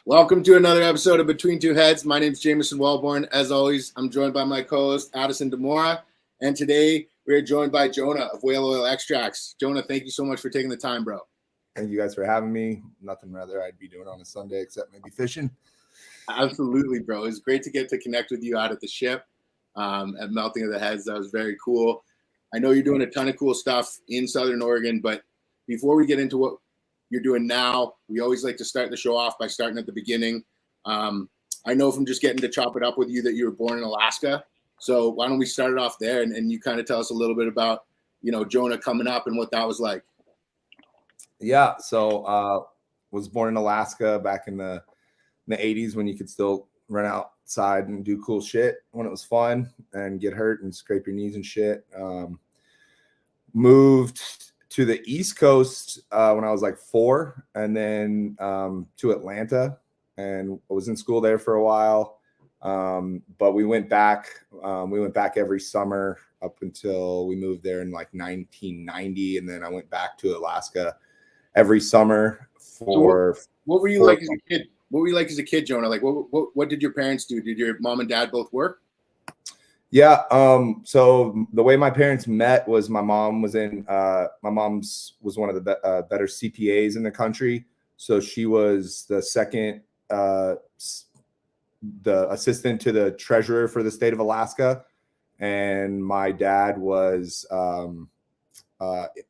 Welcome to another episode of Between Two Heads. My name is Jameson, Welbourn. As always, I'm joined by my co-host, Addison, DeMoura. And today, we're joined by Jonah of Whale Oil Extracts. Jonah, thank you so much for taking the time, bro. Thank you guys for having me. Nothing rather I'd be doing on a Sunday except maybe fishing. Absolutely, bro. It's great to get to connect with you out at the ship at Melting of the Heads. That was very cool. I know you're doing a ton of cool stuff in Southern Oregon, but before we get into what you're doing now, we always like to start the show off by starting at the beginning. I know from just getting to chop it up with you that you were born in Alaska. So why don't we start it off there and you kind of tell us a little bit about, Jonah coming up and what that was like. Yeah. So was born in Alaska back in the 80s when you could still run outside and do cool shit when it was fun and get hurt and scrape your knees and shit. Moved to the East Coast when I was like 4, and then to Atlanta, and I was in school there for a while. But we went back every summer up until we moved there in like 1990, and then I went back to Alaska every summer for. So what were you like as a kid? What were you like as a kid, Jonah? Like, what did your parents do? Did your mom and dad both work? Yeah. So the way my parents met was my mom's was one of the better CPAs in the country. So she was the second, the assistant to the treasurer for the state of Alaska. And my dad was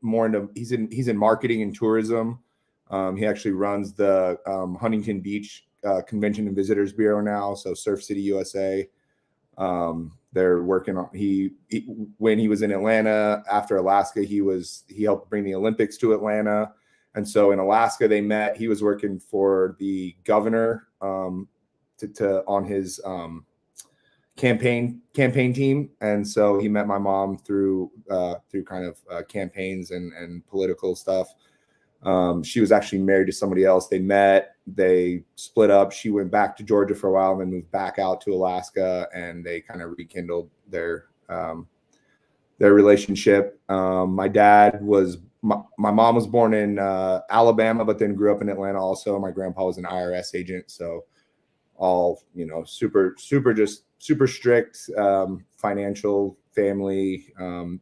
more into, he's in marketing and tourism. He actually runs the Huntington Beach Convention and Visitors Bureau now. So Surf City, USA. They're working on when he was in Atlanta after Alaska, he helped bring the Olympics to Atlanta. And so in Alaska they met. He was working for the governor on his campaign team. And so he met my mom through kind of campaigns and political stuff. She was actually married to somebody else. They met, they split up. She went back to Georgia for a while and then moved back out to Alaska, and they kind of rekindled their relationship. My mom was born in Alabama, but then grew up in Atlanta also. My grandpa was an IRS agent. So all, super strict, financial family, very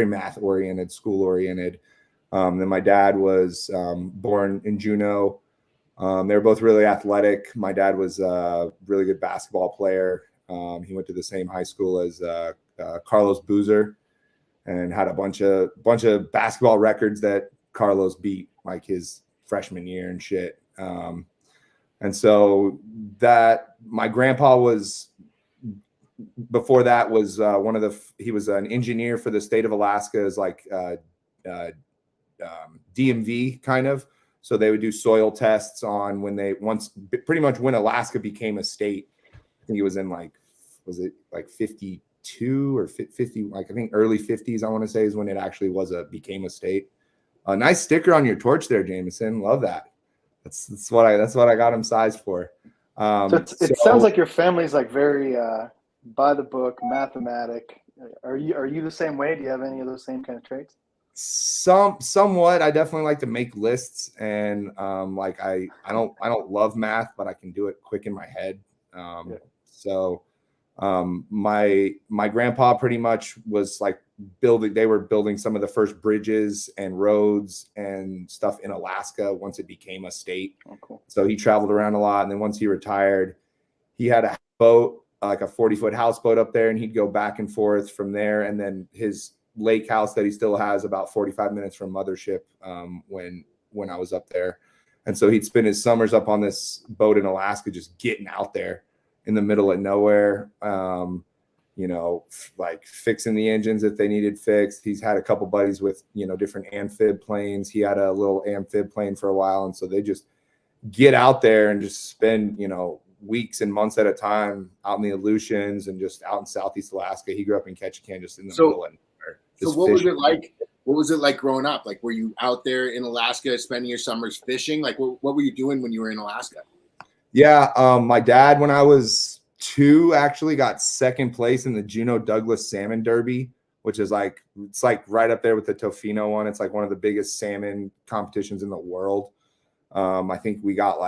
math oriented, school oriented. Then my dad was born in Juneau. They were both really athletic. My dad was a really good basketball player. He went to the same high school as Carlos Boozer and had a bunch of basketball records that Carlos beat like his freshman year and shit. And so that my grandpa was, before that, was he was an engineer for the state of Alaska as like DMV kind of. So they would do soil tests on pretty much when Alaska became a state. I think it was in was it 52 or 50, like I think early 50s, I want to say, is when it actually became a state. A nice sticker on your torch there, Jameson. Love that. That's what I got him sized for. So it sounds like your family's like very by the book, mathematic. Are you the same way? Do you have any of those same kind of traits? Somewhat. I definitely like to make lists, and I don't love math, but I can do it quick in my head. So my grandpa pretty much was like they were building some of the first bridges and roads and stuff in Alaska once it became a state. Oh, cool. So he traveled around a lot, and then once he retired, he had a boat, like a 40-foot houseboat up there, and he'd go back and forth from there. And then his lake house that he still has about 45 minutes from Mothership when I was up there. And so he'd spend his summers up on this boat in Alaska, just getting out there in the middle of nowhere, like fixing the engines if they needed fixed. He's had a couple buddies with, different amphib planes. He had a little amphib plane for a while. And so they just get out there and just spend, weeks and months at a time out in the Aleutians and just out in Southeast Alaska. He grew up in Ketchikan, just in the middle. So what was it like? What was it like growing up? Like, were you out there in Alaska spending your summers fishing? Like, what were you doing when you were in Alaska? Yeah, my dad, when I was 2, actually got second place in the Juneau Douglas Salmon Derby, which is it's right up there with the Tofino one. It's like one of the biggest salmon competitions in the world. I think we got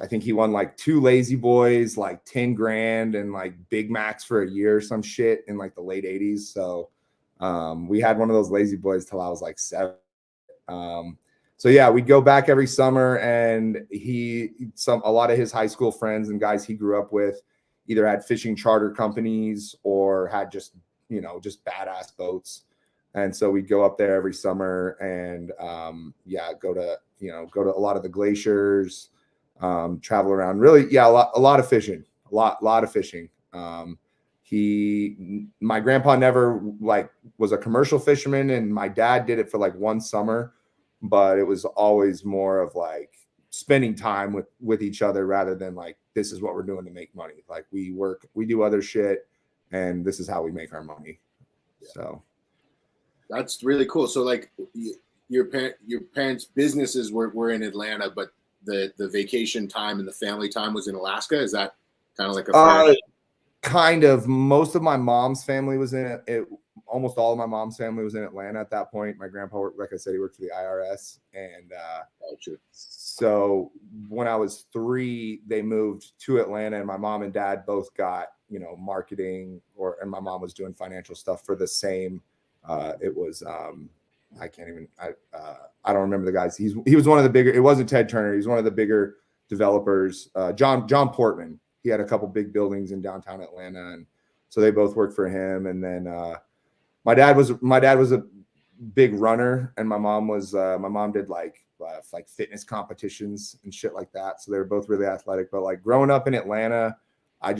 I think he won like 2 Lazy Boys, like 10 grand and like Big Macs for a year or some shit in like the late 80s. So we had one of those Lazy Boys till I was like 7. So yeah, we'd go back every summer, and a lot of his high school friends and guys he grew up with either had fishing charter companies or had just badass boats. And so we'd go up there every summer and go to a lot of the glaciers, travel around. Really, yeah, a lot of fishing, a lot of fishing. My grandpa never like was a commercial fisherman, and my dad did it for like one summer, but it was always more of like spending time with each other rather than like, this is what we're doing to make money. Like we do other shit, and this is how we make our money. Yeah. So that's really cool. So like your parents' businesses were in Atlanta, but the vacation time and the family time was in Alaska. Is that kind of like a kind of? Most of my mom's family was in it. Almost all of my mom's family was in Atlanta at that point. My grandpa worked, like I said, he worked for the IRS. And so when I was 3, they moved to Atlanta, and my mom and dad both got, marketing, and my mom was doing financial stuff for the same. It was, I don't remember the guys. He was one of the bigger, it wasn't Ted Turner. He's one of the bigger developers. John Portman, he had a couple big buildings in downtown Atlanta. And so they both worked for him. And then, my dad was a big runner, and my mom did like fitness competitions and shit like that. So they were both really athletic. But like growing up in Atlanta, I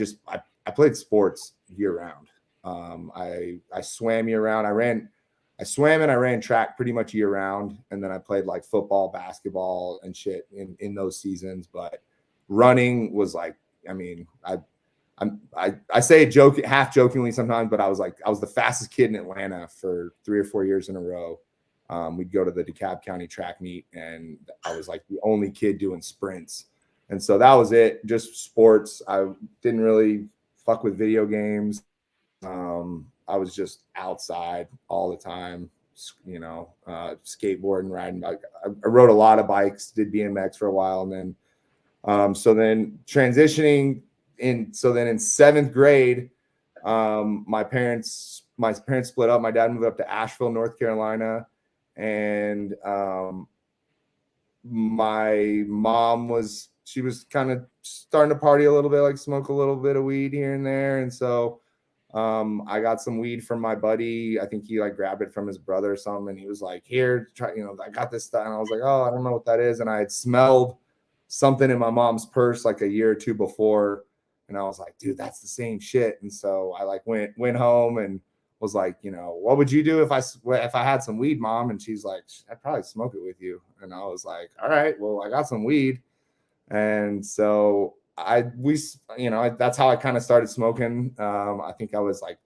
played sports year round. I swam year round. I swam and I ran track pretty much year round. And then I played like football, basketball and shit in those seasons. But running was like, I mean, I say it half jokingly sometimes, but I was the fastest kid in Atlanta for 3 or 4 years in a row. We'd go to the DeKalb County track meet, and I was like the only kid doing sprints. And so that was it, just sports. I didn't really fuck with video games. I was just outside all the time, skateboarding, riding bike. I rode a lot of bikes, did BMX for a while. And then, so then transitioning in 7th grade, my parents split up. My dad moved up to Asheville, North Carolina. And, my mom was kind of starting to party a little bit, like smoke a little bit of weed here and there. And so, I got some weed from my buddy. I think he like grabbed it from his brother or something. And he was like, here, try, I got this stuff. And I was like, oh, I don't know what that is. And I had smelled something in my mom's purse like a year or 2 before. And I was like, dude, that's the same shit. And so I like went home and was like, what would you do if I had some weed, Mom? And she's like, I'd probably smoke it with you. And I was like, all right, well, I got some weed. And so that's how I kind of started smoking. I think I was like,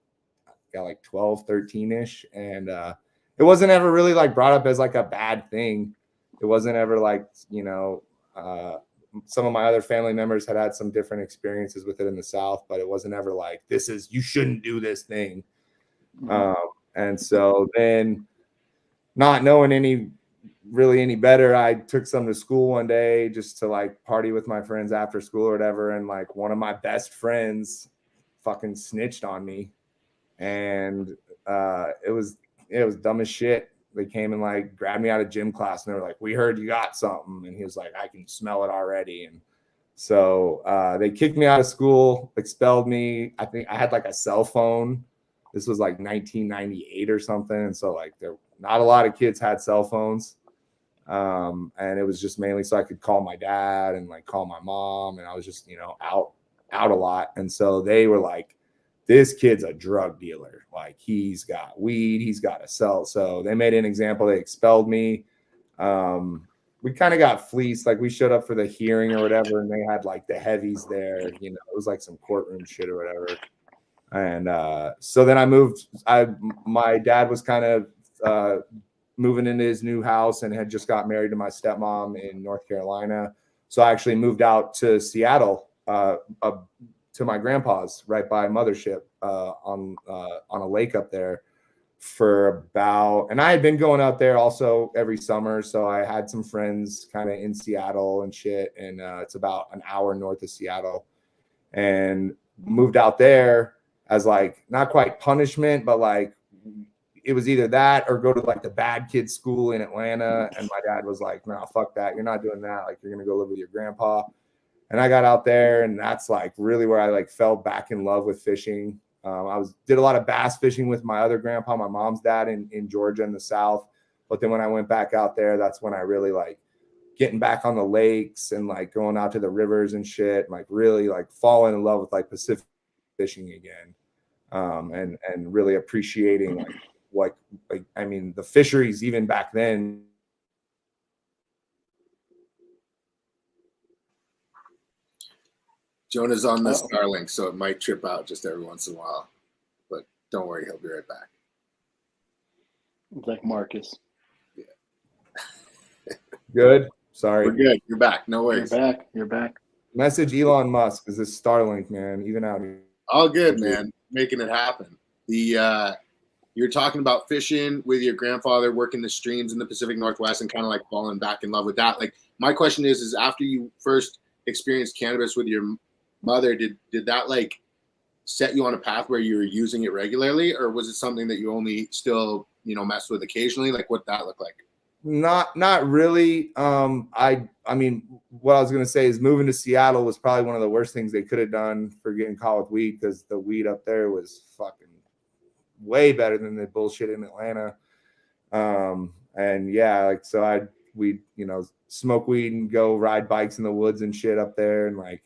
got like 12, 13-ish. And it wasn't ever really like brought up as like a bad thing. It wasn't ever like, some of my other family members had some different experiences with it in the South, but it wasn't ever like, you shouldn't do this thing. And so then, not knowing any better, I took some to school one day just to like party with my friends after school or whatever. And like one of my best friends fucking snitched on me. And it was dumb as shit. They came and like grabbed me out of gym class, and they were like, we heard you got something. And he was like, I can smell it already. And so they kicked me out of school, expelled me. I think I had like a cell phone. This was like 1998 or something. And so like not a lot of kids had cell phones. And it was just mainly so I could call my dad and like call my mom. And I was just, out a lot. And so they were like, this kid's a drug dealer. Like he's got weed, he's got to sell. So they made an example. They expelled me. We kind of got fleeced. Like we showed up for the hearing or whatever, and they had like the heavies there. It was like some courtroom shit or whatever. And so then I moved. My dad was kind of moving into his new house and had just got married to my stepmom in North Carolina. So I actually moved out to Seattle, to my grandpa's right by Mothership on a lake up there for about, and I had been going out there also every summer. So I had some friends kind of in Seattle and shit. And it's about an hour north of Seattle, and moved out there as like, not quite punishment, but like it was either that or go to like the bad kid school in Atlanta. And my dad was like, no, fuck that. You're not doing that. Like, you're going to go live with your grandpa. And I got out there, and that's like really where I like fell back in love with fishing. Did a lot of bass fishing with my other grandpa, my mom's dad in Georgia in the South. But then when I went back out there, that's when I really like getting back on the lakes and like going out to the rivers and shit, and like really like falling in love with like Pacific fishing again. And really appreciating like I mean, the fisheries even back then. Jonah's on the Starlink, so it might trip out just every once in a while. But don't worry, he'll be right back. Like Marcus. Yeah. Good. Sorry. We're good. You're back. No worries. You're back. Message Elon Musk, is this Starlink, man, even out here. All good, man. Making it happen. You're talking about fishing with your grandfather, working the streams in the Pacific Northwest, and kind of like falling back in love with that. Like, my question is after you first experienced cannabis with your mother, did that like set you on a path where you were using it regularly, or was it something that you only still, messed with occasionally? Like, what that look like? Not really. I mean, what I was gonna say is moving to Seattle was probably one of the worst things they could have done for getting caught with weed, because the weed up there was fucking way better than the bullshit in Atlanta. And yeah, like, so we'd smoke weed and go ride bikes in the woods and shit up there, and like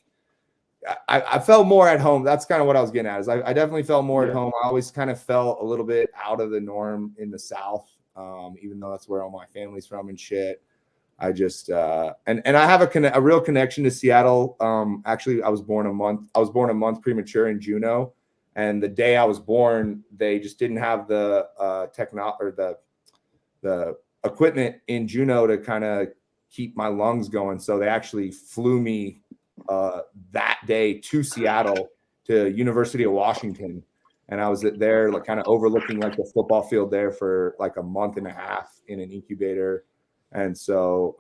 I felt more at home. That's kind of what I was getting at, is I definitely felt more at home. I always kind of felt a little bit out of the norm in the South. Even though that's where all my family's from and shit. I just and I have a real connection to Seattle. Actually, I was born a month premature in Juneau, and the day I was born, they just didn't have the the equipment in Juneau to kind of keep my lungs going. So they actually flew me that day to Seattle, to University of Washington. And I was there, like, kind of overlooking like the football field there for like a month and a half in an incubator. And so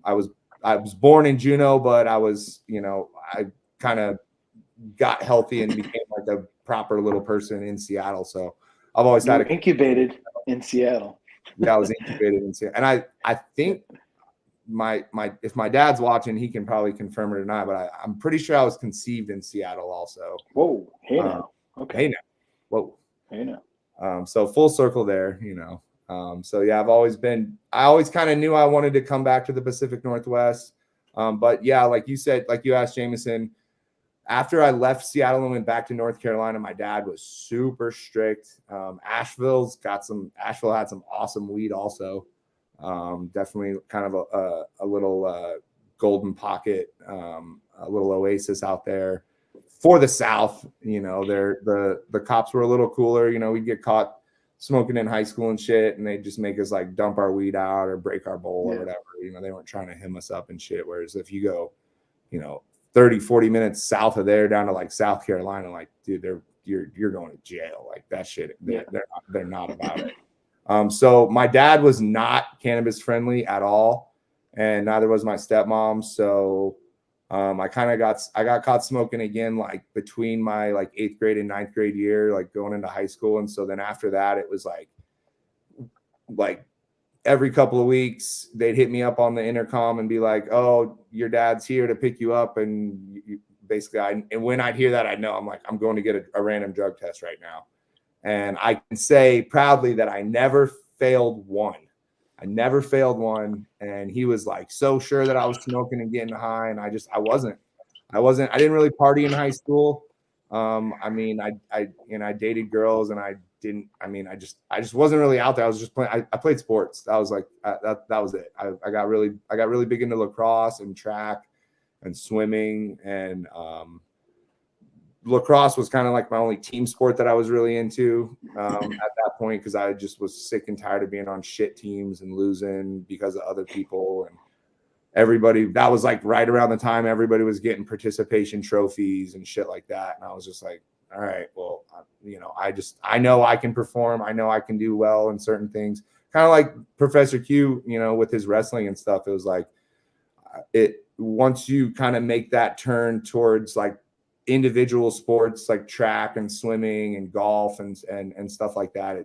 I was born in Juneau, but I was, I kind of got healthy and became like a proper little person in Seattle. So I've always had incubated in Seattle. Yeah, I was incubated in Seattle. And I think if my dad's watching, he can probably confirm it or not, but I'm pretty sure I was conceived in Seattle also. Whoa. Hey now. Okay. Hey now. Whoa. Hey now. So full circle there, So yeah, I always kind of knew I wanted to come back to the Pacific Northwest. But yeah, like you said, like you asked Jameson, after I left Seattle and went back to North Carolina, my dad was super strict. Asheville had some awesome weed also. Definitely kind of a little golden pocket, a little oasis out there. For the South, the cops were a little cooler. We'd get caught smoking in high school and shit, and they'd just make us like dump our weed out or break our bowl or whatever. They weren't trying to hem us up and shit. Whereas if you go, 30, 40 minutes south of there down to like South Carolina, like, dude, you're going to jail. Like, that shit, they're not about it. So my dad was not cannabis friendly at all, and neither was my stepmom. So I got caught smoking again, like between my like 8th grade and 9th grade year, like going into high school. And so then after that, it was like every couple of weeks, they'd hit me up on the intercom and be like, "Oh, your dad's here to pick you up." And and when I'd hear that, I'd know. I'm like, I'm going to get a random drug test right now. And I can say proudly that I never failed one. And he was like so sure that I was smoking and getting high. And I wasn't. I didn't really party in high school. I mean, I dated girls, and I just wasn't really out there. I was just playing. I played sports. That was like, that was it. I got really big into lacrosse and track and swimming, and lacrosse was kind of like my only team sport that I was really into at that point, because I just was sick and tired of being on shit teams and losing because of other people. And everybody, that was like right around the time everybody was getting participation trophies and shit like that. And I was just like, all right, well, I know I can perform. I know I can do well in certain things. Kind of like Professor Q, with his wrestling and stuff. It was like once you kind of make that turn towards like individual sports like track and swimming and golf and stuff like that,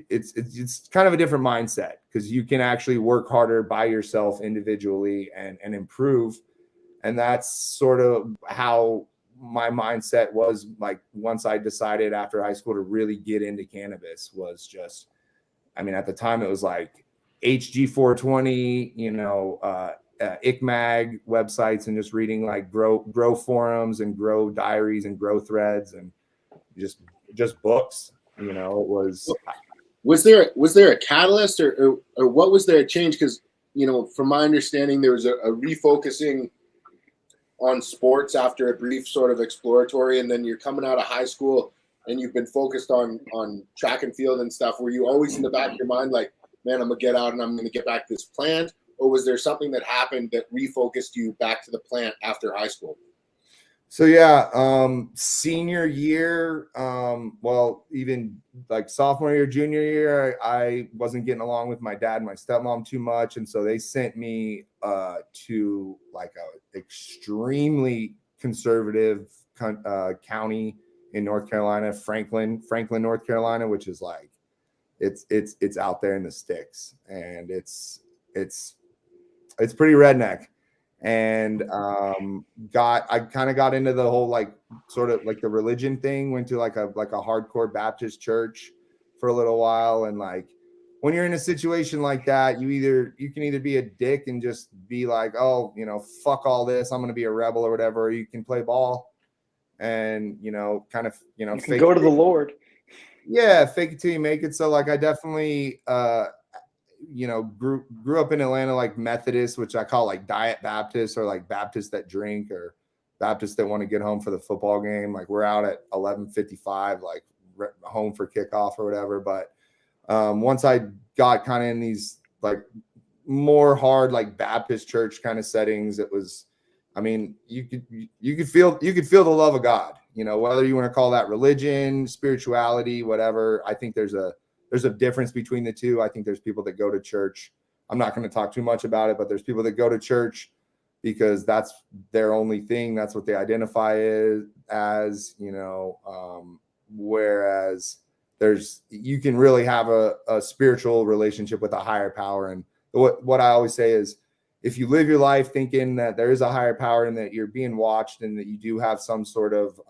it's kind of a different mindset, because you can actually work harder by yourself individually and improve. And that's sort of how my mindset was, like, once I decided after high school to really get into cannabis. Was just, at the time it was like HG420, ICMAG websites, and just reading like grow forums and grow diaries and grow threads and just books. It Was there a catalyst or what was there a change? Because, from my understanding, there was a refocusing on sports after a brief sort of exploratory, and then you're coming out of high school and you've been focused on track and field and stuff. Were you always in the back of your mind like, man, I'm gonna get out and I'm gonna get back to this plant? Or was there something that happened that refocused you back to the plant after high school? So yeah, senior year, well, even like sophomore year, junior year, I wasn't getting along with my dad and my stepmom too much, and so they sent me to like a extremely conservative county in North Carolina, Franklin, North Carolina, which is like it's out there in the sticks, and it's pretty redneck. And I kind of got into the whole like sort of like the religion thing, went to like a hardcore Baptist church for a little while. And like when you're in a situation like that, you can either be a dick and just be like, oh, fuck all this, I'm gonna be a rebel or whatever, or you can play ball and you can go to the Lord. Yeah, fake it till you make it. So like I definitely grew up in Atlanta, like Methodist, which I call like Diet Baptist, or like Baptists that drink, or Baptists that want to get home for the football game. Like we're out at 11:55, like home for kickoff or whatever. But once I got kind of in these like more hard like Baptist church kind of settings, it was, you could feel the love of God, whether you want to call that religion, spirituality, whatever. I think there's a difference between the two. I think there's people that go to church. I'm not going to talk too much about it, but there's people that go to church because that's their only thing. That's what they identify as, whereas you can really have a spiritual relationship with a higher power. And what I always say is, if you live your life thinking that there is a higher power and that you're being watched and that you do have some sort of,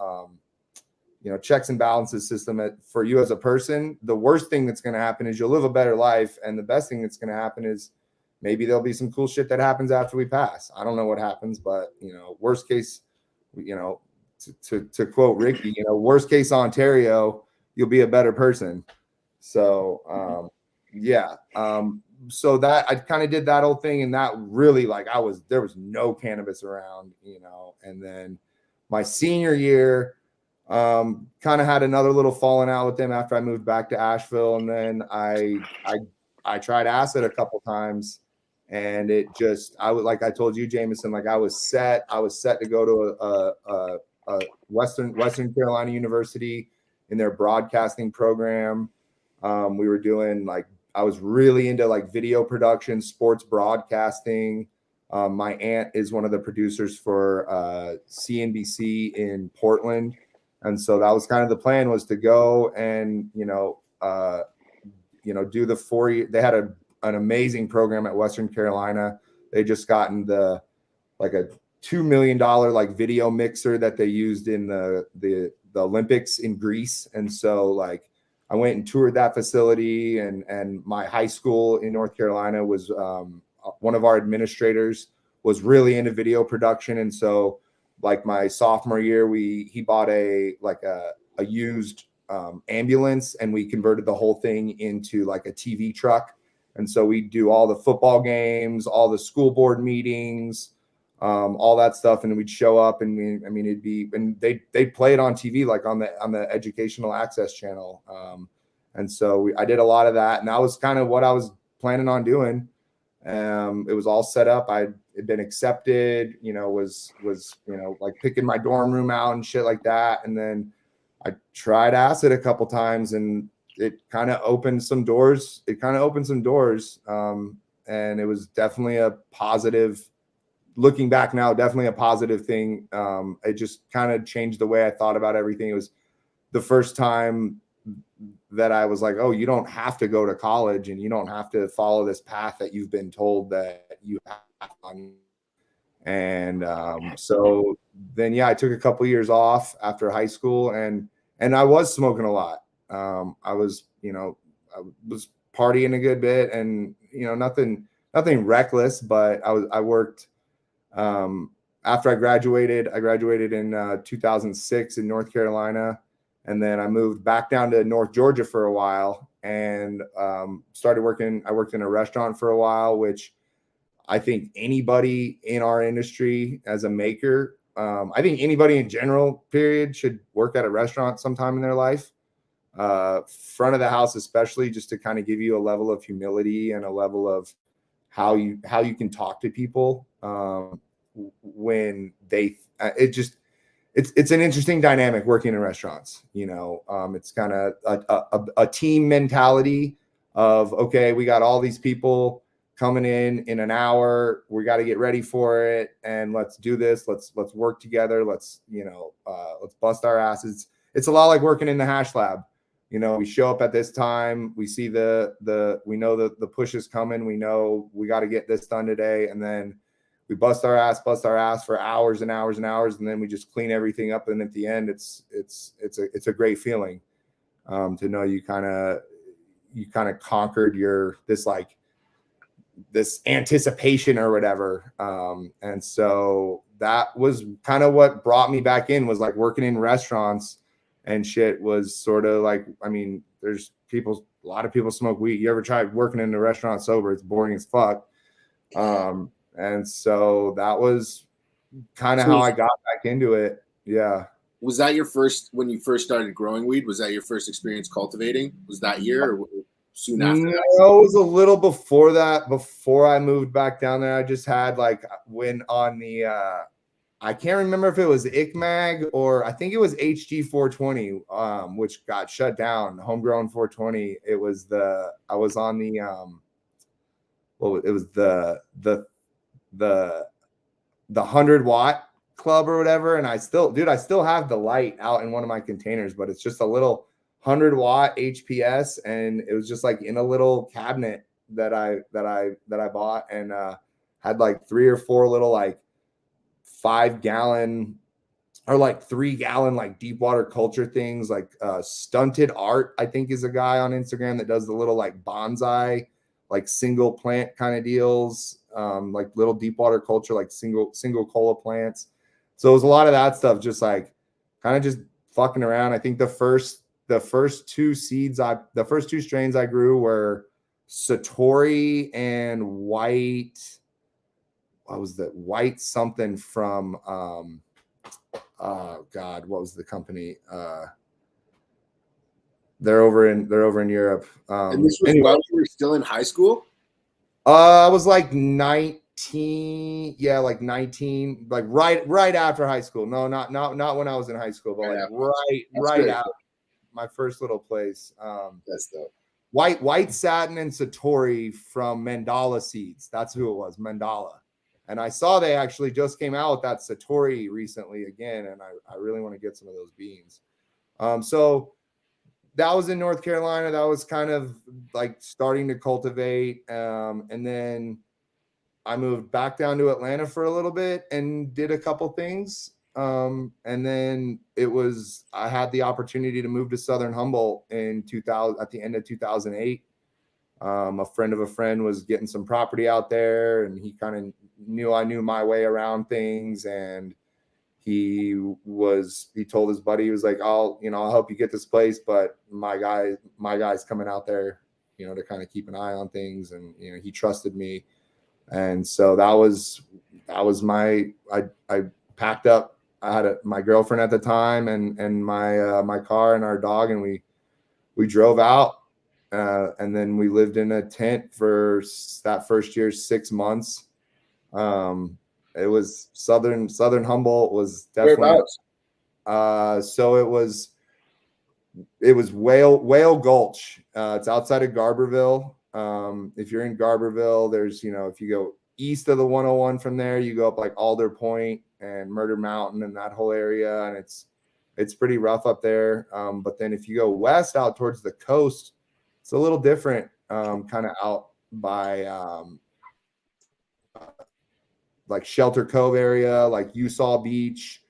checks and balances system for you as a person, the worst thing that's going to happen is you'll live a better life. And the best thing that's going to happen is maybe there'll be some cool shit that happens after we pass. I don't know what happens, but worst case, to quote Ricky, worst case Ontario, you'll be a better person. So, so that I kind of did that whole thing, and that really like there was no cannabis around, and then my senior year, kind of had another little falling out with them after I moved back to Asheville. And then I tried acid a couple times, and like I told you, Jameson, like I was set to go to a Western Carolina University in their broadcasting program. We were doing I was really into like video production, sports broadcasting. My aunt is one of the producers for CNBC in Portland. And so that was kind of the plan, was to go and, do the 4 year. They had an amazing program at Western Carolina. They just gotten a $2 million like video mixer that they used in the Olympics in Greece. And so like I went and toured that facility, and my high school in North Carolina was one of our administrators was really into video production. And so like my sophomore year, he bought a used ambulance, and we converted the whole thing into like a TV truck. And so we do all the football games, all the school board meetings, all that stuff. And we'd show up, and it'd be, and they'd play it on TV, like on the educational access channel. And so I did a lot of that, and that was kind of what I was planning on doing. It was all set up. I'd been accepted, was like picking my dorm room out and shit like that. And then I tried acid a couple times, and it kind of opened some doors. And it was definitely a positive. Looking back now, definitely a positive thing. It just kind of changed the way I thought about everything. It was the first time that I was like, oh, you don't have to go to college and you don't have to follow this path that you've been told that you have on. And so then, yeah, I took a couple years off after high school, and I was smoking a lot. I was partying a good bit, and nothing reckless, but I worked. After I graduated in 2006 in North Carolina, and then I moved back down to North Georgia for a while, and started working. I worked in a restaurant for a while, which I think anybody in our industry as a maker, I think anybody in general, period, should work at a restaurant sometime in their life. Front of the house, especially, just to kind of give you a level of humility and a level of how you can talk to people when they. It's an interesting dynamic working in restaurants. It's kind of a team mentality of, okay, we got all these people coming in an hour, we got to get ready for it, and let's do this. Let's work together. Let's bust our asses. It's a lot like working in the hash lab. We show up at this time, we see we know the push is coming, we know we got to get this done today, and then we bust our ass for hours and hours and hours, and then we just clean everything up, and at the end it's a great feeling to know you kind of conquered this anticipation or whatever. And so that was kind of what brought me back in, was like working in restaurants and shit was sort of like, I mean, a lot of people smoke weed. You ever tried working in a restaurant sober? It's boring as fuck. And so that was kind of how I got back into it. Yeah. Was that when you first started growing weed? Was that your first experience cultivating? Was that year or soon after that? No, it was a little before that. Before I moved back down there, I just had when on the I can't remember if it was ICMAG or I think it was HG 420, which got shut down. Homegrown 420. I was on the it was the 100-watt club or whatever, and I still have the light out in one of my containers, but it's just a little 100-watt HPS, and it was just like in a little cabinet that I bought, and had like 3 or 4 little 5-gallon or 3-gallon deep water culture things. Stunted Art, I think, is a guy on Instagram that does the little bonsai single plant kind of deals, little deep water culture, single cola plants. So it was a lot of that stuff, just kind of just fucking around. I think the first 2 strains I grew were Satori and white. What was that? White something from oh God, what was the company? They're over in Europe. And this was while you were still in high school? I was 19. Yeah, 19, right after high school. No, not when I was in high school, but right out. My first little place. That's dope. White Satin and Satori from Mandala Seeds. That's who it was, Mandala. And I saw they actually just came out with that Satori recently again, and I really want to get some of those beans. So that was in North Carolina. That was kind of starting to cultivate. And then I moved back down to Atlanta for a little bit and did a couple things. And then I had the opportunity to move to Southern Humboldt in 2000, at the end of 2008. A friend of a friend was getting some property out there, and he kind of knew I knew my way around things. And he told his buddy, he was like, I'll help you get this place, but my guy's coming out there, to kind of keep an eye on things. And, he trusted me. And so that was I packed up. I had my girlfriend at the time and my car and our dog, and we drove out. And then we lived in a tent for that first year, 6 months. It was Southern Humboldt was definitely. Whereabouts? So it was it was Whale Gulch. It's outside of Garberville. If you're in Garberville, there's, if you go east of the 101 from there, you go up like Alder Point and Murder Mountain and that whole area. And it's pretty rough up there. But then if you go west out towards the coast, it's a little different, kind of out by like Shelter Cove area, like Usaw Beach.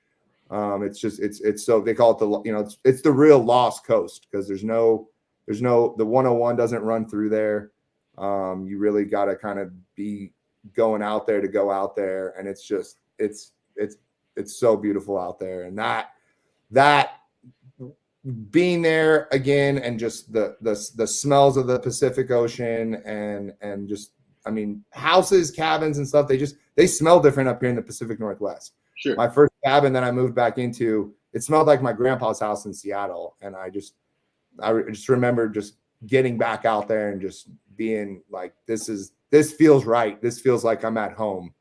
It's so they call it the, it's the real Lost Coast, because there's no, the 101 doesn't run through there. You really got to kind of be going out there to go out there. And it's just, it's so beautiful out there. And that being there again, and just the smells of the Pacific Ocean and just, I mean, houses, cabins and stuff, they smell different up here in the Pacific Northwest. Sure. My first cabin that I moved back into, it smelled like my grandpa's house in Seattle. And I just remember just getting back out there and just being like, this feels right. This feels like I'm at home,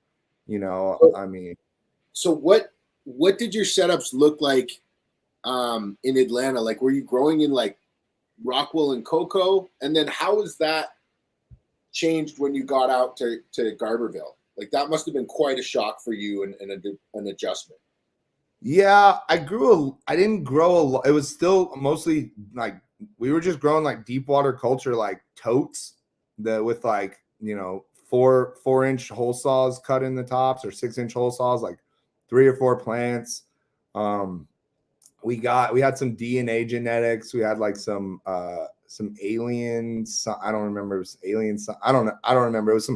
I mean. So what did your setups look like in Atlanta? Like, were you growing in like Rockwell and Cocoa? And then how was that changed when you got out to Garberville? Like, that must have been quite a shock for you and an adjustment. Yeah, I didn't grow a lot. It was still mostly like, we were just growing like deep water culture, like totes with like, 4-inch hole saws cut in the tops, or 6-inch hole saws, like 3 or 4 plants. We had some DNA genetics. We had like some aliens. I don't remember. It was aliens. I don't remember. It was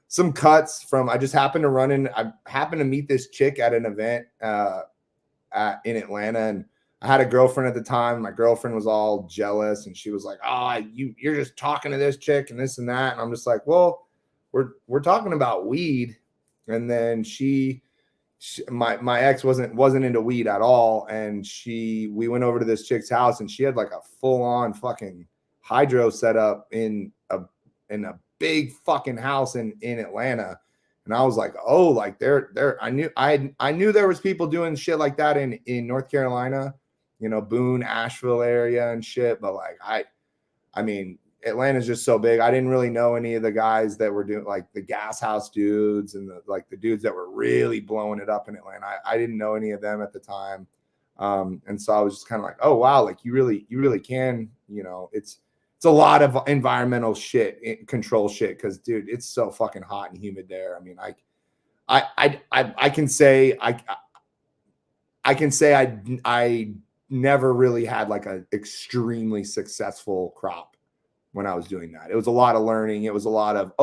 some cuts from, I just happened to meet this chick at an event in Atlanta, and I had a girlfriend at the time. My girlfriend was all jealous, and she was like, "Oh, you're just talking to this chick and this and that." And I'm just like, "Well, we're talking about weed." And then my ex wasn't into weed at all, and we went over to this chick's house, and she had like a full-on fucking hydro setup in a big fucking house in Atlanta. And I was like, oh, like I knew there was people doing shit like that in North Carolina, Boone, Asheville area and shit. But like, I mean, Atlanta's just so big. I didn't really know any of the guys that were doing like the gas house dudes and the dudes that were really blowing it up in Atlanta. I didn't know any of them at the time. And so I was just kind of like, oh wow, like you really can, it's a lot of environmental shit, control shit. Cause dude, it's so fucking hot and humid there. I mean, I can say I never really had like an extremely successful crop when I was doing that. It was a lot of learning. It was a lot of,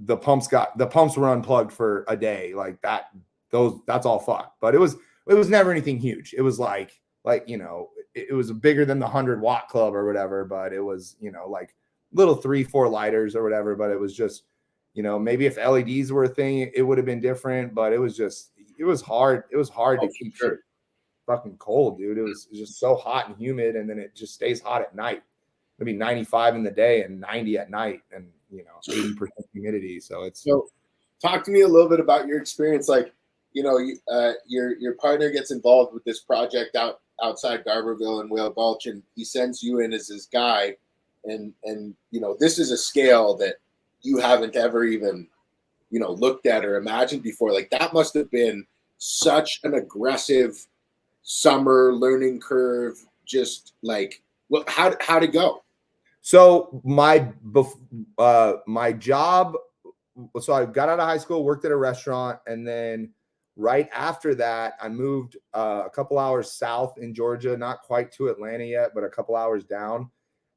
the pumps were unplugged for a day. Like that's all fucked. But it was never anything huge. It was like, it was bigger than the 100-watt club or whatever, but it was, like little 3-4 lighters or whatever. But it was just, maybe if LEDs were a thing, it would have been different, but it was hard. It was hard to keep shit fucking cold, dude. It was just so hot and humid. And then it just stays hot at night. It'd be 95 in the day and 90 at night, and 80% humidity. So talk to me a little bit about your experience. Like, your partner gets involved with this project outside Garberville and Whale Gulch, and he sends you in as his guy. And this is a scale that you haven't ever even, looked at or imagined before. Like, that must have been such an aggressive summer learning curve. Just like, well, how'd it go? So my job, so I got out of high school, worked at a restaurant, and then right after that, I moved a couple hours south in Georgia, not quite to Atlanta yet, but a couple hours down.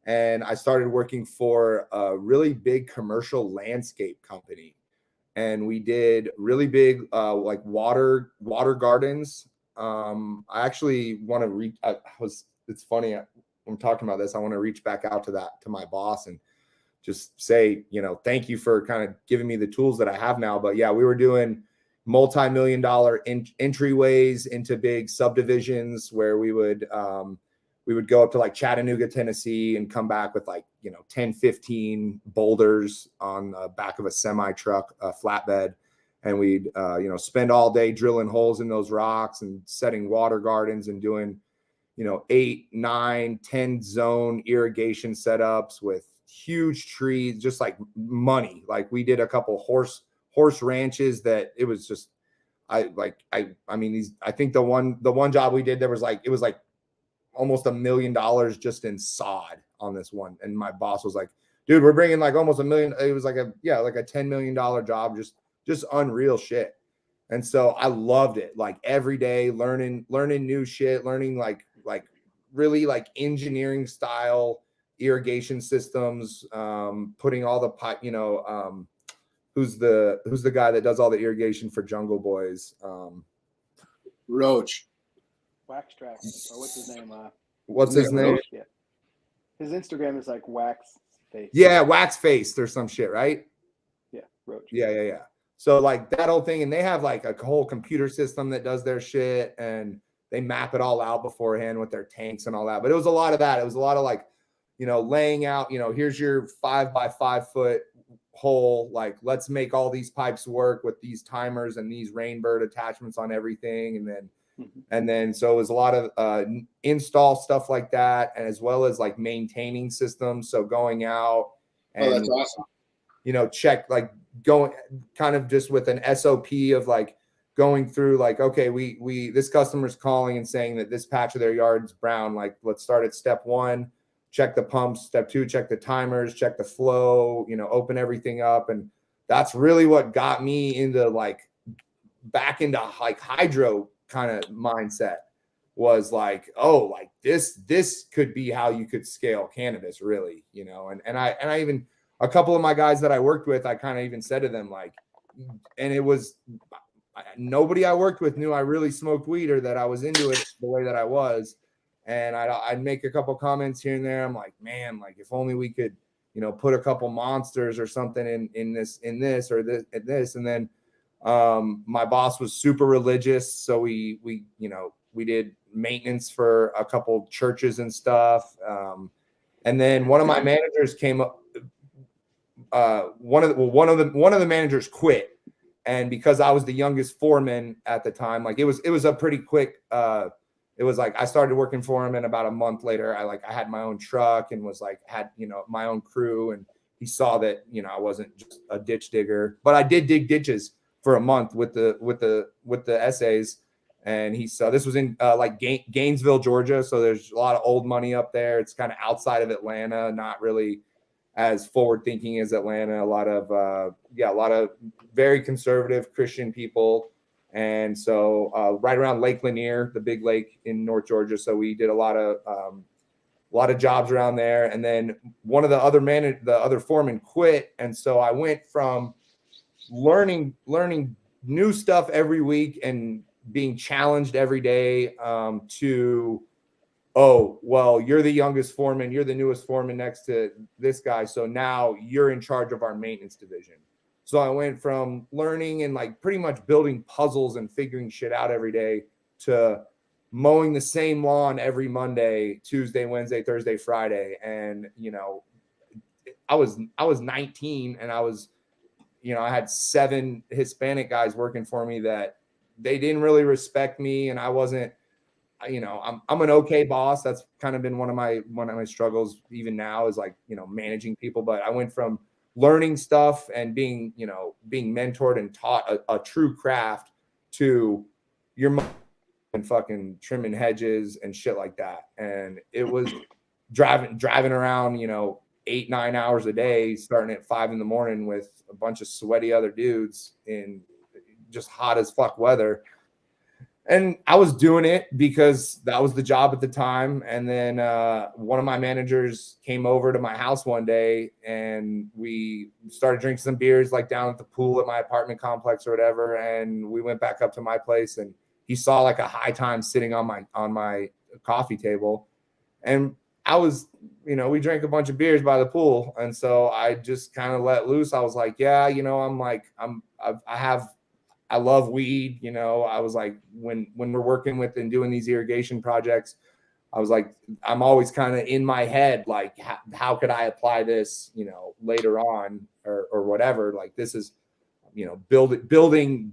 And I started working for a really big commercial landscape company. And we did really big like water gardens. I actually want to it's funny, I'm talking about this. I want to reach back out to my boss and just say, thank you for kind of giving me the tools that I have now. But yeah, we were doing multi-million-dollar entryways into big subdivisions where we would go up to like Chattanooga, Tennessee, and come back with like 10, 15 boulders on the back of a semi truck, a flatbed, and we'd spend all day drilling holes in those rocks and setting water gardens and doing 8, 9, 10 zone irrigation setups with huge trees, just like money. Like we did a couple horse ranches that it was just, I think the one job we did, it was like almost $1 million just in sod on this one. And my boss was like, dude, we're bringing like almost $1 million. It was like a $10 million job, just unreal shit. And so I loved it. Like every day learning new shit, learning like really like engineering style irrigation systems, putting all the pipe, who's the guy that does all the irrigation for Jungle Boys? Roach. Wax Track, or what's his name? What's his name? Yeah. His Instagram is like Wax Face. Yeah, Wax Face or some shit, right? Yeah, Roach. Yeah. So like that whole thing, and they have like a whole computer system that does their shit, and they map it all out beforehand with their tanks and all that. But it was a lot of that. It was a lot of like, laying out, here's your 5 by 5 foot hole. Like, let's make all these pipes work with these timers and these rainbird attachments on everything. And then so it was a lot of install stuff like that, and as well as like maintaining systems. So going out and that's awesome. Check, like going kind of just with an SOP of like going through like, okay, we this customer's calling and saying that this patch of their yard's brown. Like, let's start at step 1, check the pumps, step 2, check the timers, check the flow, open everything up. And that's really what got me into like back into like hydro kind of mindset, was like, oh, like this could be how you could scale cannabis, really, and I even, a couple of my guys that I worked with, I kind of even said to them like, and it was, nobody I worked with knew I really smoked weed or that I was into it the way that I was. And I'd make a couple comments here and there. I'm like, man, like if only we could, put a couple monsters or something in this or this. And then my boss was super religious. So we did maintenance for a couple churches and stuff. And then one of my managers came up, one of the managers quit. And because I was the youngest foreman at the time, like it was a pretty quick, it was like I started working for him, and about a month later, I had my own truck and was like, had, my own crew. And he saw that, I wasn't just a ditch digger, but I did dig ditches for a month with the essays. And he saw, this was in like Gainesville, Georgia. So there's a lot of old money up there. It's kind of outside of Atlanta, not really as forward thinking as Atlanta. A lot of very conservative Christian people. And so right around Lake Lanier, the big lake in North Georgia. So we did a lot of jobs around there. And then one of the other foreman quit. And so I went from learning new stuff every week and being challenged every day to, oh, well, you're the youngest foreman, you're the newest foreman next to this guy, so now you're in charge of our maintenance division. So I went from learning and like pretty much building puzzles and figuring shit out every day to mowing the same lawn every Monday, Tuesday, Wednesday, Thursday, Friday. And I was 19, and I was, I had 7 Hispanic guys working for me that they didn't really respect me, and I wasn't, I'm an okay boss. That's kind of been one of my struggles even now, is like, managing people. But I went from learning stuff and being mentored and taught a true craft to your and fucking trimming hedges and shit like that. And it was driving around, 8-9 hours a day, starting at 5 a.m. with a bunch of sweaty other dudes in just hot as fuck weather. And I was doing it because that was the job at the time. And then one of my managers came over to my house one day, and we started drinking some beers like down at the pool at my apartment complex or whatever. And we went back up to my place, and he saw like a high time sitting on my coffee table. And I was, we drank a bunch of beers by the pool. And so I just kind of let loose. I was like, yeah, I love weed. I was like, when we're working with and doing these irrigation projects, I was like, I'm always kind of in my head, like, how could I apply this, later on or whatever. Like, this is, building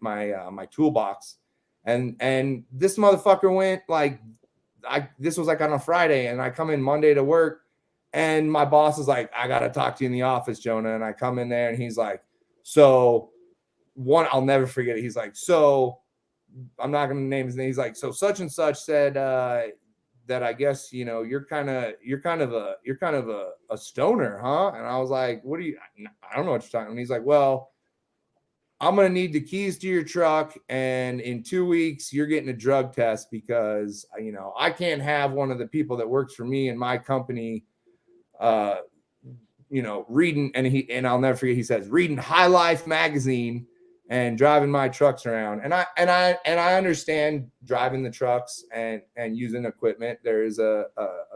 my toolbox. And this motherfucker went like this was like on a Friday, and I come in Monday to work, and my boss is like, I got to talk to you in the office, Jonah. And I come in there, and he's like, so one, I'll never forget it. He's like, so I'm not going to name his name. He's like, so such and such said that I guess, you know, you're kind of a stoner, huh? And I was like, what do you, I don't know what you're talking about. And he's like, well, I'm going to need the keys to your truck. And in 2 weeks, you're getting a drug test because, you know, I can't have one of the people that works for me in my company, you know, reading, and I'll never forget, he says, reading High Life magazine and driving my trucks around. And I understand driving the trucks and using equipment. There is a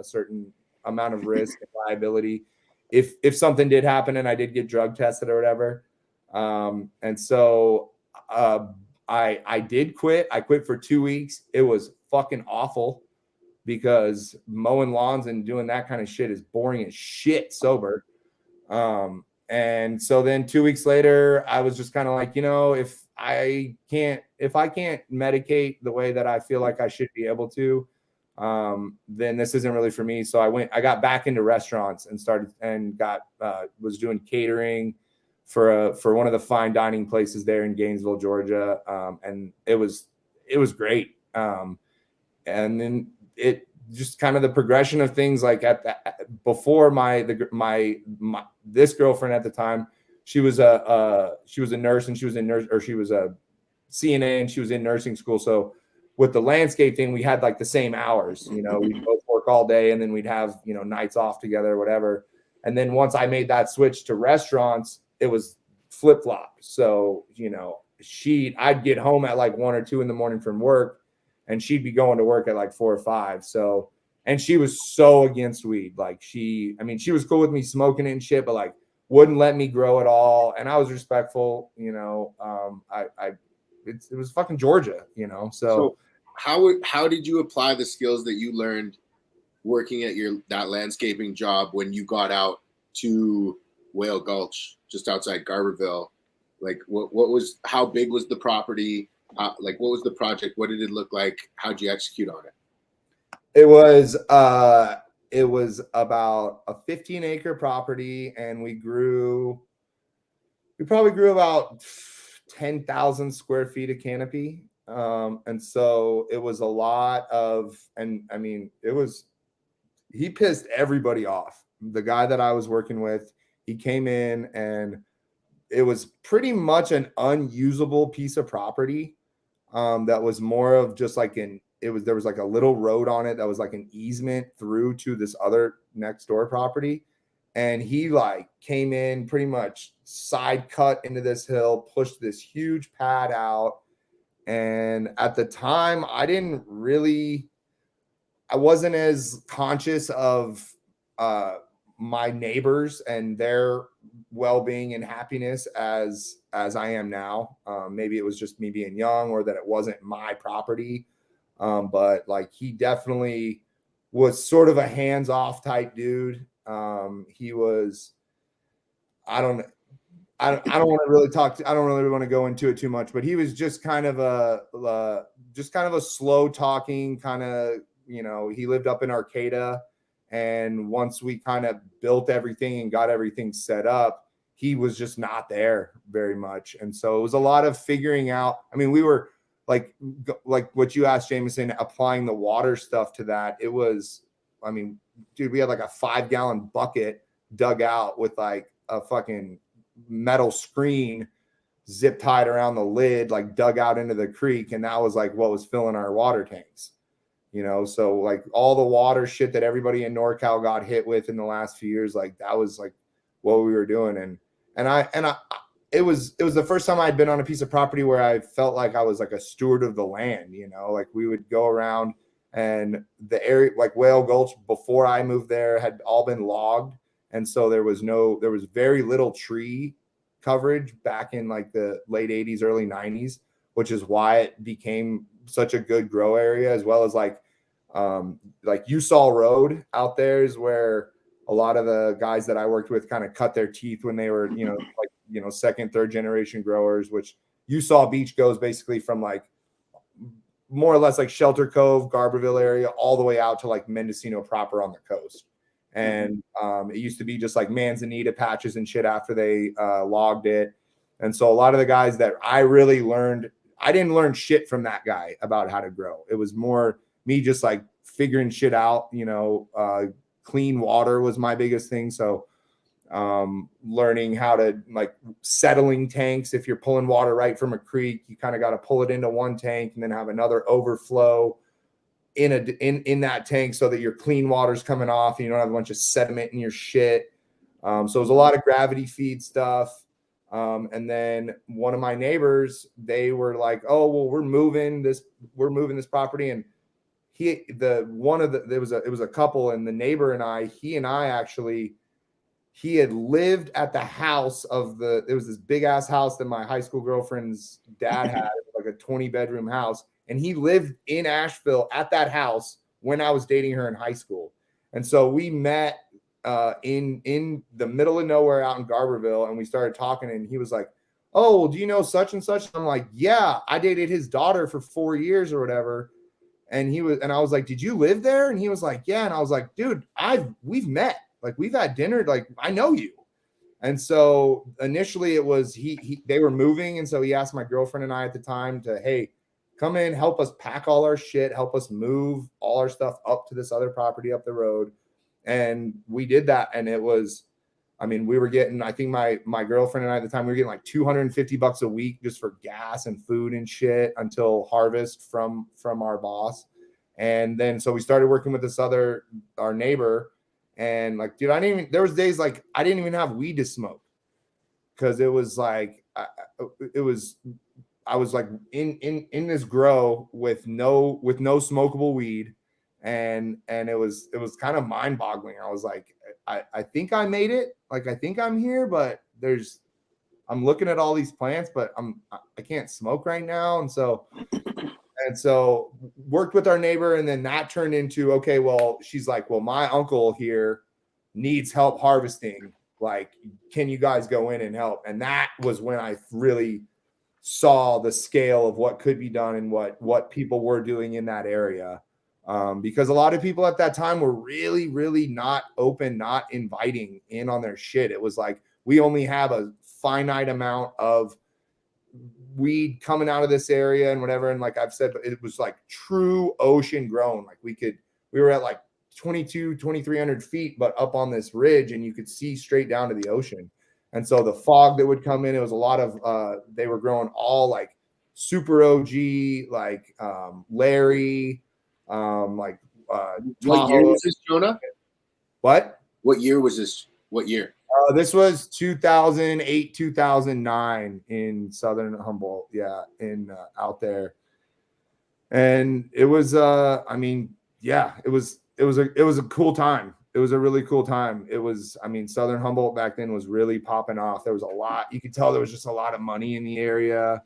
certain amount of risk and liability if something did happen and I did get drug tested or whatever. And so I did quit. I quit for 2 weeks. It was fucking awful because mowing lawns and doing that kind of shit is boring as shit sober. And so then 2 weeks later, I was just kind of like, you know, if I can't medicate the way that I feel like I should be able to, then this isn't really for me. So I got back into restaurants and was doing catering for one of the fine dining places there in Gainesville, Georgia. And it was great. And then it just kind of the progression of things, like before this girlfriend at the time, she was a nurse, and she was a CNA, and she was in nursing school. So with the landscape thing, we had like the same hours, you know, we'd both work all day, and then we'd have, you know, nights off together or whatever. And then once I made that switch to restaurants, it was flip flop. So, you know, I'd get home at like 1 or 2 in the morning from work, and she'd be going to work at like 4 or 5. So, and she was so against weed. Like she was cool with me smoking it and shit, but like wouldn't let me grow at all. And I was respectful, you know. It was fucking Georgia, you know. So how did you apply the skills that you learned working at that landscaping job when you got out to Whale Gulch, just outside Garberville? Like how big was the property? Like what was the project? What did it look like? How'd you execute on it? It was about a 15-acre property, and we probably grew about 10,000 square feet of canopy. And so it was a lot of, and I mean, he pissed everybody off. The guy that I was working with, he came in, and it was pretty much an unusable piece of property. That was more of just like there was like a little road on it that was like an easement through to this other next door property. And he like came in, pretty much side cut into this hill, pushed this huge pad out. And at the time, I wasn't as conscious of my neighbors and their well-being and happiness as I am now. Maybe it was just me being young, or that it wasn't my property. But like he definitely was sort of a hands-off type dude. He was, I don't want to really I don't really want to go into it too much, but he was just kind of a slow talking kind of, you know, he lived up in Arcata. And once we kind of built everything and got everything set up, he was just not there very much. And so it was a lot of figuring out. I mean, we were like what you asked, Jameson, applying the water stuff to that. It was, I mean, dude, we had like a 5-gallon bucket dug out with like a fucking metal screen zip tied around the lid, like dug out into the creek. And that was like what was filling our water tanks. You know, so like all the water shit that everybody in NorCal got hit with in the last few years, like that was like what we were doing. And it was the first time I'd been on a piece of property where I felt like I was like a steward of the land, you know, like we would go around, and the area like Whale Gulch before I moved there had all been logged. And so there was very little tree coverage back in like the late 80s, early 90s, which is why it became such a good grow area, as well as like Usall Road out there is where a lot of the guys that I worked with kind of cut their teeth when they were, you know, like, you know, second, third generation growers, which Usall Beach goes basically from like more or less like Shelter Cove, Garberville area, all the way out to like Mendocino proper on the coast. And it used to be just like Manzanita patches and shit after they logged it. And so a lot of the guys that I really learned, I didn't learn shit from that guy about how to grow. It was more me just like figuring shit out, you know. Clean water was my biggest thing. So learning how to like settling tanks. If you're pulling water right from a creek, you kind of got to pull it into one tank and then have another overflow in that tank so that your clean water's coming off and you don't have a bunch of sediment in your shit. So it was a lot of gravity feed stuff. And then one of my neighbors, they were like, oh, well, we're moving this property. And it was a couple, and the neighbor and I, he had lived at the house there was this big ass house that my high school girlfriend's dad had, like a 20-bedroom house. And he lived in Asheville at that house when I was dating her in high school. And so we met in the middle of nowhere out in Garberville, and we started talking, and he was like, oh, well, do you know such and such? I'm like, yeah, I dated his daughter for 4 years or whatever. And I was like, did you live there? And he was like, yeah. And I was like, dude, we've met, like we've had dinner, like I know you. And so initially it was, they were moving. And so he asked my girlfriend and I at the time to, hey, come in, help us pack all our shit, help us move all our stuff up to this other property up the road. And we did that. And it was, I mean, we were getting, I think my girlfriend and I at the time, we were getting like $250 a week just for gas and food and shit until harvest from our boss. And then, so we started working with our neighbor, and like, dude, there was days like I didn't even have weed to smoke. Cause it was like, I was like in this grow with no smokable weed. And it was kind of mind boggling. I was like, I think I made it. Like, I think I'm here, but I'm looking at all these plants, but I can't smoke right now. And so worked with our neighbor, and then that turned into, okay, well, she's like, well, my uncle here needs help harvesting. Like, can you guys go in and help? And that was when I really saw the scale of what could be done and what people were doing in that area. Because a lot of people at that time were really, really not open, not inviting in on their shit. It was like, we only have a finite amount of weed coming out of this area and whatever. And like I've said, it was like true ocean grown. Like we were at like 2,300 feet, but up on this ridge, and you could see straight down to the ocean. And so the fog that would come in, it was a lot of, they were growing all like super OG, like Larry, like what year was this, Jonah? What year was this? What year? This was 2008, 2009 in Southern Humboldt. Yeah. Out there. And it was, I mean, yeah, it was a cool time. It was a really cool time. It was, I mean, Southern Humboldt back then was really popping off. There was a lot, you could tell there was just a lot of money in the area.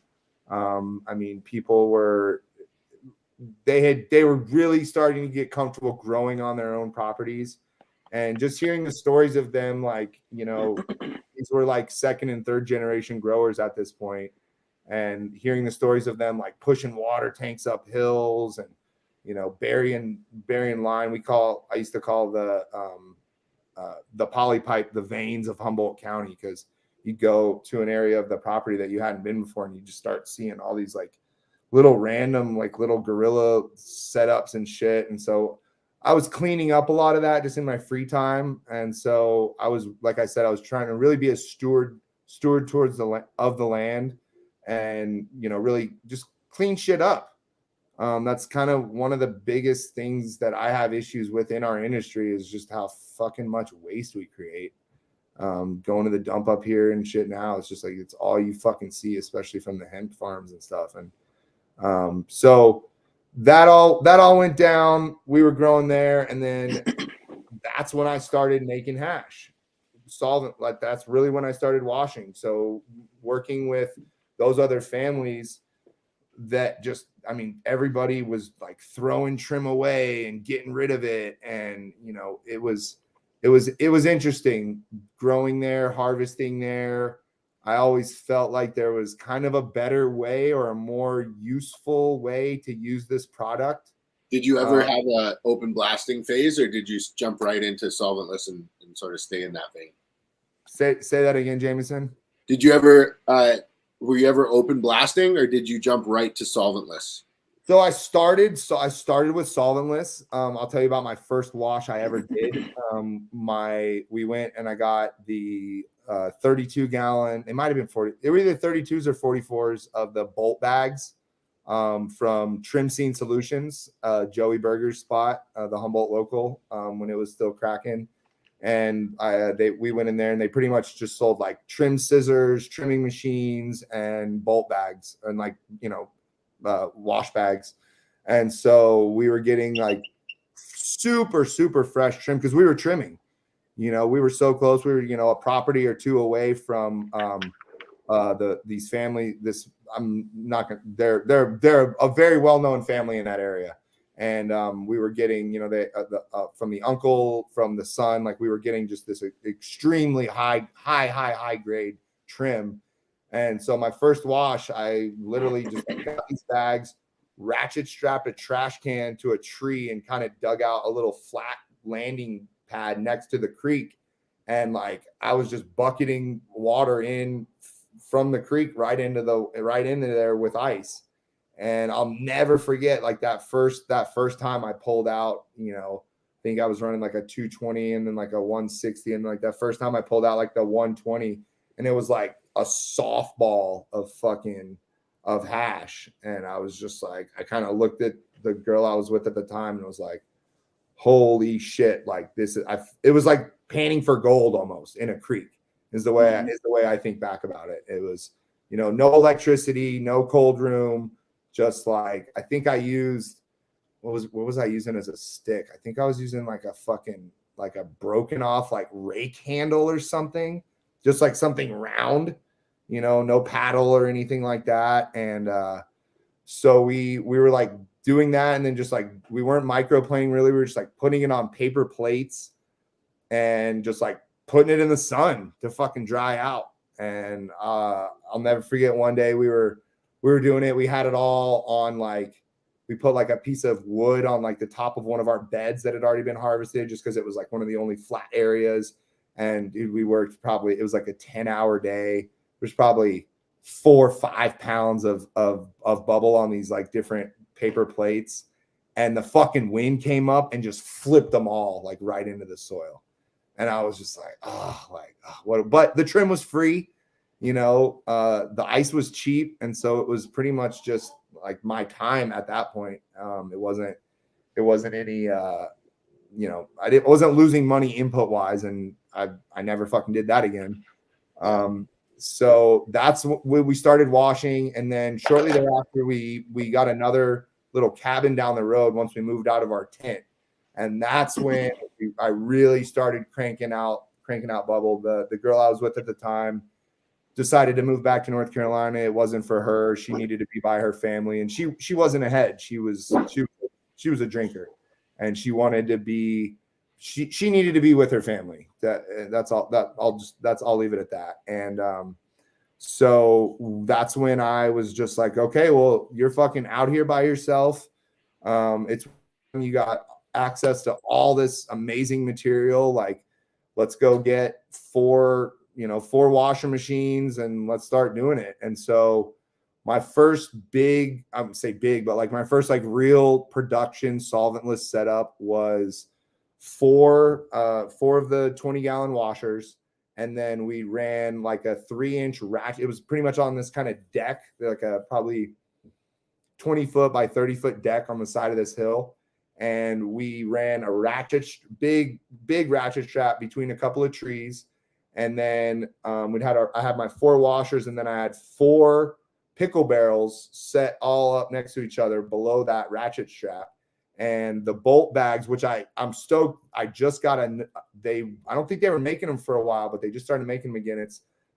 I mean, people were, they were really starting to get comfortable growing on their own properties. And just hearing the stories of them, like, you know, these were like second and third generation growers at this point, and hearing the stories of them like pushing water tanks up hills and, you know, burying line. I used to call the polypipe the veins of Humboldt County, because you'd go to an area of the property that you hadn't been before, and you just start seeing all these like little random, like little guerrilla setups and shit. And so I was cleaning up a lot of that just in my free time. And so I was, like I said, I was trying to really be a steward towards the land, and, you know, really just clean shit up. That's kind of one of the biggest things that I have issues with in our industry, is just how fucking much waste we create. Going to the dump up here and shit now, it's just like, it's all you fucking see, especially from the hemp farms and stuff. And so that all went down. We were growing there, and then that's when I started making hash solvent. Like, that's really when I started washing. So working with those other families that just, I mean, everybody was like throwing trim away and getting rid of it. And, you know, it was interesting growing there, harvesting there. I always felt like there was kind of a better way or a more useful way to use this product. Did you ever have a open blasting phase, or did you jump right into solventless and sort of stay in that vein? Say that again, Jameson. Did you ever were you ever open blasting, or did you jump right to solventless? So I started with solventless. I'll tell you about my first wash I ever did. We went and I got the 32 gallon. It might have been 40. They were either 32s or 44s of the bolt bags from Trim Scene Solutions, Joey Berger's spot, the Humboldt local, when it was still cracking. And we went in there and they pretty much just sold like trim scissors, trimming machines, and bolt bags, and like, wash bags. And so we were getting like super, super fresh trim because we were trimming. We were so close. We were, a property or two away from these family. I'm not gonna. They're a very well-known family in that area. And we were getting, from the uncle, from the son, like we were getting just this extremely high grade trim. And so my first wash, I literally just got these bags, ratchet strapped a trash can to a tree, and kind of dug out a little flat landing pad next to the creek. And like I was just bucketing water in from the creek right into there with ice. And I'll never forget like that first time I pulled out, I think I was running like a 220 and then like a 160. And like that first time I pulled out like the 120, and it was like a softball of hash. And I was just like, I kind of looked at the girl I was with at the time and was like, holy shit. Like it was like panning for gold almost in a creek is the way I think back about it. It was, no electricity, no cold room. Just like, I think I used, what was I using as a stick? I think I was using like a broken off like rake handle or something, just like something round, no paddle or anything like that. And so we were like doing that, and then just like we weren't microplaning really. We were just like putting it on paper plates and just like putting it in the sun to fucking dry out. And I'll never forget one day we were doing it. We had it all on we put like a piece of wood on like the top of one of our beds that had already been harvested, just because it was like one of the only flat areas. And dude, we worked it was like a 10-hour day. There's probably 4 or 5 pounds of bubble on these like different paper plates. And the fucking wind came up and just flipped them all like right into the soil. And I was just like, what? But the trim was free. The ice was cheap, and so it was pretty much just like my time at that point. It wasn't any I wasn't losing money input wise, and I never fucking did that again. So that's when we started washing, and then shortly thereafter we got another little cabin down the road once we moved out of our tent, and that's when I really started cranking out bubble. The girl I was with at the time decided to move back to North Carolina. It wasn't for her. She needed to be by her family, and she wasn't ahead. She was a drinker, and she wanted to be. She needed to be with her family. That's all. I'll leave it at that. And so that's when I was just like, okay, well, you're fucking out here by yourself. It's when you got access to all this amazing material. Like, let's go get 4 washer machines and let's start doing it. And so my first big, I wouldn't say big, but like my first like real production solventless setup was 4 of the 20-gallon washers. And then we ran like a 3-inch ratchet. It was pretty much on this kind of deck, like a probably 20-foot by 30-foot deck on the side of this hill. And we ran a big ratchet strap between a couple of trees. And then I had my 4 washers, and then I had 4 pickle barrels set all up next to each other below that ratchet strap. And the bolt bags, which I'm stoked. I just got I don't think they were making them for a while, but they just started making them again.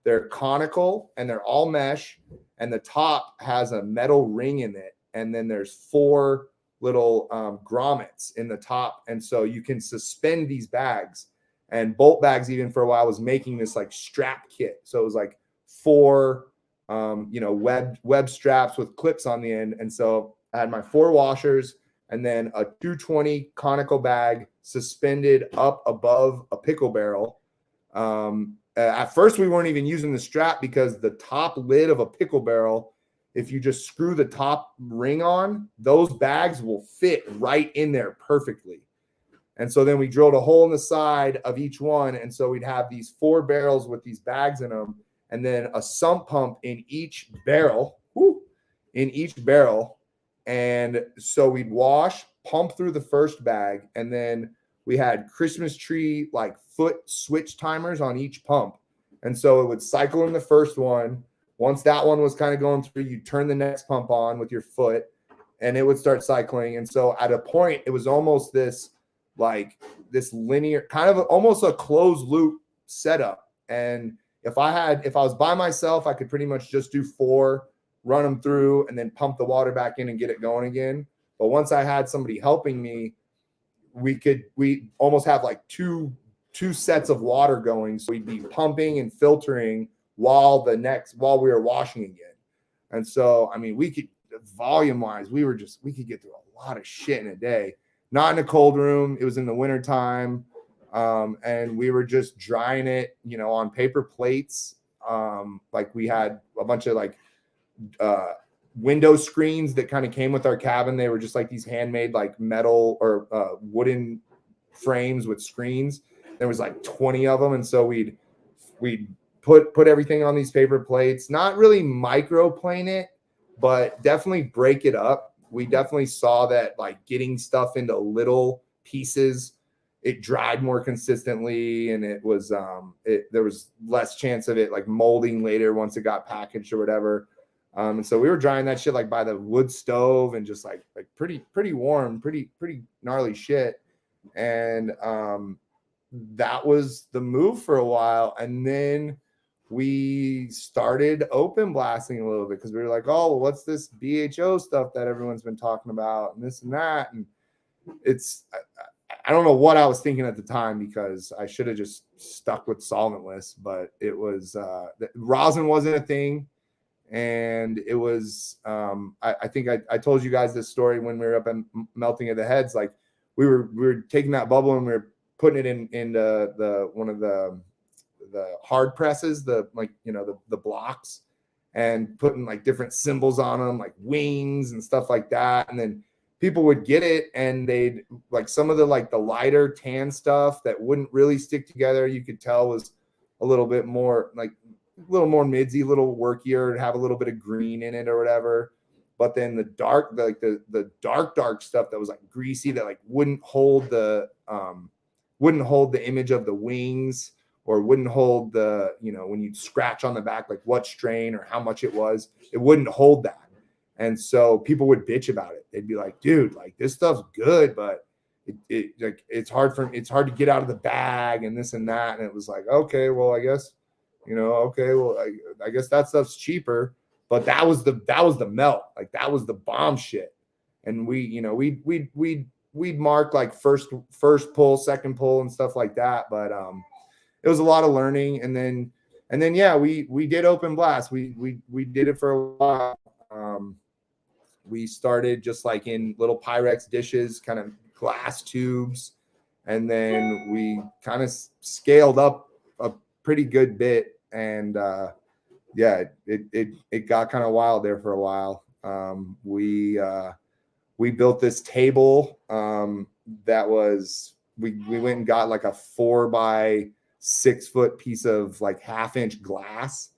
They're conical and they're all mesh, and the top has a metal ring in it. And then there's 4 little grommets in the top. And so you can suspend these bags. And Bolt Bags, even for a while, was making this like strap kit. So it was like 4 web straps with clips on the end. And so I had my 4 washers and then a 220 conical bag suspended up above a pickle barrel. At first we weren't even using the strap because the top lid of a pickle barrel, if you just screw the top ring on, those bags will fit right in there perfectly. And so then we drilled a hole in the side of each one. And so we'd have these 4 barrels with these bags in them, and then a sump pump in each barrel, And so we'd wash, pump through the first bag, and then we had Christmas tree like foot switch timers on each pump. And so it would cycle in the first one. Once that one was kind of going through, you turn the next pump on with your foot and it would start cycling. And so at a point, it was almost this linear, kind of almost a closed loop setup. And if I was by myself, I could pretty much just do 4, run them through, and then pump the water back in and get it going again. But once I had somebody helping me, we almost have like two sets of water going. So we'd be pumping and filtering while we were washing again. And so, I mean, we could, volume wise, we could get through a lot of shit in a day. Not in a cold room. It was in the winter time. And we were just drying it, on paper plates. Like we had a bunch of like window screens that kind of came with our cabin. They were just like these handmade like metal or wooden frames with screens. There was like 20 of them. And so we'd put everything on these paper plates, not really microplane it, but definitely break it up. We definitely saw that like getting stuff into little pieces, it dried more consistently, and it was there was less chance of it like molding later once it got packaged or whatever. And so we were drying that shit like by the wood stove and just like pretty warm, pretty gnarly shit. And that was the move for a while. And then we started open blasting a little bit because we were like, oh, well, what's this BHO stuff that everyone's been talking about and this and that? And I don't know what I was thinking at the time because I should have just stuck with solventless, but it was rosin wasn't a thing. And it was, I think I told you guys this story when we were up at Melting of the Heads. Like we were taking that bubble and we were putting it in the one of the hard presses, the blocks, and putting like different symbols on them, like wings and stuff like that. And then people would get it and they'd like some of the like the lighter tan stuff that wouldn't really stick together. You could tell was a little bit more like a little more midsy, a little workier, have a little bit of green in it or whatever. But then the dark, like the dark stuff that was like greasy, that like wouldn't hold the image of the wings, or wouldn't hold the, when you scratch on the back, like what strain or how much it was, it wouldn't hold that. And so people would bitch about it. They'd be like, dude, like this stuff's good, but it's hard to get out of the bag and this and that. And it was like, okay, well, I guess, I guess that stuff's cheaper, but that was the melt. Like that was the bomb shit. And we'd mark like first pull, second pull and stuff like that. But, it was a lot of learning. And then, yeah, we did open blast. We did it for a while. We started just like in little Pyrex dishes, kind of glass tubes. And then we kind of scaled up a pretty good bit. And, yeah, it got kind of wild there for a while. We built this table, that was, we went and got like a 4x6 foot piece of like 1/2-inch glass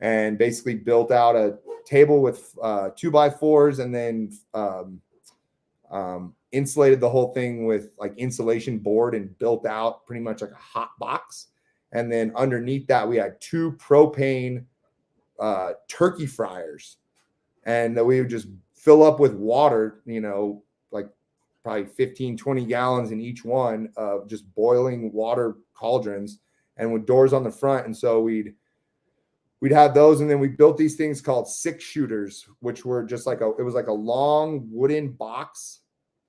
and basically built out a table with 2x4s and then insulated the whole thing with like insulation board and built out pretty much like a hot box. And then underneath that, we had 2 propane turkey fryers, and that we would just fill up with water, like probably 15-20 gallons in each one of just boiling water cauldrons, and with doors on the front. And so we'd have those. And then we built these things called 6-shooters, which were just like it was like a long wooden box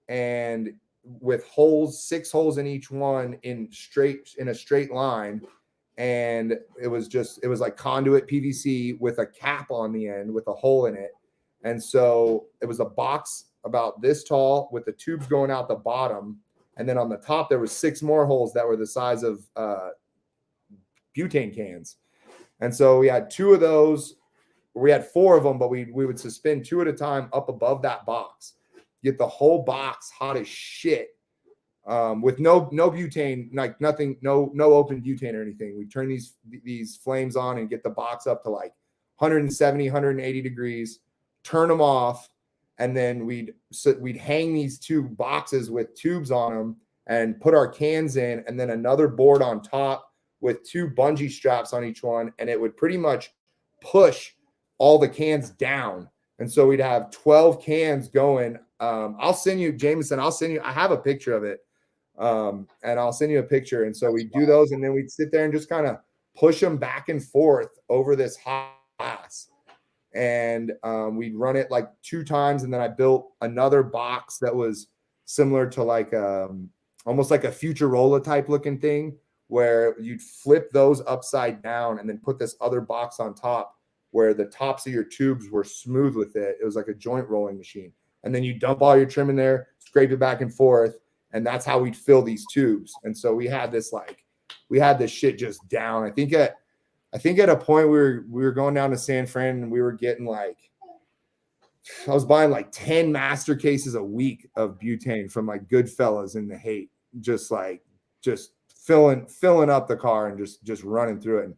and with holes, 6 holes in each one in a straight line. and it was like conduit PVC with a cap on the end with a hole in it. And so it was a box about this tall with the tubes going out the bottom. And then on the top, there was 6 more holes that were the size of butane cans. And so we had 2 of those. We had 4 of them, but we would suspend 2 at a time up above that box, get the whole box hot as shit, with no butane, like nothing, no open butane or anything. We turn these flames on and get the box up to like 170, 180 degrees, turn them off, and then we'd hang these 2 boxes with tubes on them and put our cans in, and then another board on top with 2 bungee straps on each one, and it would pretty much push all the cans down. And so we'd have 12 cans going. I'll send you, Jameson, I have a picture of it. And I'll send you a picture. And so we do those, and then we'd sit there and just kind of push them back and forth over this hot glass. And we'd run it like 2 times. And then I built another box that was similar to like almost like a Futurola type looking thing, where you'd flip those upside down and then put this other box on top where the tops of your tubes were smooth with it. It was like a joint rolling machine. And then you dump all your trim in there, scrape it back and forth. And that's how we'd fill these tubes. And so we had this shit just down. I think at a point we were going down to San Fran, and we were getting like, I was buying like 10 master cases a week of butane from like Goodfellas in the Haight, just filling up the car and just running through it. And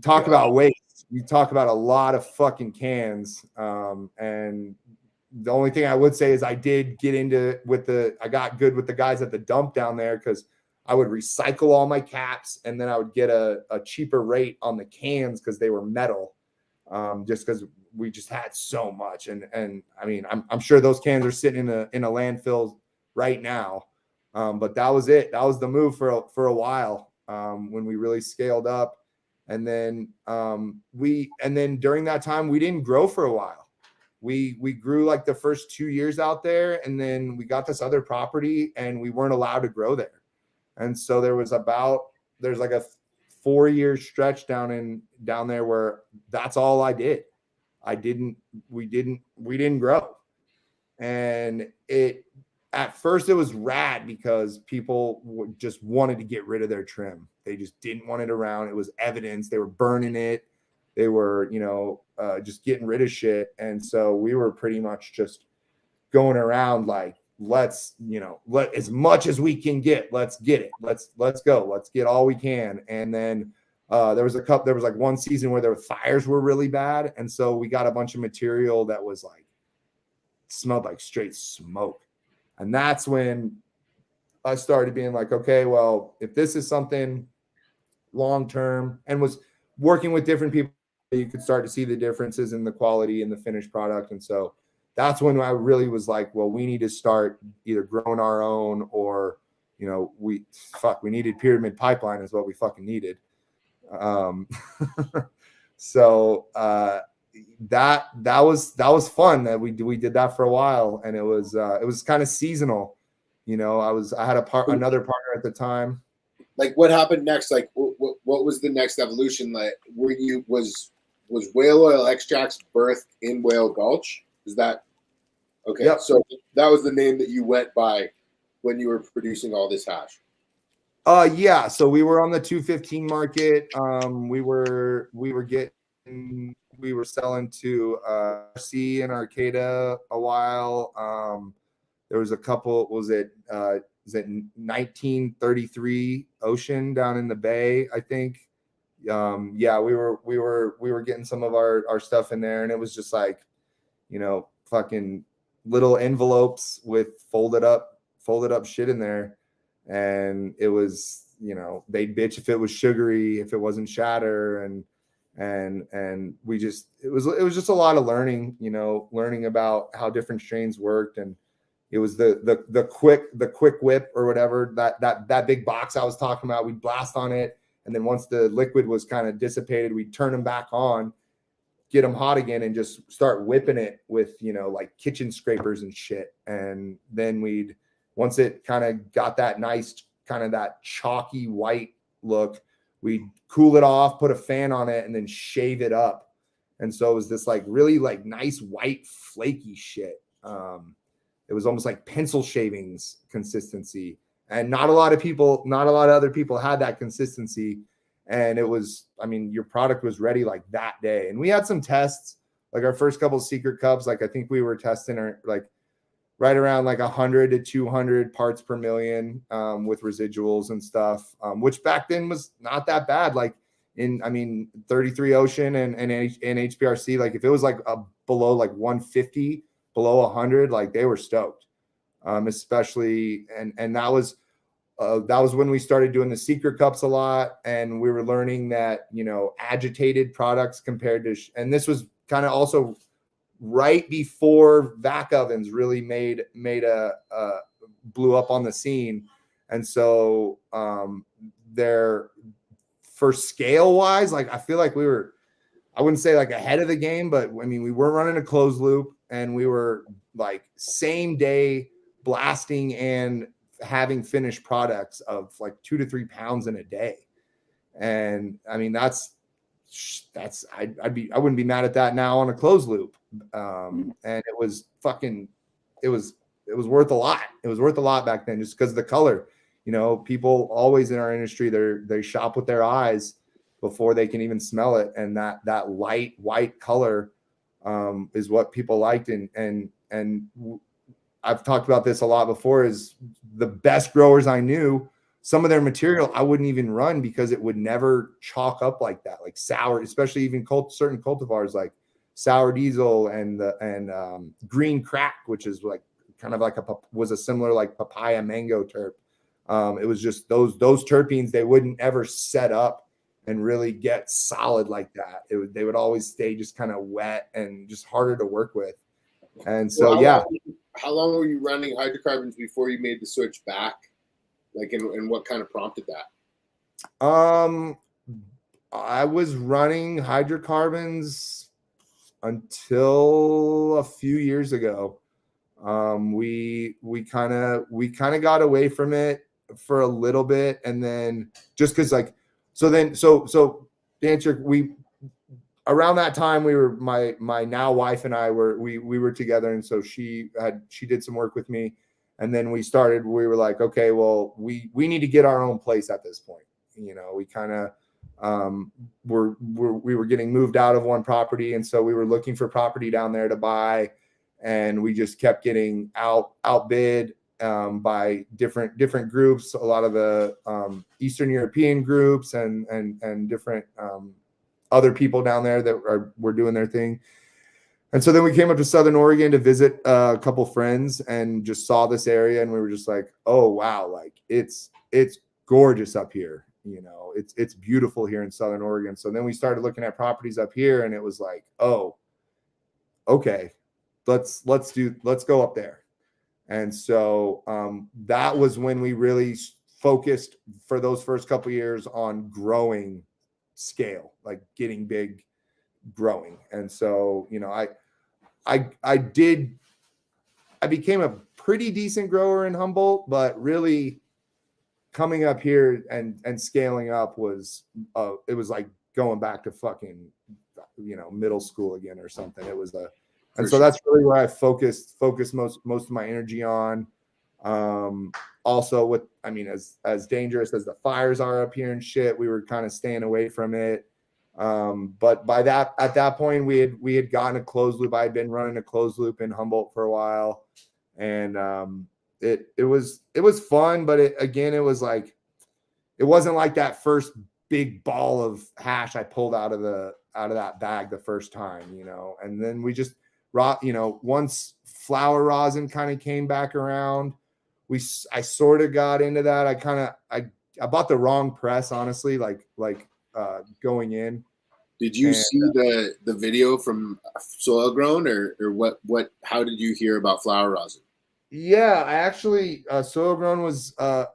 talk about waste. We talk about a lot of fucking cans. And the only thing I would say is I did get into I got good with the guys at the dump down there, because I would recycle all my caps, and then I would get a cheaper rate on the cans because they were metal, just because we just had so much. And I mean, I'm sure those cans are sitting in a landfill right now. But that was it. That was the move for a while, when we really scaled up. And then during that time, we didn't grow for a while. We grew like the first 2 years out there, and then we got this other property and we weren't allowed to grow there. And so there's like a 4-year stretch down there where that's all I did. We didn't grow. And at first it was rad because people just wanted to get rid of their trim. They just didn't want it around. It was evidence. They were burning it. They were, just getting rid of shit. And so we were pretty much just going around like, let's let as much as we can get. Let's get it. Let's go. Let's get all we can. And then there was like one season where the fires were really bad. And so we got a bunch of material that was like, smelled like straight smoke. And that's when I started being like, okay, well, if this is something long-term, and was working with different people, you could start to see the differences in the quality and the finished product. And so that's when I really was like, well, we need to start either growing our own, or, we needed Pyramid Pipeline is what we fucking needed. So that was fun that we did that for a while, and it was kind of seasonal. I had another partner at the time. Like, what happened next? Like, what was the next evolution? Like, was whale oil extracts birthed in Whale Gulch? Is that okay? Yep. So that was the name that you went by when you were producing all this hash. Yeah. So we were on the 215 market. We were selling to RC and Arcata a while. There was a couple. Was it 1933 Ocean down in the Bay? I think. Yeah, we were getting some of our stuff in there, and it was just like, fucking little envelopes with folded up shit in there. And it was, they'd bitch if it was sugary, if it wasn't shatter. And we just, it was just a lot of learning, learning about how different strains worked. And it was the quick whip or whatever, that big box I was talking about. We'd blast on it. And then once the liquid was kind of dissipated, we'd turn them back on, get them hot again, and just start whipping it with, like kitchen scrapers and shit. And then once it kind of got that nice, kind of that chalky white look, we'd cool it off, put a fan on it, and then shave it up. And so it was this like really like nice white flaky shit. It was almost like pencil shavings consistency. And not a lot of other people had that consistency. And it was, I mean, your product was ready like that day. And we had some tests, like our first couple of secret cups. Like I think we were testing like right around like 100 to 200 parts per million with residuals and stuff, which back then was not that bad. Like 33 Ocean and HPRC, like if it was like below like 150, below 100, like they were stoked. Especially, and that was when we started doing the secret cups a lot, and we were learning that, you know, agitated products compared to, and this was kind of also right before vac ovens really blew up on the scene. And so they're, for scale wise, like I feel like we were, I wouldn't say like ahead of the game, but I mean, we were running a closed loop, and we were like same day blasting and having finished products of like 2 to 3 pounds in a day. And I mean, I wouldn't be mad at that now on a closed loop. And it was worth a lot. It was worth a lot back then, just because of the color. You know, people always in our industry, they shop with their eyes before they can even smell it. And that light white color is what people liked. And I've talked about this a lot before, is the best growers I knew, some of their material I wouldn't even run because it would never chalk up like that, like sour, especially even certain cultivars like Sour Diesel and Green Crack, which is like kind of like was a similar like papaya mango terp. It was just those terpenes, they wouldn't ever set up and really get solid like that. They would always stay just kind of wet and just harder to work with. And so, how long were you running hydrocarbons before you made the switch back? Like, and what kind of prompted that? I was running hydrocarbons until a few years ago. We kind of got away from it for a little bit, and then just because like, so to answer, around that time we were, my now wife and I we were together, and so she did some work with me, and then we were like, okay, well, we need to get our own place at this point. You know, we kind of we were getting moved out of one property, and so we were looking for property down there to buy, and we just kept getting outbid by different groups, a lot of the Eastern European groups and different other people down there that were doing their thing. And so then we came up to Southern Oregon to visit a couple friends, and just saw this area, and we were just like, oh wow, like it's gorgeous up here. You know, it's beautiful here in Southern Oregon. So then we started looking at properties up here, and it was like, oh, okay, let's go up there. And so that was when we really focused for those first couple of years on growing scale, like getting big, growing. And so, you know, I became a pretty decent grower in Humboldt, but really coming up here and scaling up was it was like going back to fucking, you know, middle school again or something. It was and so that's really where I focused most of my energy on. Also with, I mean, as dangerous as the fires are up here and shit, we were kind of staying away from it. But at that point we had gotten a closed loop. I had been running a closed loop in Humboldt for a while, and it was fun, but it was like, it wasn't like that first big ball of hash I pulled out of that bag the first time, you know. And then we just, you know, once flower rosin kind of came back around, I sort of got into that. I bought the wrong press, honestly, like going in. Did you see the video from Soil Grown, or what? How did you hear about flower rosin? Yeah, I actually, Soil Grown was I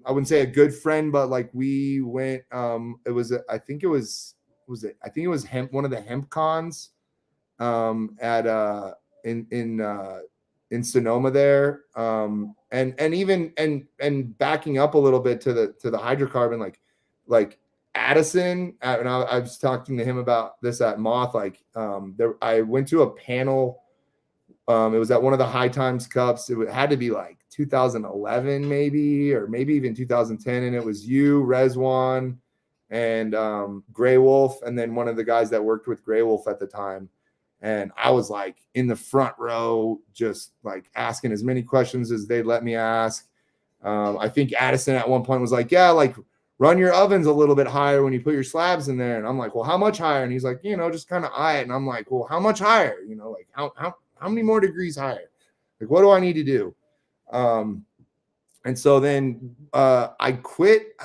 wouldn't say a good friend, but like we went. It was I think it was hemp, one of the hemp cons at in Sonoma there, and even backing up a little bit to the hydrocarbon, like like Addison, and I was talking to him about this at Moth. Like, I went to a panel. It was at one of the High Times Cups. It had to be like 2011, maybe, or maybe even 2010. And it was you, Rezwan, and Grey Wolf, and then one of the guys that worked with Grey Wolf at the time. And I was like in the front row, just like asking as many questions as they'd let me ask. I think Addison at one point was like, yeah, like run your ovens a little bit higher when you put your slabs in there. And I'm like, well, how much higher? And he's like, just kind of eye it. And I'm like, well, how much higher? Like how many more degrees higher? Like, what do I need to do? And so then I quit.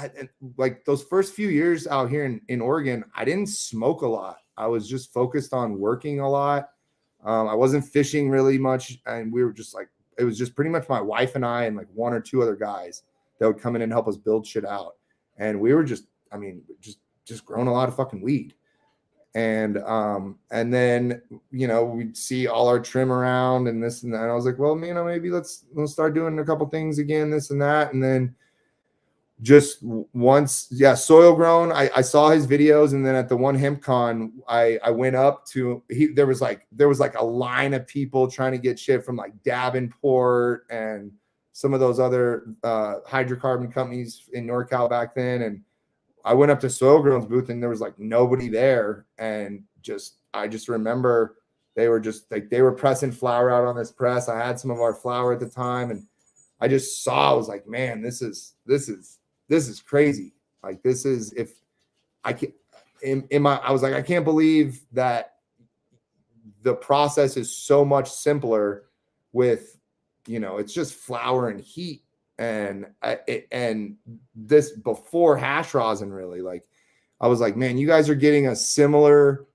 Like those first few years out here in Oregon, I didn't smoke a lot. I was just focused on working a lot. I wasn't fishing really much. And we were just like, it was just pretty much my wife and I and like one or two other guys that would come in and help us build shit out. And we were just growing a lot of fucking weed. And then, we'd see all our trim around and this and that. And I was like, well, maybe let's start doing a couple things again, this and that. And then just once, soil grown, I saw his videos. And then at the one hemp con, I went up to, there was like a line of people trying to get shit from like Davenport and some of those other hydrocarbon companies in NorCal back then. And I went up to Soil Grown's booth and there was like nobody there. And I just remember they were just like, they were pressing flour out on this press. I had some of our flour at the time. And I just saw, I was like, man, this is crazy. Like, this is, if I can, I was like, I can't believe that the process is so much simpler with, it's just flour and heat. And this before hash rosin, really, like, I was like, man, you guys are getting a similar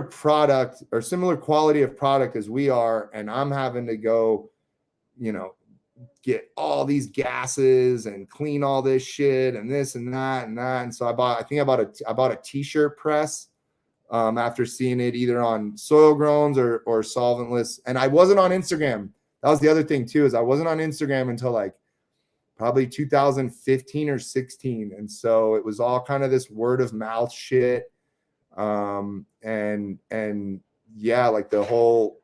product or similar quality of product as we are. And I'm having to go, get all these gases and clean all this shit and this and that and that. And so I bought a t-shirt press after seeing it either on Soil Growns or Solventless. And I wasn't on Instagram. That was the other thing too, is I wasn't on Instagram until like probably 2015 or 16. And so it was all kind of this word of mouth shit. And yeah, like the whole,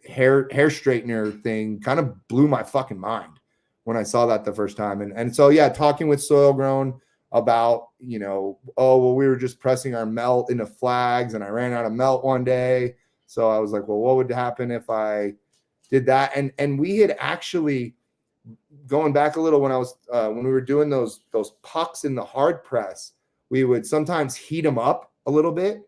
hair straightener thing kind of blew my fucking mind when I saw that the first time. And so, yeah, talking with Soil Grown about, we were just pressing our melt into flags and I ran out of melt one day. So I was like, well, what would happen if I did that? And we had actually, going back a little, when I was when we were doing those pucks in the hard press, we would sometimes heat them up a little bit.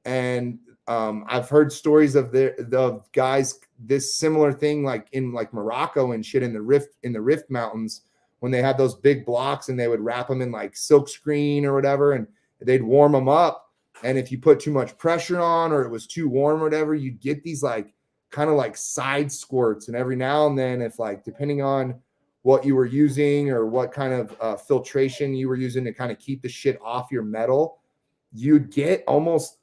And I've heard stories of the guys, this similar thing, like in like Morocco and shit in the Rift Mountains, when they had those big blocks and they would wrap them in like silk screen or whatever, and they'd warm them up. And if you put too much pressure on or it was too warm or whatever, you'd get these like kind of like side squirts. And every now and then, if like, depending on what you were using or what kind of filtration you were using to kind of keep the shit off your metal, you'd almost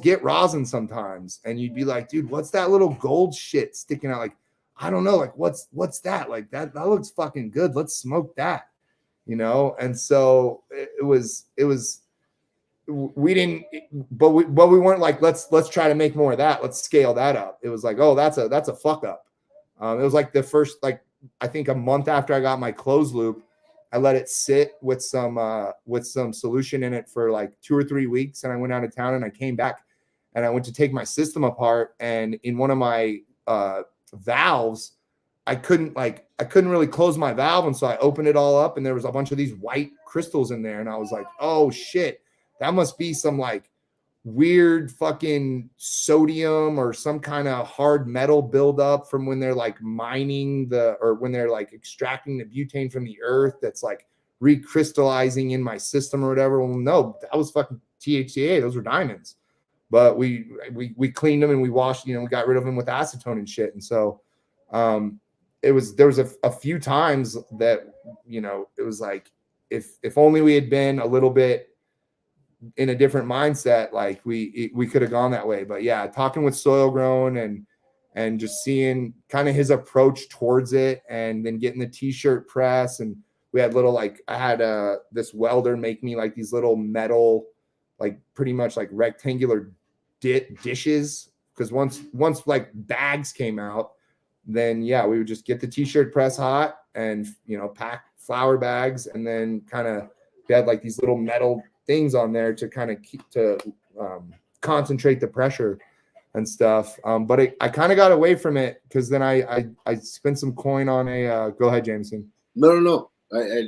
get rosin sometimes. And you'd be like, dude, what's that little gold shit sticking out? Like, I don't know. Like, what's that? Like that looks fucking good. Let's smoke that, And so it was, we didn't, but we weren't like, let's try to make more of that. Let's scale that up. It was like, oh, that's a fuck up. It was like the first, like, I think a month after I got my closed loop, I let it sit with some solution in it for like 2 or 3 weeks. And I went out of town and I came back and I went to take my system apart. And in one of my valves, I couldn't really close my valve. And so I opened it all up and there was a bunch of these white crystals in there. And I was like, oh shit, that must be some like weird fucking sodium or some kind of hard metal buildup from when they're like mining or when they're like extracting the butane from the earth that's like recrystallizing in my system or whatever. Well, no, that was fucking THCA. Those were diamonds. But we cleaned them and we washed, we got rid of them with acetone and shit. And so there was a few times that, it was like, if only we had been a little bit in a different mindset, like we could have gone that way. But yeah, talking with Soil Grown and just seeing kind of his approach towards it, and then getting the t-shirt press and we had little, like, I had this welder make me like these little metal, like pretty much like rectangular dishes. Because once like bags came out, then yeah, we would just get the t-shirt press hot and, you know, pack flour bags, and then kind of we had like these little metal things on there to kind of keep to concentrate the pressure and stuff. But I kind of got away from it because then I spent some coin on a go ahead, Jameson. No. I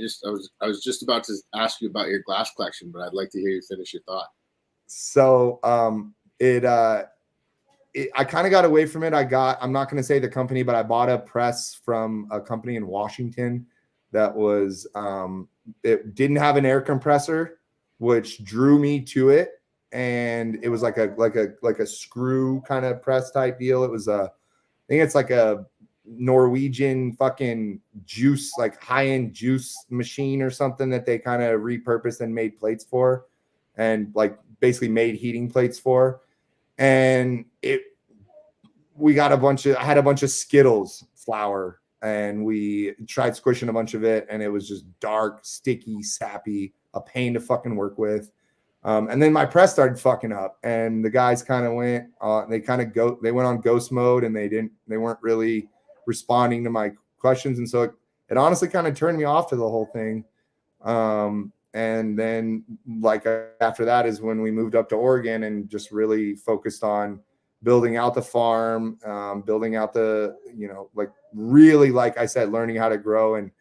was just about to ask you about your glass collection, but I'd like to hear you finish your thought. So I kind of got away from it. I'm not going to say the company, but I bought a press from a company in Washington that was, it didn't have an air compressor, which drew me to it. And it was like a screw kind of press type deal. It was I think it's like a Norwegian fucking juice, like high-end juice machine or something that they kind of repurposed and made plates for, and like basically made heating plates for. And I had a bunch of Skittles flour, and we tried squishing a bunch of it, and it was just dark, sticky, sappy, a pain to fucking work with. And then my press started fucking up, and the guys kind of went, they went on ghost mode, and they weren't really responding to my questions. And so it honestly kind of turned me off to the whole thing. And then like after that is when we moved up to Oregon and just really focused on building out the farm, building out the, you know, like really, like I said, learning how to grow. And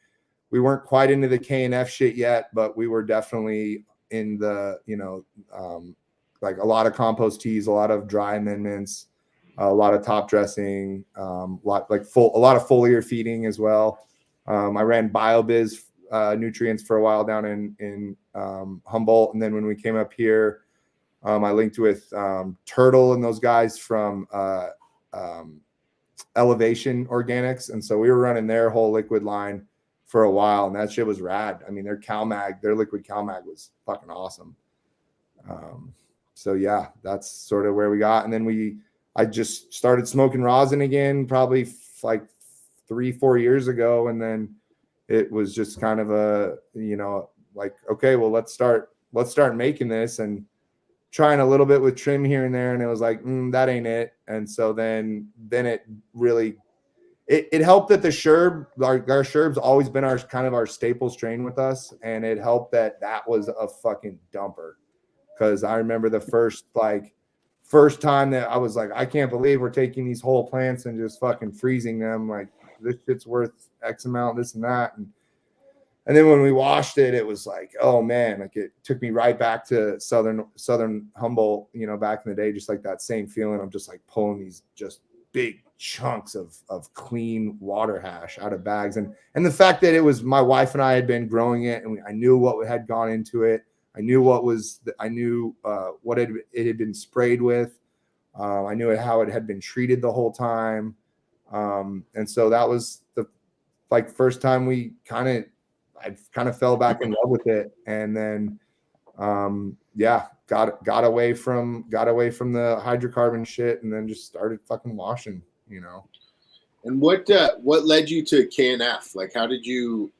we weren't quite into the K&F shit yet, but we were definitely in the, you know, like a lot of compost teas, a lot of dry amendments, a lot of top dressing, a lot of foliar feeding as well. I ran BioBiz nutrients for a while down in Humboldt, and then when we came up here, I linked with Turtle and those guys from Elevation Organics, and so we were running their whole liquid line for a while, and that shit was rad. I mean, their liquid CalMag was fucking awesome. So yeah, that's sort of where we got, and then I just started smoking rosin again, probably like 3-4 years ago, and then it was just kind of a, you know, like, okay, well, let's start making this, and trying a little bit with trim here and there, and it was like, that ain't it. And so then it really, it helped that the Sherb, our Sherb's always been our staple strain with us, and it helped that was a fucking dumper, because I remember the first time that I was like, I can't believe we're taking these whole plants and just fucking freezing them, like this shit's worth X amount, this and that. And then when we washed it, it was like, oh man, like it took me right back to Southern Humboldt, you know, back in the day, just like that same feeling of just like pulling these just big chunks of clean water hash out of bags. And the fact that it was my wife and I had been growing it, and I knew what had gone into it. I knew what it had been sprayed with. I knew how it had been treated the whole time. And so that was the first time I kind of fell back in love with it. And then, got away from the hydrocarbon shit, and then just started fucking washing, you know. And what led you to K&F? Like, how did you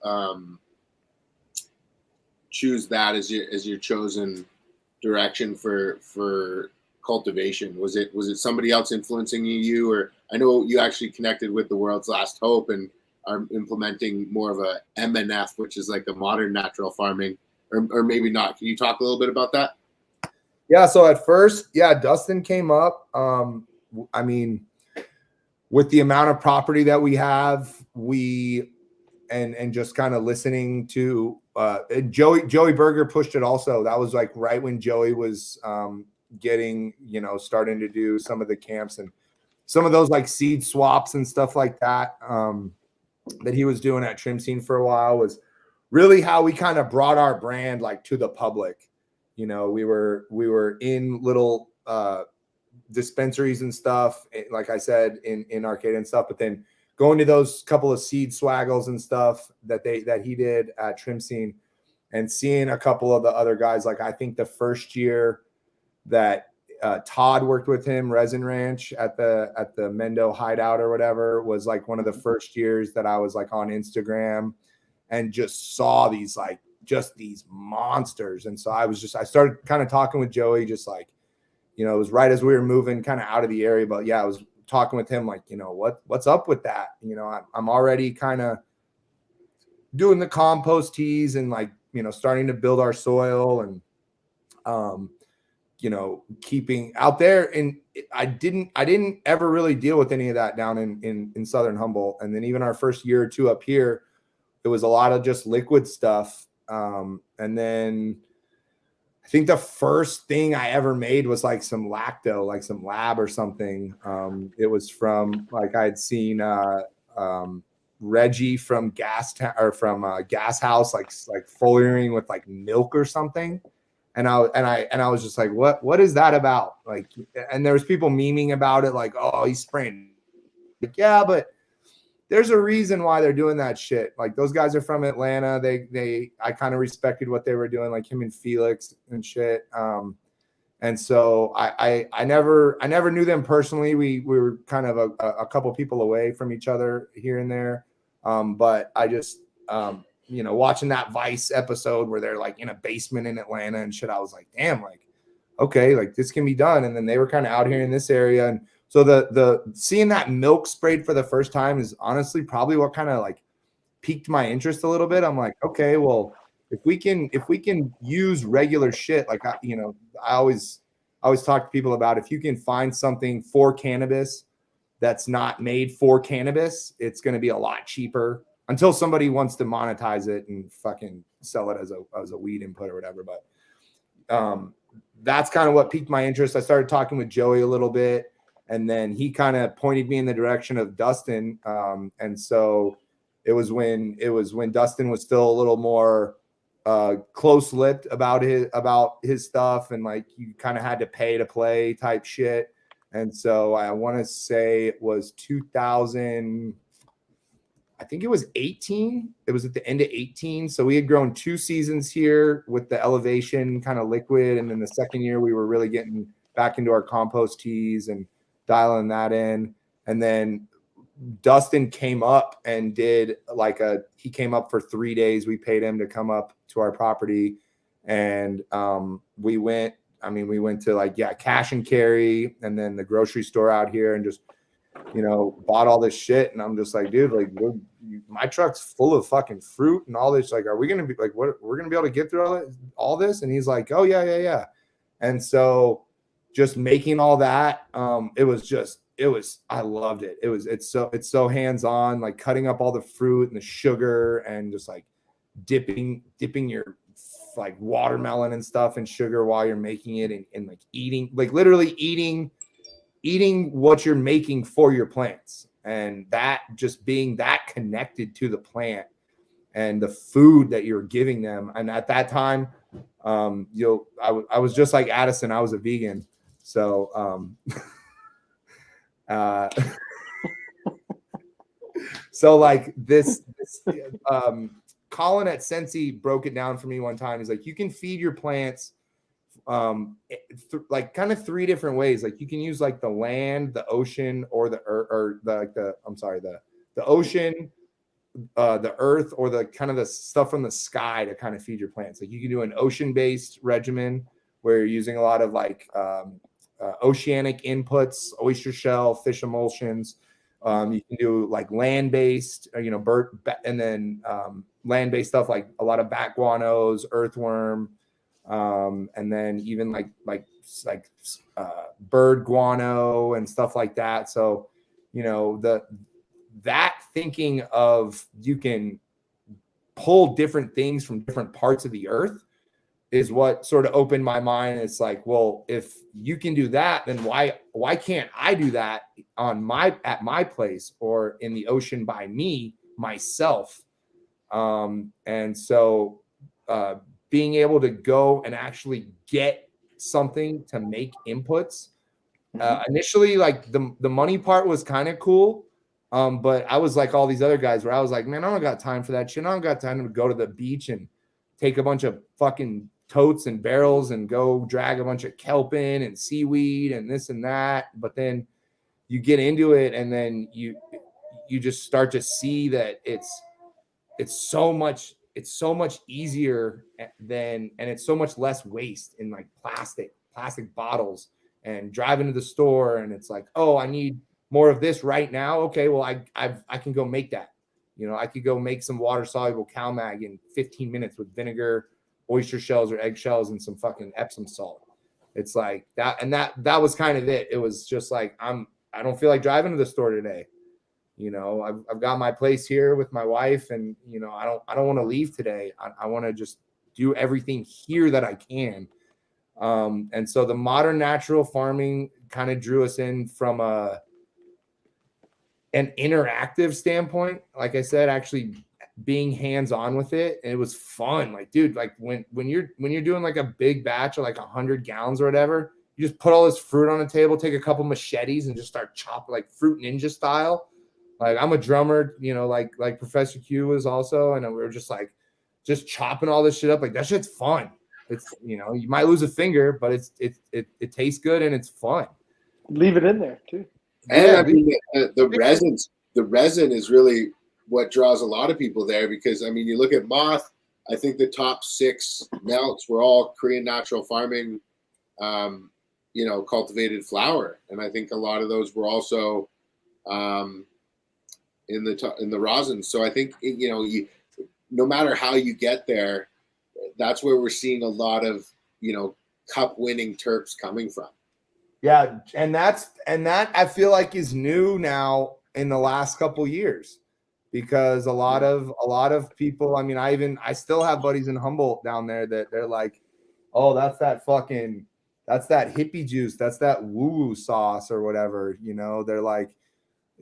choose that as your chosen direction for cultivation? Was it somebody else influencing you, or I know you actually connected with the World's Last Hope and are implementing more of a MNF, which is like a modern natural farming, or maybe not. Can you talk a little bit about that? Yeah. So at first, Dustin came up. I mean, with the amount of property that we have, and just kind of listening to Joey Berger pushed it also. That was like right when Joey was getting, you know, starting to do some of the camps and some of those like seed swaps and stuff like that. That he was doing at Trim Scene for a while was really how we kind of brought our brand like to the public. You know, we were in little dispensaries and stuff, like I said, in Arcade and stuff, but then going to those couple of seed swaggles and stuff that he did at Trim Scene, and seeing a couple of the other guys. Like I think the first year that Todd worked with him, Resin Ranch at the Mendo hideout or whatever, was like one of the first years that I was like on Instagram, and just saw these like just these monsters. And so I started kind of talking with Joey, just like, you know, it was right as we were moving kind of out of the area. But yeah, I was talking with him like, you know, what's up with that? You know, I'm already kind of doing the compost teas and like, you know, starting to build our soil and, you know, keeping out there. And I didn't ever really deal with any of that down in Southern Humboldt. And then even our first year or two up here, it was a lot of just liquid stuff. And then I think the first thing I ever made was like some lacto, like some lab or something. It was from like I'd seen Reggie from Gas House, like foliating with like milk or something. And I was just like, what is that about? Like, and there was people memeing about it, like, oh, he's spraying. Like, yeah, but there's a reason why they're doing that shit. Like those guys are from Atlanta. I kind of respected what they were doing, like him and Felix and shit. And so I never knew them personally. We were kind of a couple people away from each other here and there. But I just, you know, watching that Vice episode where they're like in a basement in Atlanta and shit, I was like, damn, like, okay, like this can be done. And then they were kind of out here in this area. And so the seeing that milk sprayed for the first time is honestly probably what kind of like piqued my interest a little bit. I'm like, okay, well, if we can use regular shit, like, you know, I always talk to people about if you can find something for cannabis that's not made for cannabis, it's going to be a lot cheaper until somebody wants to monetize it and fucking sell it as a weed input or whatever. But that's kind of what piqued my interest. I started talking with Joey a little bit, and then he kind of pointed me in the direction of Dustin. And so it was when Dustin was still a little more close-lipped about his stuff, and like you kind of had to pay to play type shit. And so I want to say it was 2000. I think it was 18. It was at the end of 18. So we had grown 2 seasons here with the elevation kind of liquid. And then the second year we were really getting back into our compost teas and dialing that in. And then Dustin came up and did he came up for 3 days. We paid him to come up to our property. And we went to like, cash and carry, and then the grocery store out here, and just, you know, bought all this shit. And I'm just like, dude, like my truck's full of fucking fruit and all this. Like, are we going to be like, what, we're going to be able to get through all this? And he's like, oh yeah. And so just making all that, I loved it. It's so hands-on, like cutting up all the fruit and the sugar and just like dipping your like watermelon and stuff in sugar while you're making it, and like eating, like literally eating what you're making for your plants, and that just being that connected to the plant and the food that you're giving them. And at that time, I was just like Addison. I was a vegan. So, so like this Colin at Sensi broke it down for me one time. He's like, you can feed your plants like kind of 3 different ways. Like you can use like the land, the ocean, or the ocean, the earth, or the kind of the stuff from the sky to kind of feed your plants. Like you can do an ocean-based regimen where you're using a lot of like oceanic inputs, oyster shell, fish emulsions. You can do like land-based, you know, and then land-based stuff like a lot of bat guanos, earthworm, and then even like bird guano and stuff like that. So, you know, that thinking of you can pull different things from different parts of the earth is what sort of opened my mind. It's like, well, if you can do that, then why can't I do that at my place or in the ocean by myself? And so being able to go and actually get something to make inputs, initially, like the money part was kind of cool. But I was like all these other guys where I was like, man, I don't got time for that shit. I don't got time to go to the beach and take a bunch of fucking totes and barrels and go drag a bunch of kelp in and seaweed and this and that. But then you get into it, and then you just start to see that it's so much easier and it's so much less waste in like plastic bottles, and driving to the store and it's like, oh, I need more of this right now. Okay, well, I can go make that. I could go make some water soluble CalMag in 15 minutes with vinegar, oyster shells or egg shells, and some fucking Epsom salt. It's like that. And that was kind of it. It was just like, I don't feel like driving to the store today. I've got my place here with my wife, and I don't want to leave today. I want to just do everything here that I can. And so the modern natural farming kind of drew us in from an interactive standpoint. Like I said, actually being hands-on with it, and it was fun. Like, dude, like when you're doing like a big batch of like 100 gallons or whatever, you just put all this fruit on the table, take a couple machetes and just start chopping like Fruit Ninja style. Like, I'm a drummer, like Professor Q was also, and we were just chopping all this shit up. Like, that shit's fun. It's, you might lose a finger, but it tastes good and it's fun. Leave it in there too. And yeah, I mean, the resin is really what draws a lot of people there, because I mean, you look at Moth, I think the top 6 melts were all Korean natural farming, cultivated flower. And I think a lot of those were also, in the rosin. So I think, no matter how you get there, that's where we're seeing a lot of, cup winning terps coming from. Yeah. And that I feel like is new now in the last couple years, because a lot of people, I mean, I still have buddies in Humboldt down there that they're like, oh, that's that hippie juice. That's that woo-woo sauce or whatever. They're like,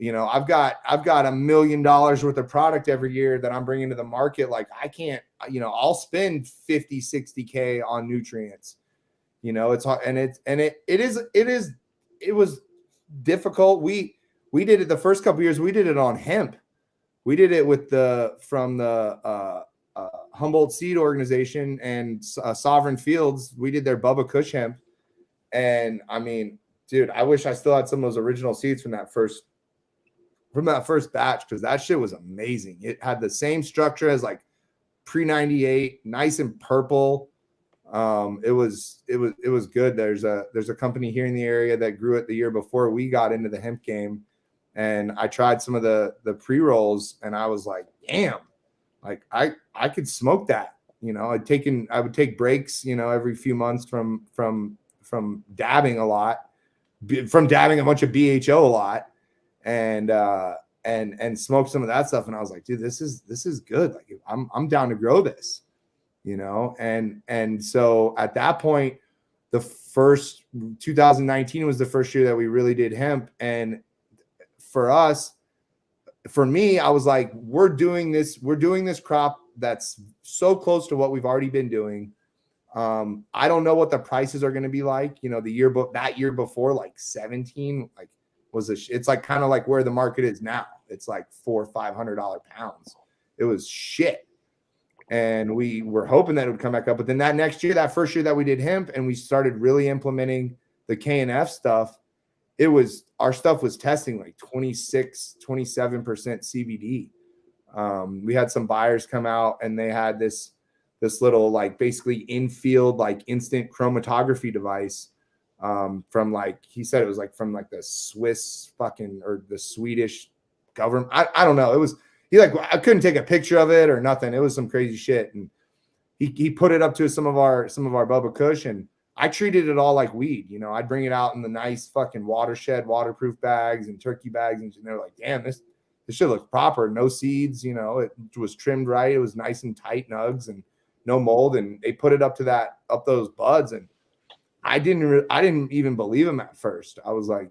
I've got $1 million worth of product every year that I'm bringing to the market. Like, I can't, I'll spend 50, 60K on nutrients. It's hard, and it was difficult. We did it the first couple of years. We did it on hemp. We did it from the Humboldt Seed Organization and Sovereign Fields. We did their Bubba Kush hemp. And I mean, dude, I wish I still had some of those original seeds from that first batch, because that shit was amazing. It had the same structure as like pre-98, nice and purple. It was good. There's a company here in the area that grew it the year before we got into the hemp game, and I tried some of the pre-rolls, and I was like, damn, like I could smoke that. I would take breaks, every few months from dabbing a lot, from dabbing a bunch of BHO a lot, and smoke some of that stuff. And I was like, dude, this is good. Like, I'm down to grow this, and so at that point, the first 2019 was the first year that we really did hemp. And for me, I was like, we're doing this crop that's so close to what we've already been doing. I don't know what the prices are going to be like. That year before, like 17, like it's like kind of like where the market is now. It's like $400 or $500 pounds. It was shit. And we were hoping that it would come back up. But then that first year that we did hemp and we started really implementing the K&F stuff, our stuff was testing like 26, 27% CBD. We had some buyers come out and they had this little, like, basically infield, like, instant chromatography device from, like, he said it was like from like the Swiss or the Swedish government. I don't know. I couldn't take a picture of it or nothing. It was some crazy shit. And he put it up to some of our Bubba Kush, and I treated it all like weed. I'd bring it out in the nice fucking waterproof bags and turkey bags. And they're like, damn, this shit looks proper. No seeds, it was trimmed right. It was nice and tight nugs and no mold. And they put it up those buds. And I didn't even believe him at first. I was like,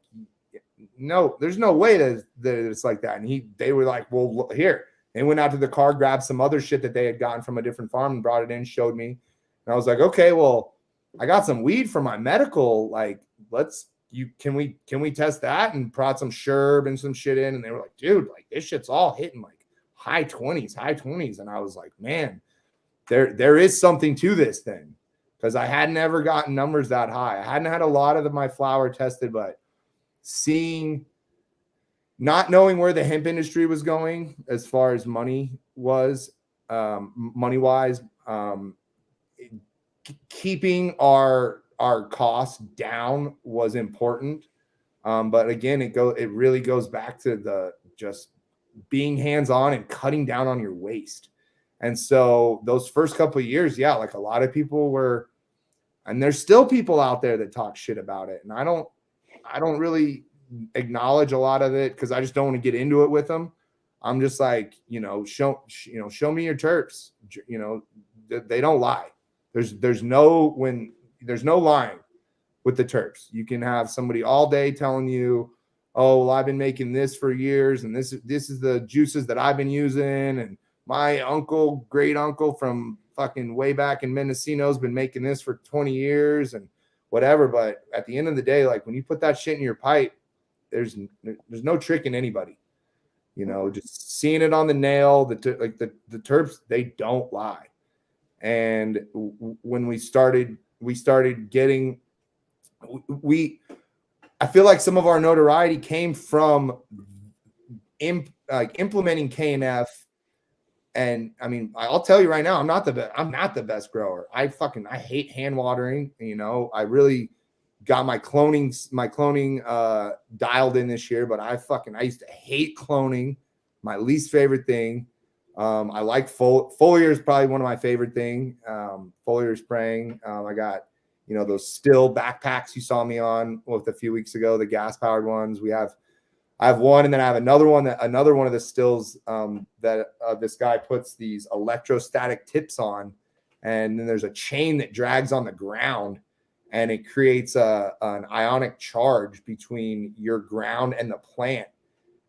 no, there's no way that it's like that. And they were like, well, look, here. They went out to the car, grabbed some other shit that they had gotten from a different farm and brought it in, showed me. And I was like, okay, well, I got some weed for my medical. Like, can we test that? And brought some sherb and some shit in. And they were like, dude, like, this shit's all hitting like high 20s. And I was like, man, there is something to this thing. Because I hadn't ever gotten numbers that high. I hadn't had a lot of my flower tested, but not knowing where the hemp industry was going as far as money was, money wise. Keeping our costs down was important. But again, it really goes back to the just being hands-on and cutting down on your waste. And so those first couple of years, yeah, like a lot of people were, and there's still people out there that talk shit about it. And I don't really acknowledge a lot of it because I just don't want to get into it with them. I'm just like, show me your terps. They don't lie. There's no lying with the terps. You can have somebody all day telling you, oh, well, I've been making this for years, and this is the juices that I've been using, and my great uncle from fucking way back in Mendocino has been making this for 20 years and whatever. But at the end of the day, like when you put that shit in your pipe, there's no tricking anybody. Just seeing it on the nail. The terps, they don't lie. And when we started getting, I feel like some of our notoriety came from implementing KNF. And I mean, I'll tell you right now, I'm not the best grower. I hate hand watering. I really got my cloning dialed in this year, but I used to hate cloning. My least favorite thing. I like foliar is probably one of my favorite thing. Foliar spraying. I got, those still backpacks you saw me on with a few weeks ago, the gas powered ones. I have one, and then I have another one of the stills that this guy puts these electrostatic tips on, and then there's a chain that drags on the ground, and it creates an ionic charge between your ground and the plant.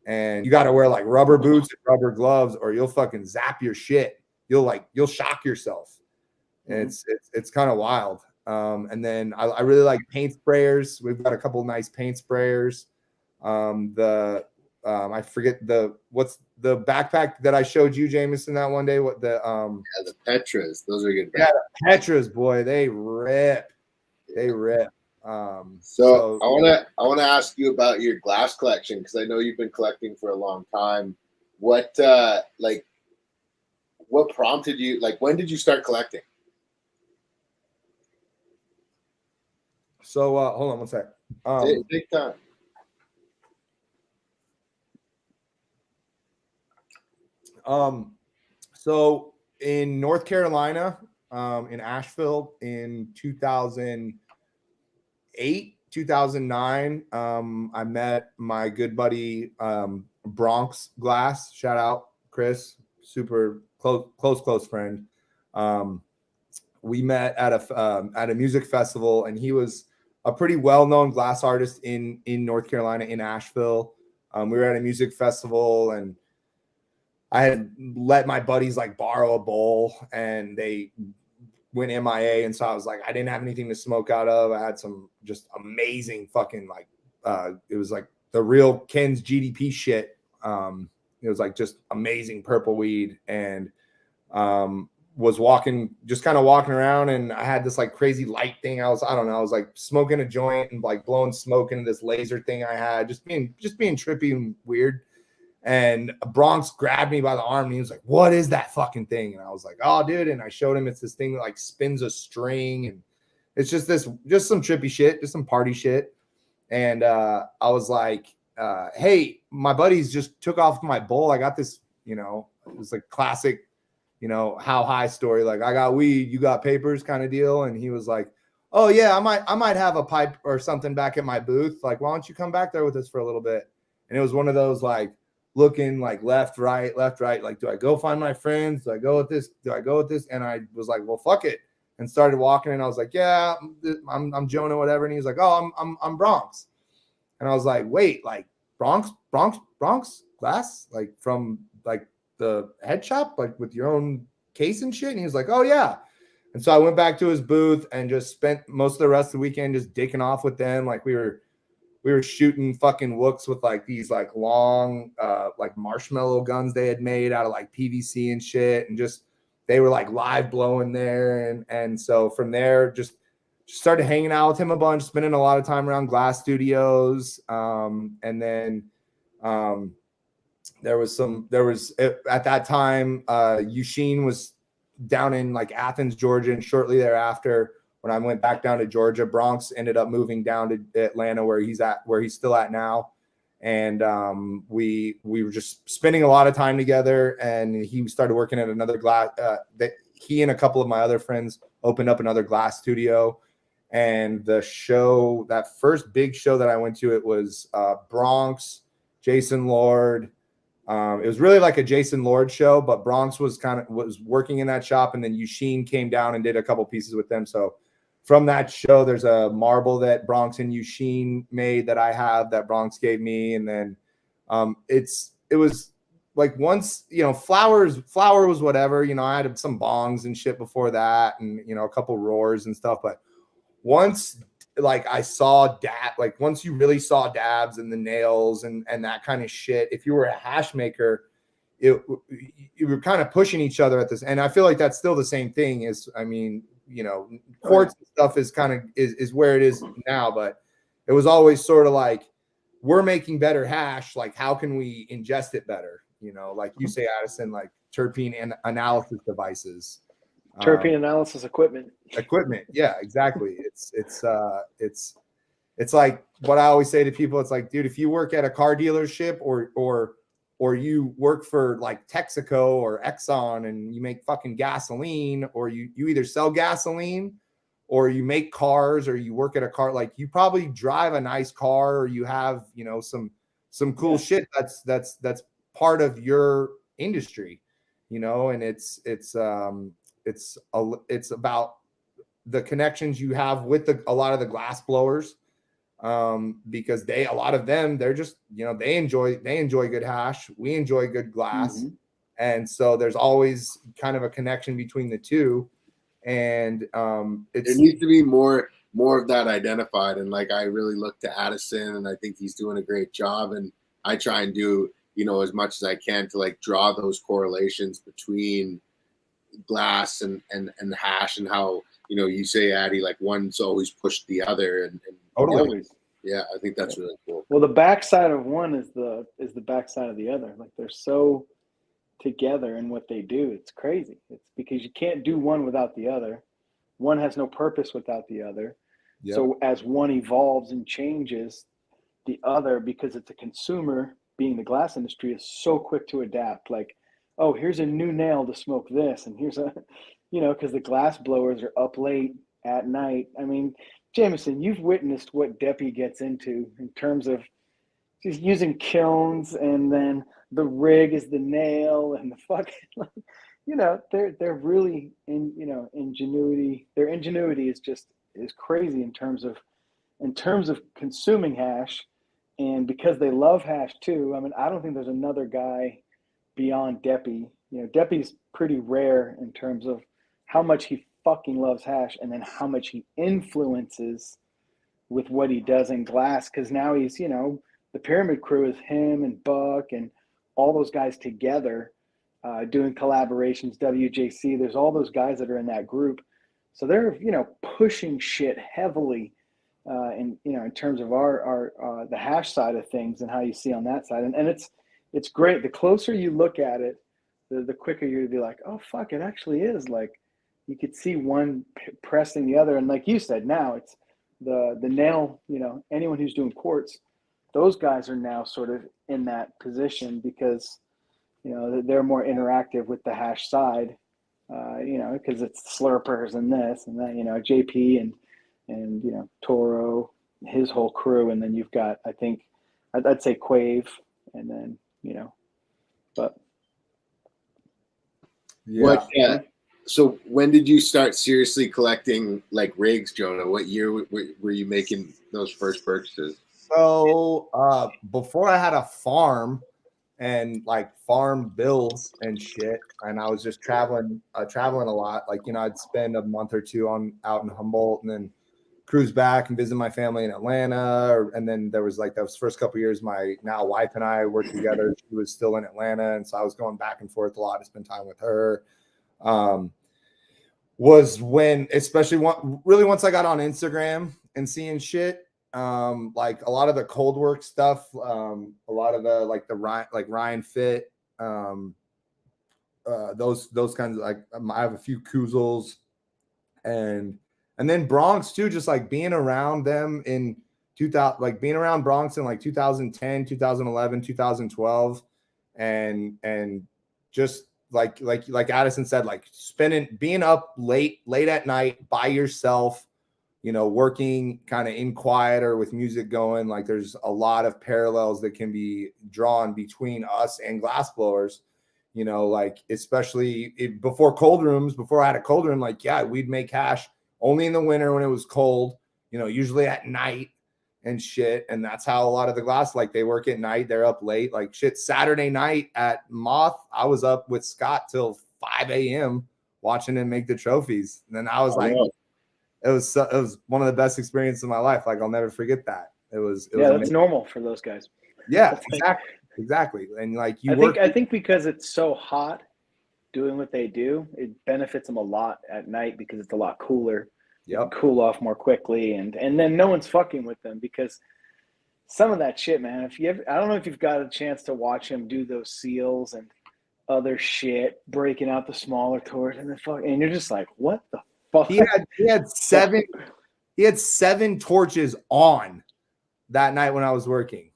And you got to wear like rubber boots and rubber gloves, or you'll fucking zap your shit. You'll shock yourself. And it's kind of wild. And then I really like paint sprayers. We've got a couple of nice paint sprayers. I forget what's the backpack that I showed you, Jameson, that one day. The Petras. Those are good. Yeah, the Petras, boy, they rip. They rip. So I want to ask you about your glass collection, because I know you've been collecting for a long time. What prompted you? Like, when did you start collecting? So hold on one sec. Take time. So in North Carolina, in Asheville in 2008, 2009, I met my good buddy, Bronx Glass. Shout out Chris, super close friend. We met at a music festival, and he was a pretty well-known glass artist in North Carolina, in Asheville. We were at a music festival, and I had let my buddies like borrow a bowl, and they went MIA. And so I was like, I didn't have anything to smoke out of. I had some just amazing fucking it was like the real Ken's GDP shit. It was like just amazing purple weed, and was kind of walking around, and I had this like crazy light thing. I was like smoking a joint and like blowing smoke into this laser thing I had, just being trippy and weird. And Bronx grabbed me by the arm, and he was like, "What is that fucking thing?" And I was like, "Oh, dude." And I showed him it's this thing that like spins a string, and it's just some trippy shit, just some party shit. And I was like, "Hey, my buddies just took off my bowl. I got this, it was like classic, how high story. Like, I got weed, you got papers kind of deal." And he was like, "Oh yeah, I might have a pipe or something back at my booth. Like, why don't you come back there with us for a little bit?" And it was one of those like looking like left, right. Like, do I go find my friends? Do I go with this? And I was like, well, fuck it. And started walking, and I was like, yeah, I'm Jonah, whatever. And he was like, oh, I'm Bronx. And I was like, wait, like Bronx glass, like from like the head shop, like with your own case and shit. And he was like, oh yeah. And so I went back to his booth and just spent most of the rest of the weekend just dicking off with them. Like we were shooting fucking wooks with like these like long like marshmallow guns they had made out of like PVC and shit, and just they were like live blowing there. And so from there just started hanging out with him a bunch, spending a lot of time around glass studios. And then at that time, Eugene was down in like Athens, Georgia, and shortly thereafter, when I went back down to Georgia, Bronx ended up moving down to Atlanta, where he's still at now. And we were just spending a lot of time together, and he started working at another glass. He and a couple of my other friends opened up another glass studio. And that first big show that I went to, it was Bronx, Jason Lord. It was really like a Jason Lord show, but Bronx was working in that shop, and then Eugene came down and did a couple pieces with them. So from that show, there's a marble that Bronx and Eugene made that I have, that Bronx gave me. And then it was like, once, flower was whatever, I had some bongs and shit before that, and, a couple roars and stuff. But once I saw once you really saw dabs and the nails and that kind of shit, if you were a hash maker, you were kind of pushing each other at this. And I feel like that's still the same thing quartz and stuff is where it is now, but it was always sort of like, we're making better hash. Like, how can we ingest it better? Like you say, Addison, like terpene and analysis devices, terpene analysis equipment. Yeah, exactly. It's like what I always say to people. It's like, dude, if you work at a car dealership or you work for like Texaco or Exxon and you make fucking gasoline, or you either sell gasoline or you make cars, or you work at a car, like, you probably drive a nice car, or you have, some cool shit that's part of your industry, and it's about the connections you have with a lot of the glass blowers, because a lot of them, they're just, they enjoy good hash. We enjoy good glass. Mm-hmm. And so there's always kind of a connection between the two. And there needs to be more of that identified. And like, I really look to Addison, and I think he's doing a great job. And I try and do, as much as I can to like draw those correlations between glass and hash, and how, you say, Addy, like, one's always pushed the other, and totally. Yeah, I think that's really cool. Well, the backside of one is the backside of the other. Like, they're so together in what they do. It's crazy. It's because you can't do one without the other. One has no purpose without the other. Yep. So as one evolves and changes, the other, because it's a consumer, being the glass industry, is so quick to adapt. Like, oh, here's a new nail to smoke this, and here's a, because the glass blowers are up late at night. I mean, Jameson, you've witnessed what Deppy gets into in terms of just using kilns, and then the rig is the nail, and the fucking, they're really ingenuity. Their ingenuity is crazy in terms of consuming hash, and because they love hash too. I mean, I don't think there's another guy beyond Deppy. Deppy's pretty rare in terms of how much he fucking loves hash, and then how much he influences with what he does in glass. Because now he's, the Pyramid Crew is him and Buck and all those guys together doing collaborations. WJC, there's all those guys that are in that group. So they're, pushing shit heavily in terms of our the hash side of things, and how you see on that side. And it's great. The closer you look at it, the quicker you'd be like, oh, fuck, it actually is. Like, you could see one pressing the other. And like you said, now it's the nail, anyone who's doing quartz, those guys are now sort of in that position, because, they're more interactive with the hash side, because it's slurpers and this and that, JP and Toro, his whole crew. And then you've got, I think, I'd say Quave, and then, but. Yeah. So when did you start seriously collecting like rigs, Jonah? What year were you making those first purchases? So before I had a farm and like farm bills and shit, and I was just traveling a lot. Like, I'd spend a month or two out in Humboldt, and then cruise back and visit my family in Atlanta. And then there was like those first couple of years, my now wife and I worked together. She was still in Atlanta, and so I was going back and forth a lot to spend time with her. Was when, especially once I got on Instagram and seeing shit, like a lot of the cold work stuff, a lot of the like Ryan Fit, those kinds of like I have a few Kuzels, and then Bronx too, just like being around them in 2000, like being around Bronx in like 2010, 2011, 2012, and just like Addison said, like being up late at night by yourself, working kind of in quiet or with music going. Like there's a lot of parallels that can be drawn between us and glassblowers, like especially before I had a cold room, like, yeah, we'd make cash only in the winter when it was cold, usually at night and shit. And that's how a lot of the glass, like they work at night, they're up late, like shit. Saturday night at Moth, I was up with Scott till 5 a.m. watching him make the trophies. And then I was it was one of the best experiences of my life. Like I'll never forget that. It was that's normal for those guys. Yeah, exactly. And like I think because it's so hot doing what they do, it benefits them a lot at night because it's a lot cooler. Yep. Cool off more quickly, and then no one's fucking with them because some of that shit, man. I don't know if you've got a chance to watch him do those seals and other shit, breaking out the smaller torch, and and you're just like, what the fuck? He had seven torches on that night when I was working.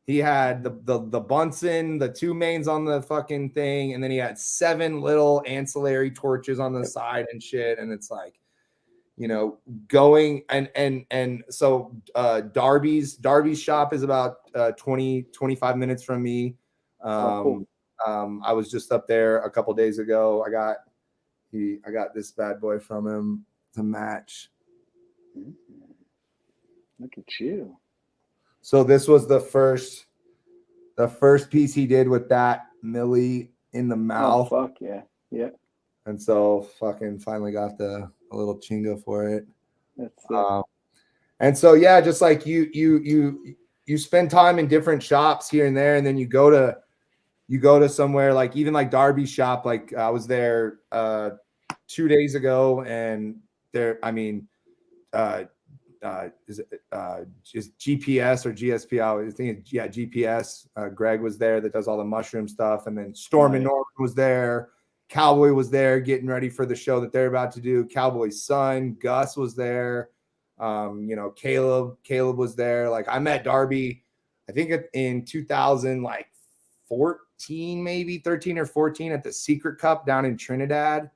He had the Bunsen, the two mains on the fucking thing, and then he had 7 little ancillary torches on the side and shit. And it's like, going and so Darby's shop is about 25 minutes from me. Cool. I was just up there a couple days ago. I got this bad boy from him to match. Look at you. So this was the first piece he did with that Millie in the mouth. Oh, fuck yeah. Yeah. And so fucking finally got a little chinga for it. That's and so yeah, just like you spend time in different shops here and there, and then you go to somewhere like even like Darby's shop. Like I was there 2 days ago, and there, I mean, is it just GPS or GSP? I think GPS. Greg was there that does all the mushroom stuff, and then Storm and Norman was there. Cowboy was there getting ready for the show that they're about to do. Cowboy's son, Gus, was there. Caleb was there. Like I met Darby, I think in 2014, maybe 13 or 14 at the Secret Cup down in Trinidad.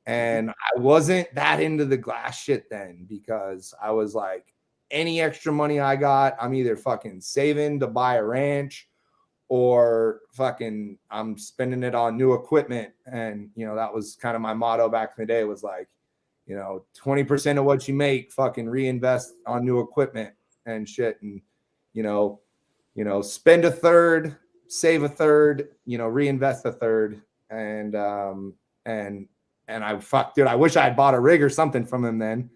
And I wasn't that into the glass shit then because I was like, any extra money I got, I'm either fucking saving to buy a ranch or fucking I'm spending it on new equipment. And, that was kind of my motto back in the day was like, 20% of what you make, fucking reinvest on new equipment and shit. And, spend a third, save a third, reinvest a third. And I wish I had bought a rig or something from him then,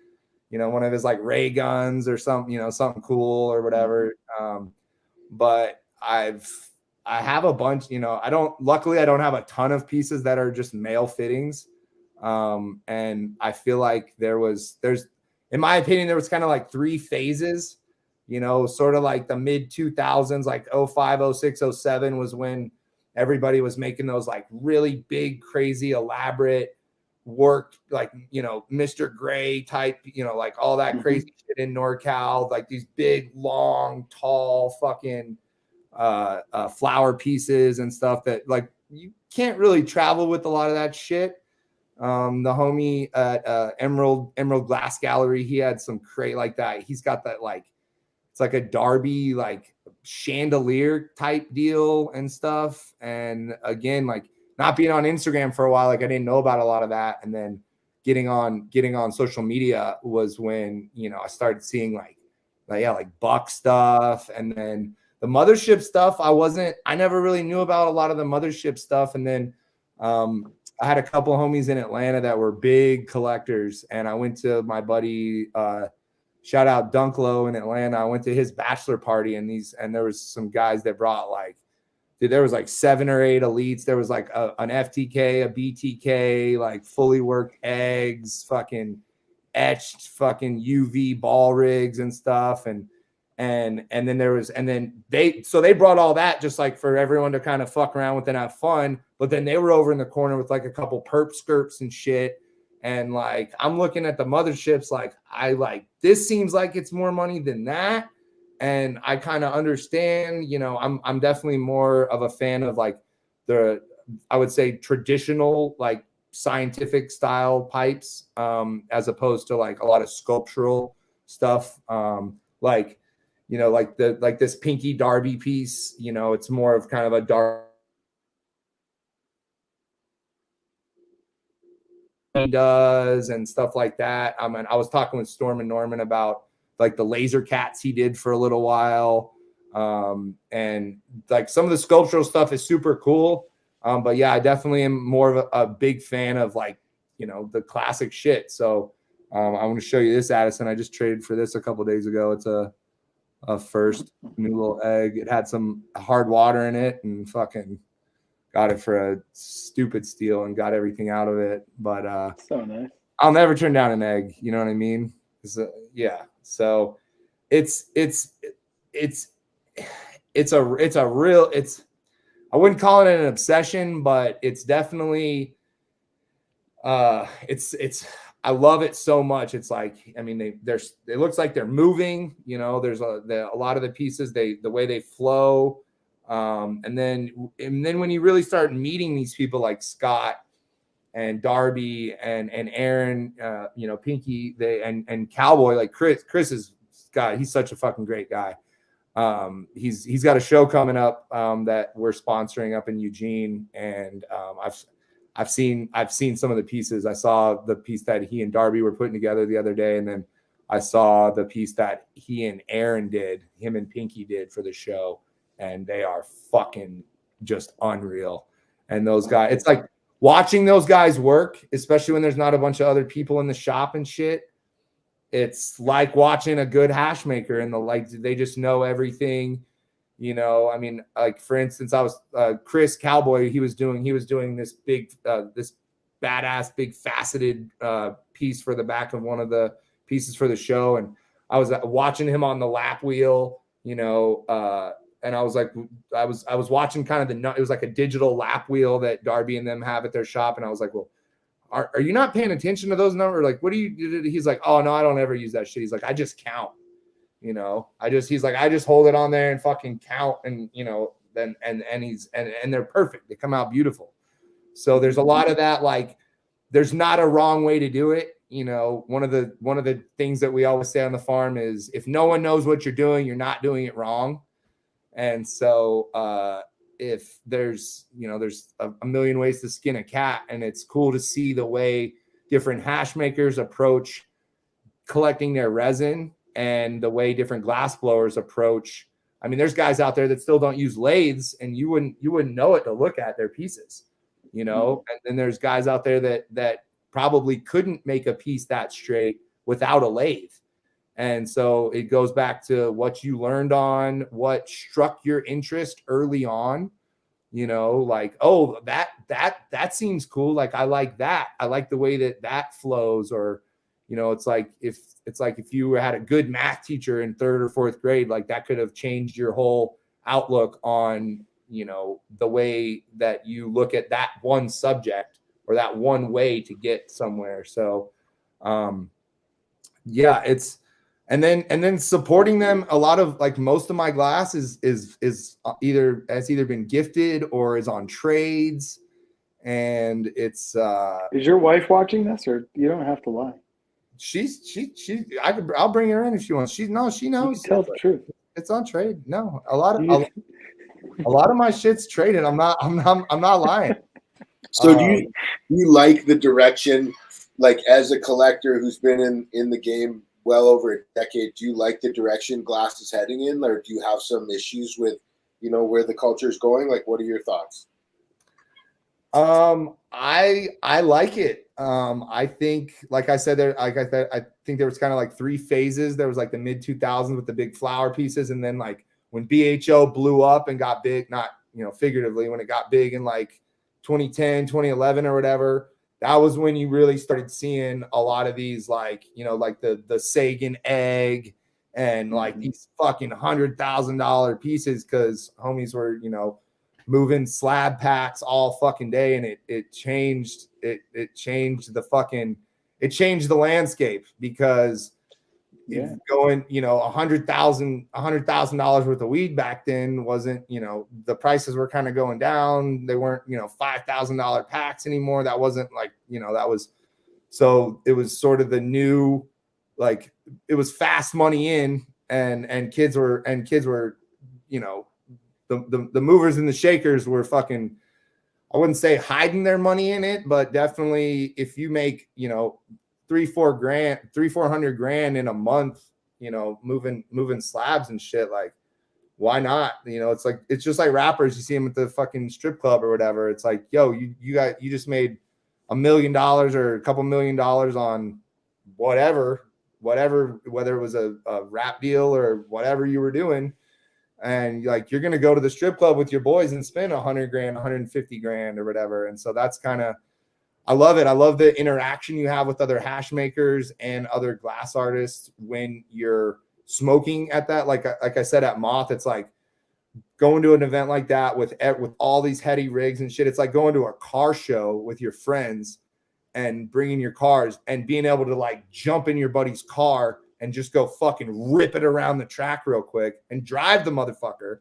one of his like ray guns or something, something cool or whatever. But I have a bunch, luckily I don't have a ton of pieces that are just male fittings. And I feel like there's, in my opinion, there was kind of like 3 phases, sort of like the mid 2000s, like 05, 06, 07 was when everybody was making those like really big, crazy, elaborate work, like, Mr. Gray type, like all that crazy shit in NorCal, like these big, long, tall, fucking, flower pieces and stuff that like you can't really travel with a lot of that shit. The homie at Emerald Glass Gallery, he had some crate like that. He's got that like it's like a Darby like chandelier type deal and stuff. And again, like not being on Instagram for a while, like I didn't know about a lot of that. And then getting on social media was when I started seeing like Buck stuff, and then the mothership stuff, I never really knew about a lot of the mothership stuff. And then I had a couple of homies in Atlanta that were big collectors, and I went to my buddy, shout out Dunklow in Atlanta. I went to his bachelor party, and there was some guys that brought there was like 7 or 8 elites. There was like an FTK, a BTK, like fully worked eggs, fucking etched fucking UV ball rigs and stuff. And then there was, and then they brought all that just like for everyone to kind of fuck around with and have fun. But then they were over in the corner with like a couple perp skirts and shit. And like, I'm looking at the motherships, like this seems like it's more money than that. And I kind of understand, you know, I'm definitely more of a fan of like I would say traditional, like scientific style pipes, as opposed to like a lot of sculptural stuff. Like, you know, like this Pinky Darby piece, you know, it's more of kind of a dark does and stuff like that. I mean, I was talking with Storm and Norman about like the laser cats he did for a little while. And like some of the sculptural stuff is super cool. But yeah, I definitely am more of a big fan of like, you know, the classic shit. So I'm going to show you this, Addison. I just traded for this a couple of days ago. It's a first new little egg. It had some hard water in it and fucking got it for a stupid steal and got everything out of it. But so nice. I'll never turn down an egg. You know what I mean? Yeah. So it's a real, I wouldn't call it an obsession, but it's definitely, I love it so much. It's like, I mean, it looks like they're moving, you know, there's a lot of the pieces, the way they flow. And then when you really start meeting these people like Scott and Darby and Aaron, you know, Pinky, and Cowboy, like Chris is, God, he's such a fucking great guy. He's got a show coming up that we're sponsoring up in Eugene, and I've seen some of the pieces. I saw the piece that he and Darby were putting together the other day, and then I saw the piece that he and Aaron did, him and Pinky did for the show, and they are fucking just unreal. And those guys, it's like watching those guys work, especially when there's not a bunch of other people in the shop and shit. It's like watching a good hash maker, and they just know everything, you know. I mean, like for instance, I was Chris Cowboy. He was doing this big, this badass big faceted piece for the back of one of the pieces for the show, and I was watching him on the lap wheel, you know, and I was like, I was watching kind of it was like a digital lap wheel that Darby and them have at their shop, and I was like, well, are you not paying attention to those numbers? Like, what do you? He's like, oh no, I don't ever use that shit. He's like, I just count, you know. He's like, I just hold it on there and fucking count, and you know, then and they're perfect. They come out beautiful. So there's a lot of that. Like, there's not a wrong way to do it. You know, one of the things that we always say on the farm is, if no one knows what you're doing, you're not doing it wrong. And so if there's a million ways to skin a cat, and it's cool to see the way different hash makers approach collecting their resin and the way different glass blowers approach. I mean, there's guys out there that still don't use lathes, and you wouldn't know it to look at their pieces, you know. And then there's guys out there that probably couldn't make a piece that straight without a lathe. And so it goes back to what you learned on, what struck your interest early on, you know, like, oh, that seems cool. Like, I like that. I like the way that flows. Or, you know, it's like if you had a good math teacher in 3rd or 4th grade, like that could have changed your whole outlook on, you know, the way that you look at that one subject or that one way to get somewhere. So, yeah, it's, and then supporting them. A lot of, like, most of my glass is either been gifted or is on trades. And it's, is your wife watching this, or you don't have to lie? I'll bring her in if she wants. She knows. You can tell the truth. It's on trade. No, a lot of my shit's traded. I'm not lying. So do you like the direction, like, as a collector who's been in the game well over a decade, do you like the direction glass is heading in, or do you have some issues with, you know, where the culture is going? Like, what are your thoughts? I like it. I think, like I said, I think there was kind of like 3 phases. There was like the mid 2000s with the big flower pieces, and then like when BHO blew up and got big, not, you know, figuratively, when it got big in like 2010, 2011 or whatever, that was when you really started seeing a lot of these, like, you know, like the Sagan egg and like these fucking $100,000 pieces, because homies were, you know, moving slab packs all fucking day, and it changed the landscape, because going, you know, $100,000 worth of weed back then wasn't, you know, the prices were kind of going down. They weren't, you know, $5,000 packs anymore. That wasn't like, you know, that was, so it was sort of the new, like, it was fast money in, and kids were, you know, the movers and the shakers were fucking, I wouldn't say hiding their money in it, but definitely if you make, you know, 300-400 grand in a month, you know, moving slabs and shit, like, why not? You know, it's like, it's just like rappers. You see them at the fucking strip club or whatever. It's like, yo, you just made $1 million or a couple $1 million on whatever, whether it was a rap deal or whatever you were doing. And like, you're going to go to the strip club with your boys and spend 100 grand, 150 grand or whatever. And so that's kind of, I love it. I love the interaction you have with other hash makers and other glass artists when you're smoking at that. Like I said, at Moth, it's like going to an event like that with all these heady rigs and shit. It's like going to a car show with your friends and bringing your cars and being able to like jump in your buddy's car and just go fucking rip it around the track real quick and drive the motherfucker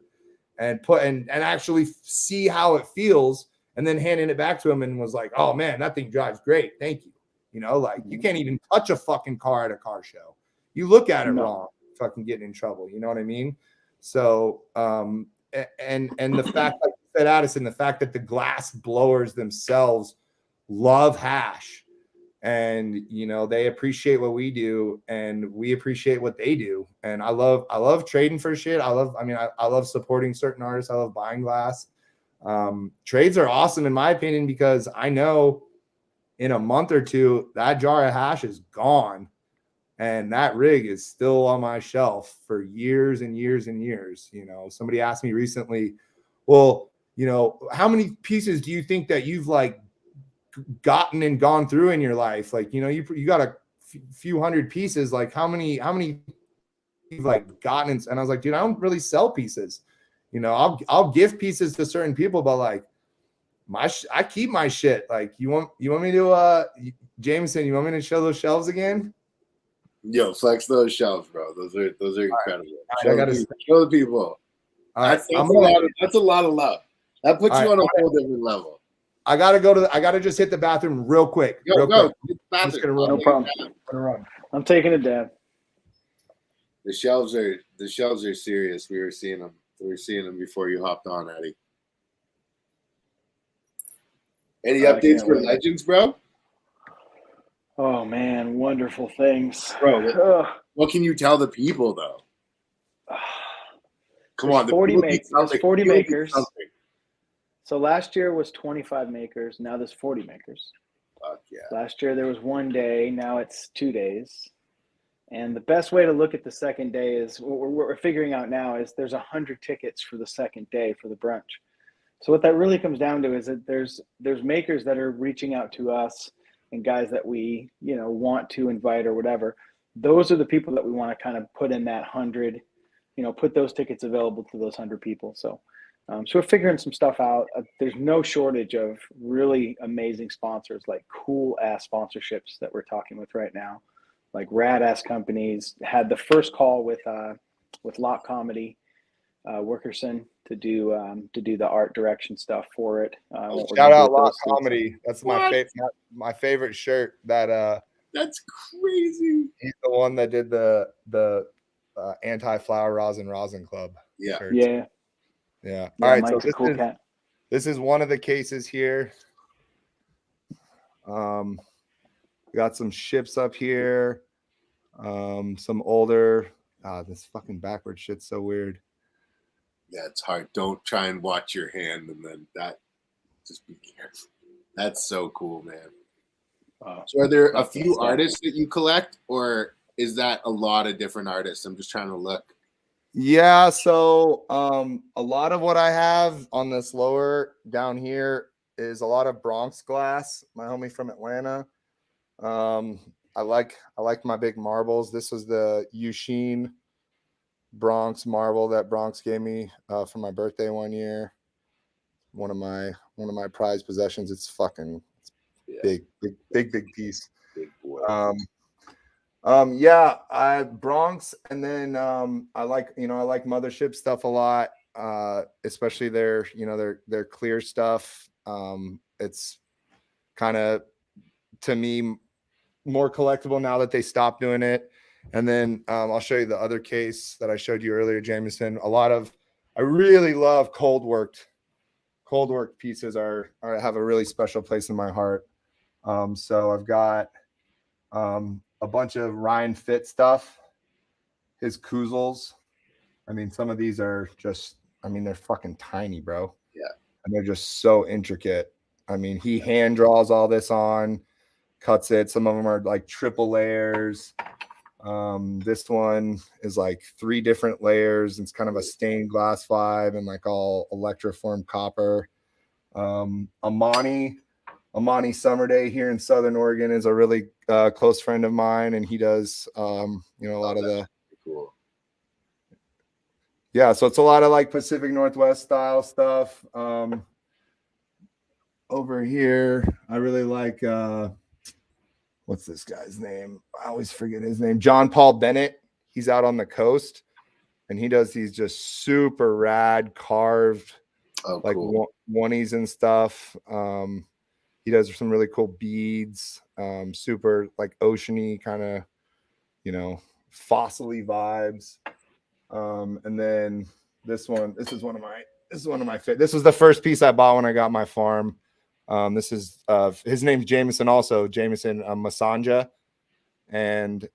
and actually see how it feels. And then handing it back to him and was like, oh man, that thing drives great. Thank you. You know, like, you can't even touch a fucking car at a car show. You look at it wrong, fucking getting in trouble. You know what I mean? So, and the fact, like you said, Addison, the fact that the glass blowers themselves love hash, and, you know, they appreciate what we do and we appreciate what they do. And I love trading for shit. I love supporting certain artists. I love buying glass. Trades are awesome in my opinion, because I know in a month or two that jar of hash is gone and that rig is still on my shelf for years and years and years. You know, somebody asked me recently, well, you know, how many pieces do you think that you've like gotten and gone through in your life? Like, you know, you got a few hundred pieces, like how many you've like gotten? And I was like, dude, I don't really sell pieces. You know, I'll give pieces to certain people, but like I keep my shit. Like, you want me to Jameson, you want me to show those shelves again? Yo, flex those shelves, bro. Those are incredible. Right, show the people. That's a lot of love. That puts you on a whole different level. I gotta just hit the bathroom real quick. Go. I'm just gonna run. No problem. I'm taking a dab. The shelves are serious. We were seeing them before you hopped on, Eddie. Any updates for Legends, bro? Oh man, wonderful things, bro. What can you tell the people though? Come on, 40 makers. So last year was 25 makers. Now there's 40 makers. Fuck yeah. Last year there was 1 day. Now it's 2 days. And the best way to look at the second day is what we're figuring out now is there's 100 tickets for the second day for the brunch. So what that really comes down to is that there's makers that are reaching out to us and guys that we, you know, want to invite or whatever. Those are the people that we want to kind of put in that 100, you know, put those tickets available to those 100 people. So we're figuring some stuff out. There's no shortage of really amazing sponsors, like cool ass sponsorships that we're talking with right now, like rad ass companies. Had the first call with Lock Comedy, Workerson to do the art direction stuff for it. Shout out Lock Comedy. That's my favorite shirt. That's crazy. He's the one that did the anti-flower rosin club. Yeah. Shirts. Yeah. All right. Mike's so this is one of the cases here. We got some ships up here. Some older. This fucking backward shit's so weird. Yeah, it's hard. Don't try and watch your hand, and then just be careful. That's so cool, man. So are there a few artists that you collect, or is that a lot of different artists? I'm just trying to look. Yeah, so a lot of what I have on this lower down here is a lot of Bronx glass. My homie from Atlanta. I like my big marbles. This was the Eugene Bronx marble that Bronx gave me for my birthday one year. One of my prized possessions. It's fucking big piece. Big boy. I Bronx, and then I like Mothership stuff a lot, especially their clear stuff. It's kind of, to me, more collectible now that they stopped doing it. And then I'll show you the other case that I showed you earlier, Jameson. I really love cold worked pieces have a really special place in my heart. So I've got a bunch of Ryan Fit stuff, his Kuzels. I mean, some of these are just, they're fucking tiny, bro. Yeah. And they're just so intricate. I mean, he hand draws all this on, cuts it. Some of them are like triple layers. This one is like 3 different layers. It's kind of a stained glass vibe and like all electroformed copper. Amani Summer Day here in Southern Oregon is a really close friend of mine, and he does a lot of the cool. Yeah, so it's a lot of like Pacific Northwest style stuff. Over here, I really like what's this guy's name? I always forget his name. John Paul Bennett. He's out on the coast, and he does these just super rad carved cool. oneies and stuff. He does some really cool beads, super like oceany kind of, fossil-y vibes. And then this is one of my favorite. This was the first piece I bought when I got my farm. This is his name's Jameson, also Jameson Masanja, and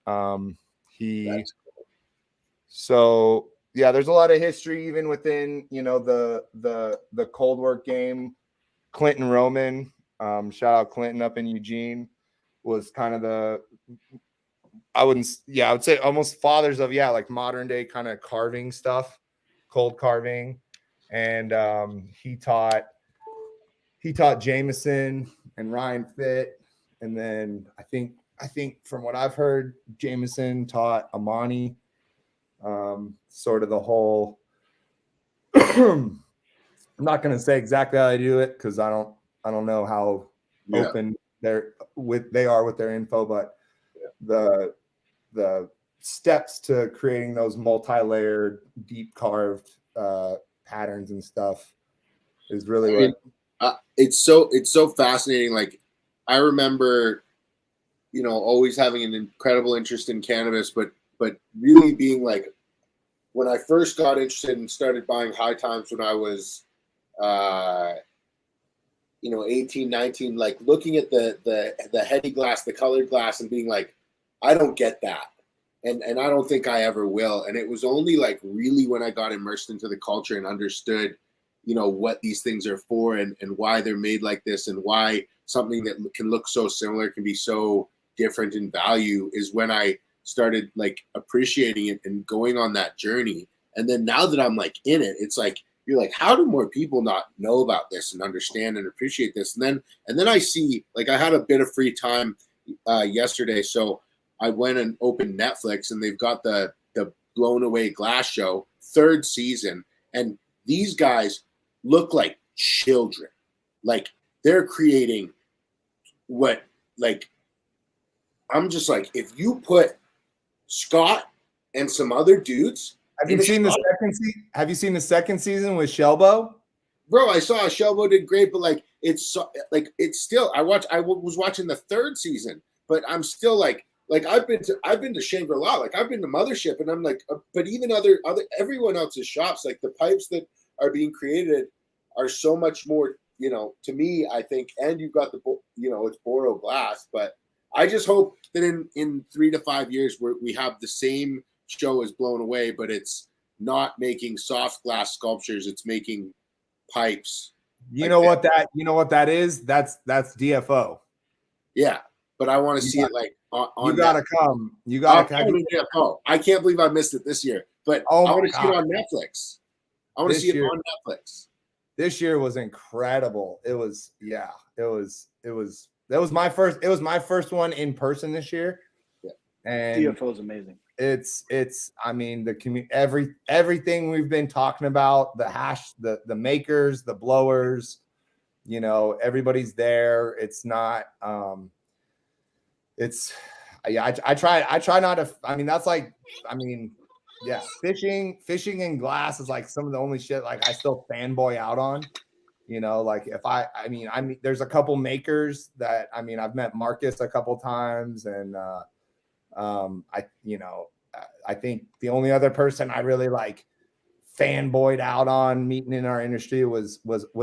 so yeah, there's a lot of history even within the cold work game. Clinton Roman, shout out Clinton up in Eugene, was kind of I would say almost fathers of like modern day kind of carving stuff, cold carving, and he taught Jameson and Ryan Fit, and then I think from what I've heard, Jameson taught Amani sort of the whole. I'm not going to say exactly how they do it because I don't know how open they are with their info, but the steps to creating those multi-layered, deep carved patterns and stuff is really it's so fascinating. Like, I remember, always having an incredible interest in cannabis, but really being like, when I first got interested and started buying high times when I was 18, 19, like looking at the heady glass, the colored glass, and being like, I don't get that. And I don't think I ever will. And it was only like really when I got immersed into the culture and understood, what these things are for and why they're made like this, and why something that can look so similar can be so different in value, is when I started like appreciating it and going on that journey. And then now that I'm like in it, it's like, you're like, how do more people not know about this and understand and appreciate this? And then I see, like, I had a bit of free time yesterday, so I went and opened Netflix, and they've got the Blown Away Glass show, 3rd season, and these guys look like children. Like, they're creating what, like, I'm just like, if you put Scott and some other dudes. Have you seen the second season with Shelbo? Bro, I saw Shelbo did great, but like it's still. I was watching the 3rd season, but I'm still like I've been to Shangri-La, like I've been to Mothership, and I'm like, but even everyone else's shops, like the pipes that are being created are so much more, to me, I think. And you've got it's Boro glass, but I just hope that in 3 to 5 years we have the same show as Blown Away, but it's not making soft glass sculptures, it's making pipes. You know what that is? That's DFO. Yeah, but I want to see it like on you gotta come. You gotta come. DFO. I can't believe I missed it this year, but I want to see it on Netflix. I want to see it on Netflix. this year was incredible. It was that was my first one in person this year. Yeah. And DFO is amazing. It's I mean, the everything we've been talking about, the makers, the blowers, you know, everybody's there. It's not it's yeah, I try not to, I mean, that's like, I mean, yeah, fishing and glass is like some of the only shit like I still fanboy out on. You know, like if I mean, there's a couple makers that, I mean, I've met Marcus a couple times, and I think the only other person I really like fanboyed out on meeting in our industry was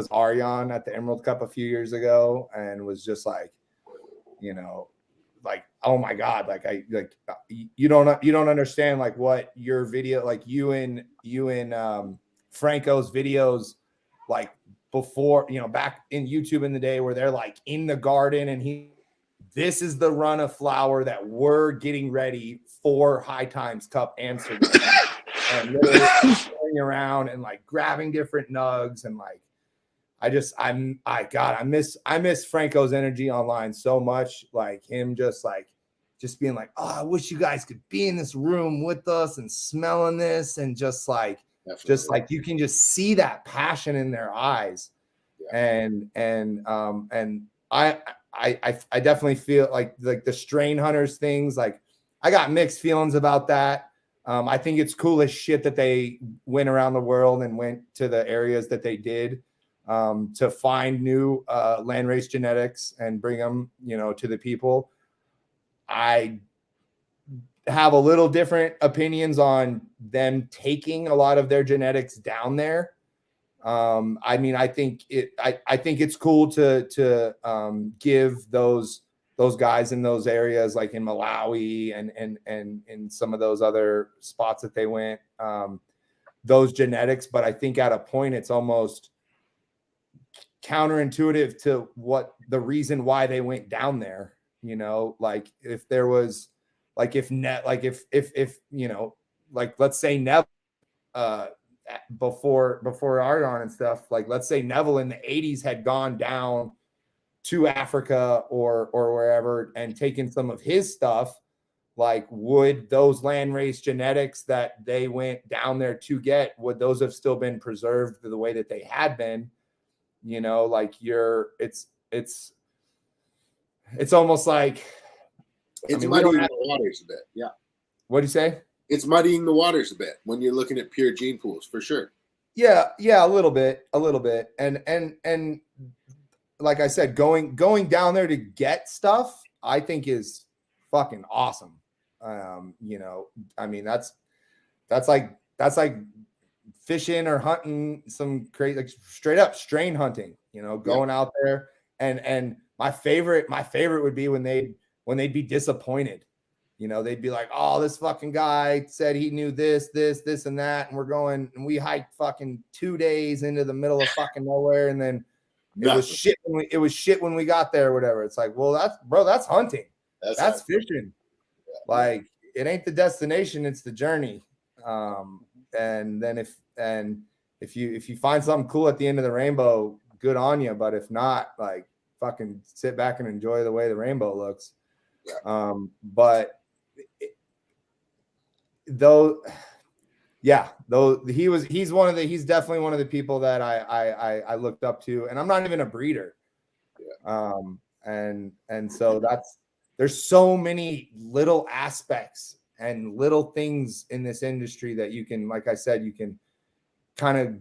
Aryan at the Emerald Cup a few years ago, and was just like, you know, like, oh my God, like you don't understand like what your video, like you and Franco's videos, like before, you know, back in YouTube in the day where they're like in the garden and this is the run of flower that we're getting ready for High Times Cup Amsterdam, and literally going around and like grabbing different nugs, and like I miss Franco's energy online so much, like him just being like, oh, I wish you guys could be in this room with us and smelling this, and just like Definitely. Just like you can just see that passion in their eyes. Yeah. And I definitely feel like the strain hunters things, like I got mixed feelings about that. I think it's cool as shit that they went around the world and went to the areas that they did to find new landrace genetics and bring them, you know, to the people. I have a little different opinions on them taking a lot of their genetics down there. I mean, I think it's cool to give those guys in those areas, like in Malawi and in some of those other spots that they went, those genetics. But I think at a point it's almost counterintuitive to what the reason why they went down there. You know, like if there was, like if you know, like let's say Neville before Ardon and stuff, like let's say Neville in the 80s had gone down to Africa or wherever and taken some of his stuff, like would those landrace genetics that they went down there to get, would those have still been preserved the way that they had been? You know, like it's almost like it's muddying the waters a bit. Yeah. What do you say? It's muddying the waters a bit when you're looking at pure gene pools, for sure. Yeah, a little bit. And like I said, going down there to get stuff, I think is fucking awesome. You know, I mean, that's like fishing or hunting some crazy, like straight up strain hunting, you know, going out there. And my favorite would be when they'd be disappointed. You know, they'd be like, oh, this fucking guy said he knew this, and that. And we're going, and we hiked fucking 2 days into the middle of fucking nowhere. And then it was shit when we got there or whatever. It's like, well, that's hunting. That's fishing. Yeah. Like, it ain't the destination, it's the journey. And then if you find something cool at the end of the rainbow, good on you. But if not, like, fucking sit back and enjoy the way the rainbow looks. Yeah. But he's definitely one of the people that I looked up to, and I'm not even a breeder. Yeah. And so there's so many little aspects and little things in this industry that you can, like I said, you can kind of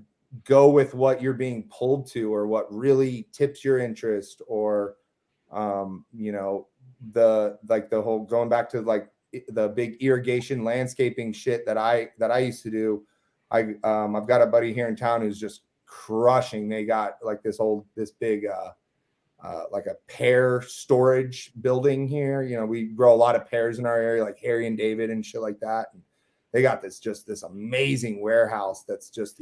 go with what you're being pulled to, or what really tips your interest, or you know, the whole going back to like the big irrigation landscaping shit that I used to do. I've got a buddy here in town who's just crushing. They got like this big like a pear storage building here. You know, we grow a lot of pears in our area, like Harry and David and shit like that. And they got this amazing warehouse that's just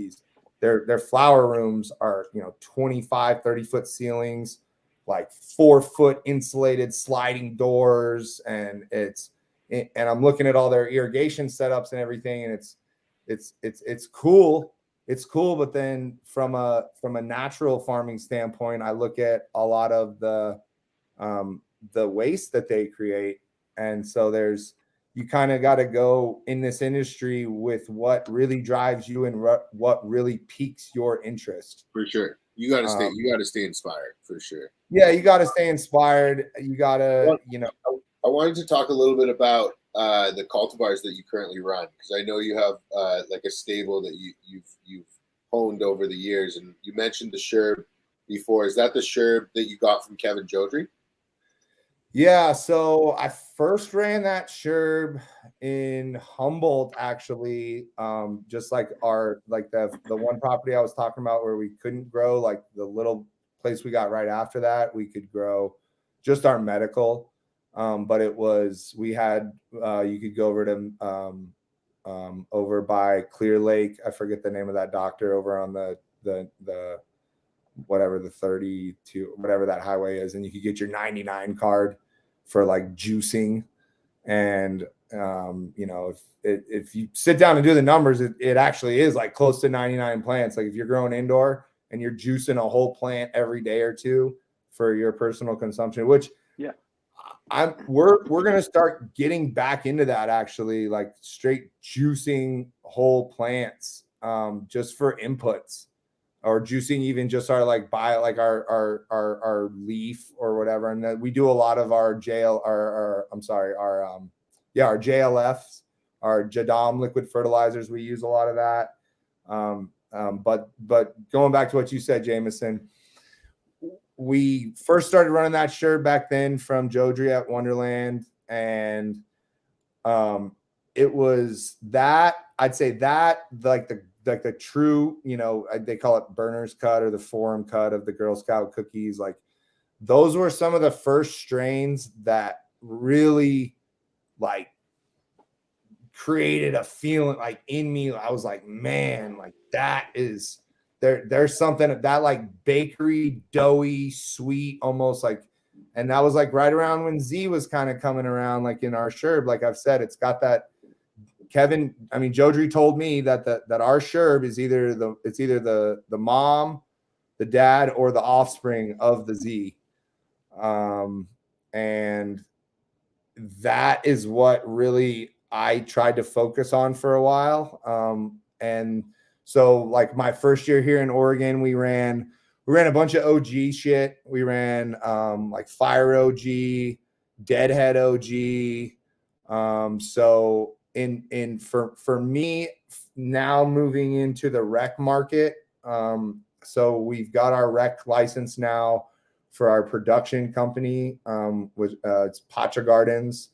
their flower rooms are, you know, 25, 30-foot ceilings, like 4-foot insulated sliding doors. And I'm looking at all their irrigation setups and everything. And it's cool, it's cool. But then from a natural farming standpoint, I look at a lot of the waste that they create. And so you kind of got to go in this industry with what really drives you and what really piques your interest. For sure. You got to stay inspired, for sure. Yeah, you got to stay inspired. You got to, I wanted to talk a little bit about the cultivars that you currently run, because I know you have like a stable that you've honed over the years, and you mentioned the Sherb before. Is that the Sherb that you got from Kevin Jodrey? Yeah, so I first ran that Sherb in Humboldt, actually. Just like the one property I was talking about where we couldn't grow, like the little place we got right after that, we could grow just our medical. But we had you could go over to over by Clear Lake. I forget the name of that doctor over on the whatever the 32, whatever that highway is, and you could get your 99 card for like juicing. And if you sit down and do the numbers, it actually is like close to 99 plants. Like if you're growing indoor and you're juicing a whole plant every day or two for your personal consumption, which we're going to start getting back into that, actually, like straight juicing whole plants just for inputs, or juicing even just our our leaf or whatever. And then we do a lot of our our JLFs, our Jadam liquid fertilizers. We use a lot of that. But going back to what you said, Jameson, we first started running that Sherb back then from Jodrey at Wonderland. And it was that, I'd say that like the true, they call it burner's cut or the forum cut of the Girl Scout cookies. Like those were some of the first strains that really like created a feeling like in me. I was like, man, like that is there's something that like bakery, doughy, sweet, almost like, and that was like right around when Z was kind of coming around, like in our Sherb. Like I've said, it's got that Jodrey told me that our Sherb is either the mom, the dad, or the offspring of the Z. And that is what really I tried to focus on for a while. And so like my first year here in Oregon, we ran a bunch of OG shit. We ran like Fire OG, Deadhead OG. So for me now moving into the rec market, so we've got our rec license now for our production company, which it's Pacha Gardens,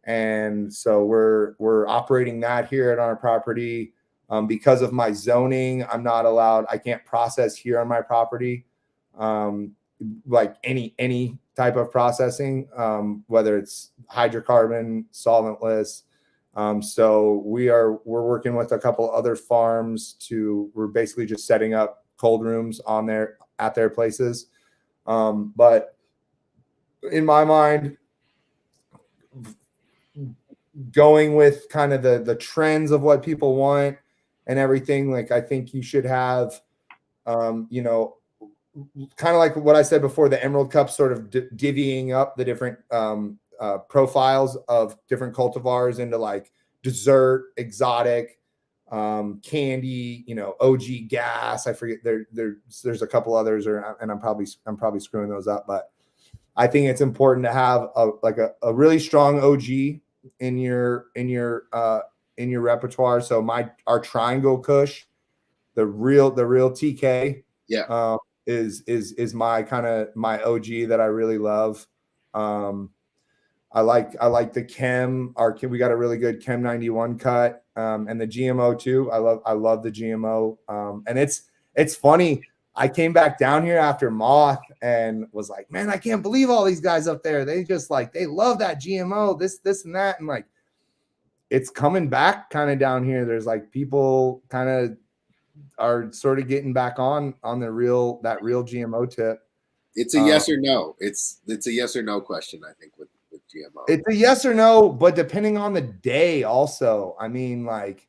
and so we're operating that here at our property. Because of my zoning, I can't process here on my property, like any type of processing, whether it's hydrocarbon, solventless. So we're working with a couple other farms we're basically just setting up cold rooms at their places. But in my mind, going with kind of the trends of what people want and everything, like I think you should have, kind of like what I said before, the Emerald Cup sort of divvying up the different profiles of different cultivars into like dessert, exotic, candy, OG gas. I forget there's a couple others, and I'm probably screwing those up, but I think it's important to have a really strong OG in your repertoire. So our Triangle Kush, the real TK, is my OG that I really love. I like the Chem. We got a really good Chem 91 cut, and the GMO too. I love the GMO. And it's funny. I came back down here after Moth and was like, man, I can't believe all these guys up there. They just they love that GMO, this and that, and like it's coming back kind of down here. There's like people kind of are sort of getting back on that real GMO tip. It's a yes or no. It's a yes or no question, I think, with GMO. It's a yes or no, but depending on the day also. I mean, like,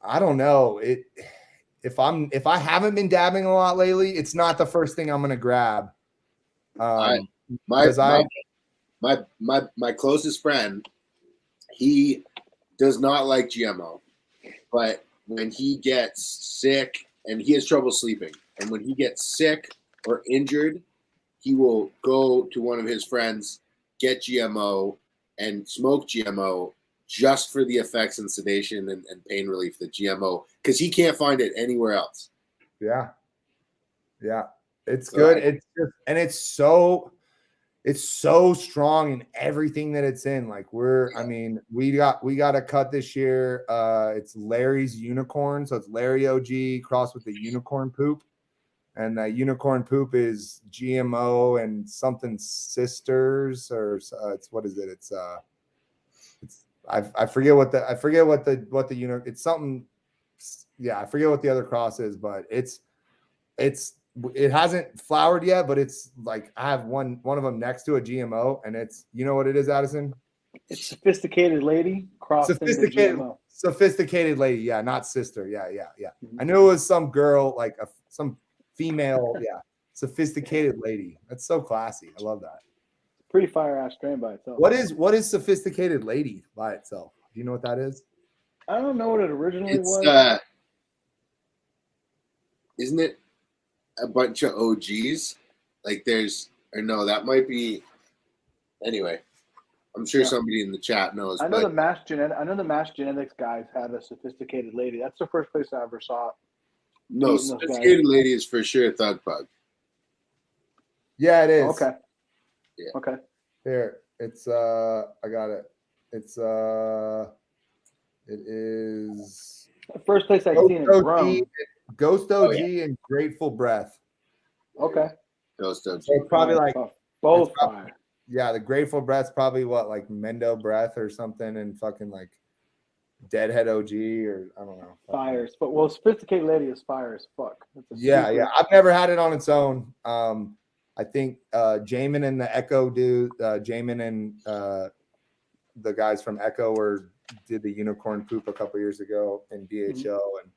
I don't know. if I haven't been dabbing a lot lately, it's not the first thing I'm gonna grab. My closest friend, he does not like GMO, but when he gets sick and he has trouble sleeping, and when he gets sick or injured, he will go to one of his friends, get GMO, and smoke GMO just for the effects and sedation and pain relief that GMO, because he can't find it anywhere else. Yeah. It's good. It's just, and it's so strong in everything that it's in. Like we got a cut this year. It's Larry's Unicorn. So it's Larry OG crossed with the unicorn poop. And that unicorn poop is GMO and something sisters, or it's, what is it? It's I forget what the it's something. Yeah, I forget what the other cross is, but it hasn't flowered yet, but it's like I have one of them next to a GMO, and it's, you know what it is, Addison? It's sophisticated lady crossed into GMO. Sophisticated lady, yeah, not sister, yeah. Mm-hmm. I knew it was some girl, like some female, yeah, sophisticated lady. That's so classy. I love that. Pretty fire ass strain by itself. What is sophisticated lady by itself? Do you know what that is? I don't know what it originally was. Isn't it a bunch of OGs? Like that might be. Anyway, I'm sure somebody in the chat knows. I know the Mass Genetics guys had a sophisticated lady. That's the first place I ever saw it. No, sophisticated lady is for sure Thug Pug. Yeah, it is. Okay. Yeah. Okay. Here, it's I got it. It's it is the first place I've seen it. Ghost OG and Grateful Breath. Okay. Ghost OG. So it's probably like both fire. Yeah, the Grateful Breath's probably what, like Mendo Breath or something, and fucking like Deadhead OG, or I don't know. Fires, but sophisticated lady is fire as fuck. Yeah. I've never had it on its own. I think Jamin and the Echo dude, Jamin and the guys from Echo did the unicorn poop a couple years ago in DHO, and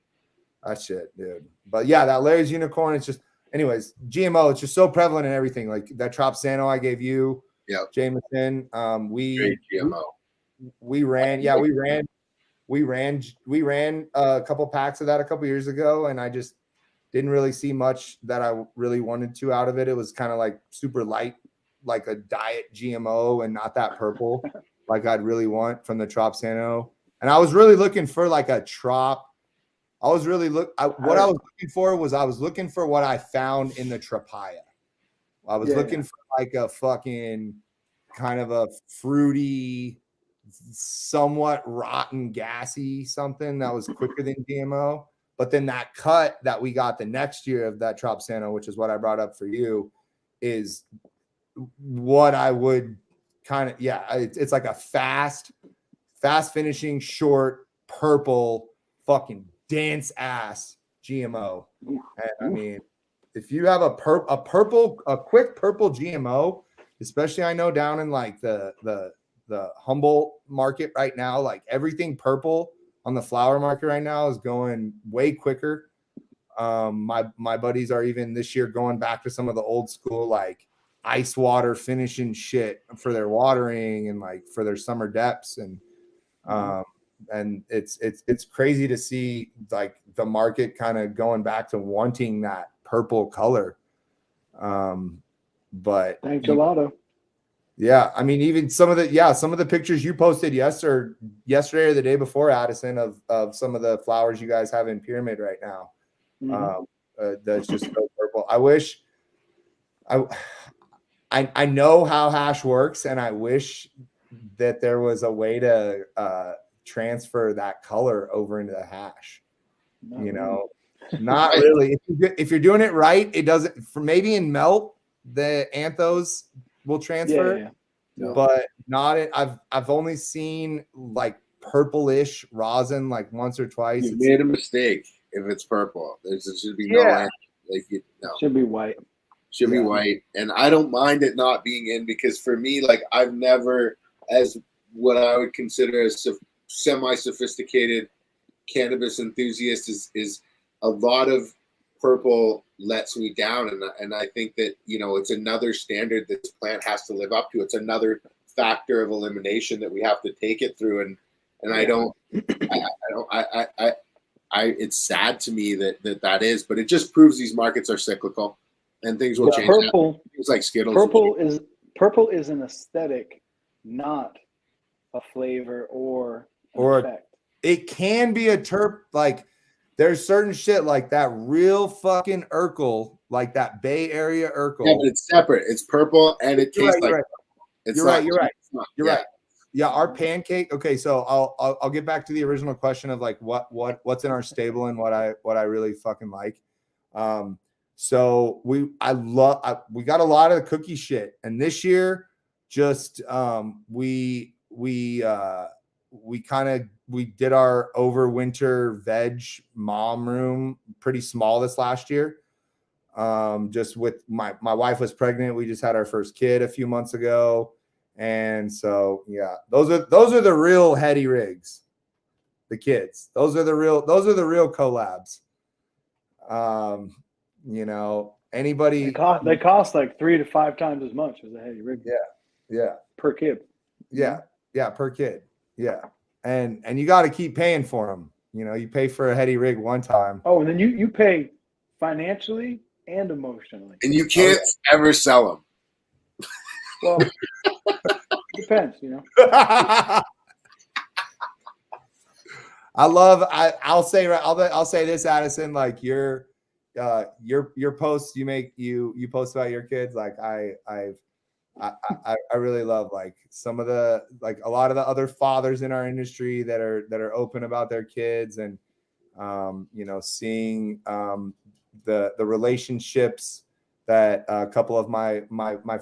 that shit, dude. But yeah, that Larry's Unicorn, it's just, anyways, GMO, it's just so prevalent in everything. Like that Tropsano I gave you, Jameson. We ran a couple packs of that a couple years ago, and I just didn't really see much that I really wanted to out of it. It was kind of like super light, like a diet GMO, and not that purple like I'd really want from the Tropsano. And I was really looking for like a Trop. I was looking for what I found in the Tropaya. I was looking for like a fucking kind of a fruity, somewhat rotten, gassy something that was quicker than GMO. But then that cut that we got the next year of that Tropsano, which is what I brought up for you, is what I would kind of, it's like a fast finishing, short, purple, fucking dense ass GMO. And I mean, if you have a quick purple GMO, especially I know down in like the Humboldt market right now, like everything purple on the flower market right now is going way quicker. My buddies are even this year going back to some of the old school like ice water finishing shit for their watering and like for their summer depths, and it's crazy to see like the market kind of going back to wanting that purple color. But thank gelato. Yeah, I mean, even some of the pictures you posted yesterday or the day before, Addison, of some of the flowers you guys have in Pyramid right now. That's just so purple. I wish I know how hash works, and I wish that there was a way to transfer that color over into the hash. Not really. If you're doing it right, it doesn't. For maybe in melt, the anthos will transfer, but not it. I've only seen like purplish rosin like once or twice. You made a mistake if it's purple. There should be no should be white. Should be white, and I don't mind it not being in, because for me, like I've never, as what I would consider a semi-sophisticated cannabis enthusiast, is a lot of purple lets me down, and I think that, you know, it's another standard that this plant has to live up to. It's another factor of elimination that we have to take it through, and I don't it's sad to me that is, but it just proves these markets are cyclical and things will change. Things like Skittles. Purple is an aesthetic, not a flavor or effect. It can be a terp, like there's certain shit like that real fucking Urkel, like that Bay Area Urkel. Yeah, but it's separate. It's purple and it tastes like. You're right. Yeah, our pancake. Okay, so I'll get back to the original question of like what's in our stable and what I really fucking like. So we got a lot of the cookie shit, and this year just we did our overwinter veg mom room pretty small this last year. Just with my wife was pregnant. We just had our first kid a few months ago. And so, yeah, those are the real heady rigs, the kids, those are the real collabs. You know, anybody they cost like 3 to 5 times as much as a heady rig. Yeah. Per kid. Yeah. Per kid. Yeah. And you got to keep paying for them. You know, you pay for a heady rig one time. Oh, and then you pay financially and emotionally. And you can't ever sell them. Well, depends, you know. I'll say this, Addison, like your posts you post about your kids, like I really love like some of the, like a lot of the other fathers in our industry that are open about their kids, and you know, seeing the relationships that a couple of my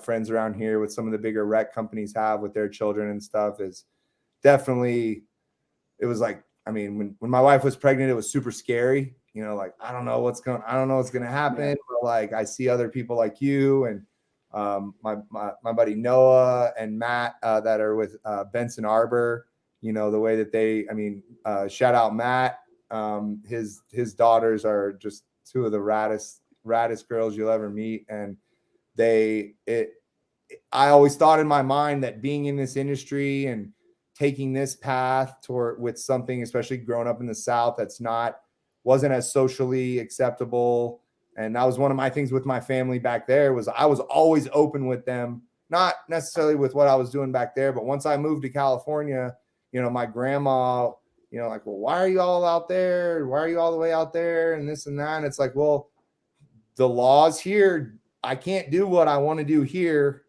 friends around here with some of the bigger rec companies have with their children and stuff is definitely, it was like, I mean, when my wife was pregnant, it was super scary, you know, like, I don't know what's going to happen. But like, I see other people like you and my buddy Noah and Matt that are with Benson Arbor, you know, the way that shout out Matt. His daughters are just two of the raddest girls you'll ever meet, and I always thought in my mind that being in this industry and taking this path toward with something, especially growing up in the South, wasn't as socially acceptable. And that was one of my things with my family back there, was I was always open with them, not necessarily with what I was doing back there, but once I moved to California, you know, my grandma, you know, like, well, why are you all out there? Why are you all the way out there? And this and that. And it's like, well, the laws here, I can't do what I want to do here,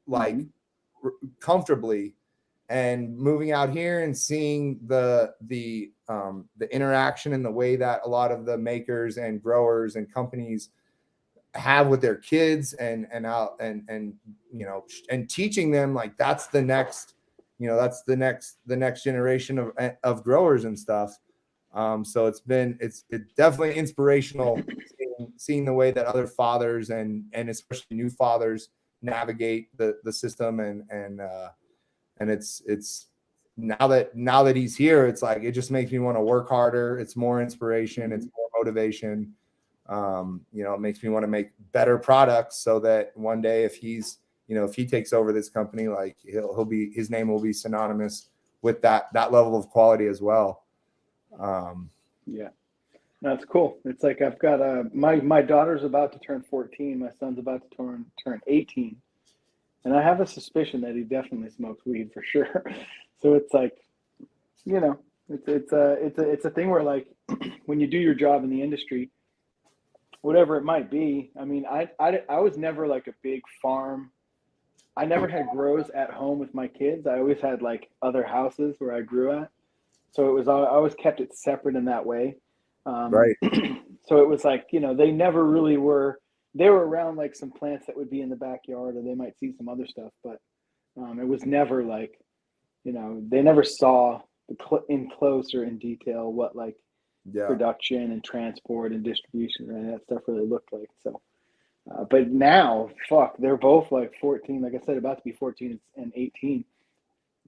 like comfortably. And moving out here and seeing the interaction and the way that a lot of the makers and growers and companies have with their kids and you know, and teaching them, like that's the next generation of growers and stuff. So it's definitely inspirational seeing the way that other fathers and especially new fathers navigate the system, and it's now that he's here, it's like, it just makes me want to work harder. It's more inspiration. It's more motivation. You know, it makes me want to make better products so that one day if he takes over this company, like his name will be synonymous with that level of quality as well. Yeah, that's cool. It's like I've got my daughter's about to turn 14. My son's about to turn 18. And I have a suspicion that he definitely smokes weed for sure. So it's like, you know, it's a thing where, like, when you do your job in the industry, whatever it might be. I mean, I was never like a big farm. I never had grows at home with my kids. I always had like other houses where I grew at. So I always kept it separate in that way. Right. So it was like, you know, they never really were. They were around like some plants that would be in the backyard, or they might see some other stuff, but it was never like, you know, they never saw in close or in detail what like production and transport and distribution and that stuff really looked like. So, but now, fuck, they're both like 14, like I said, about to be 14 and 18.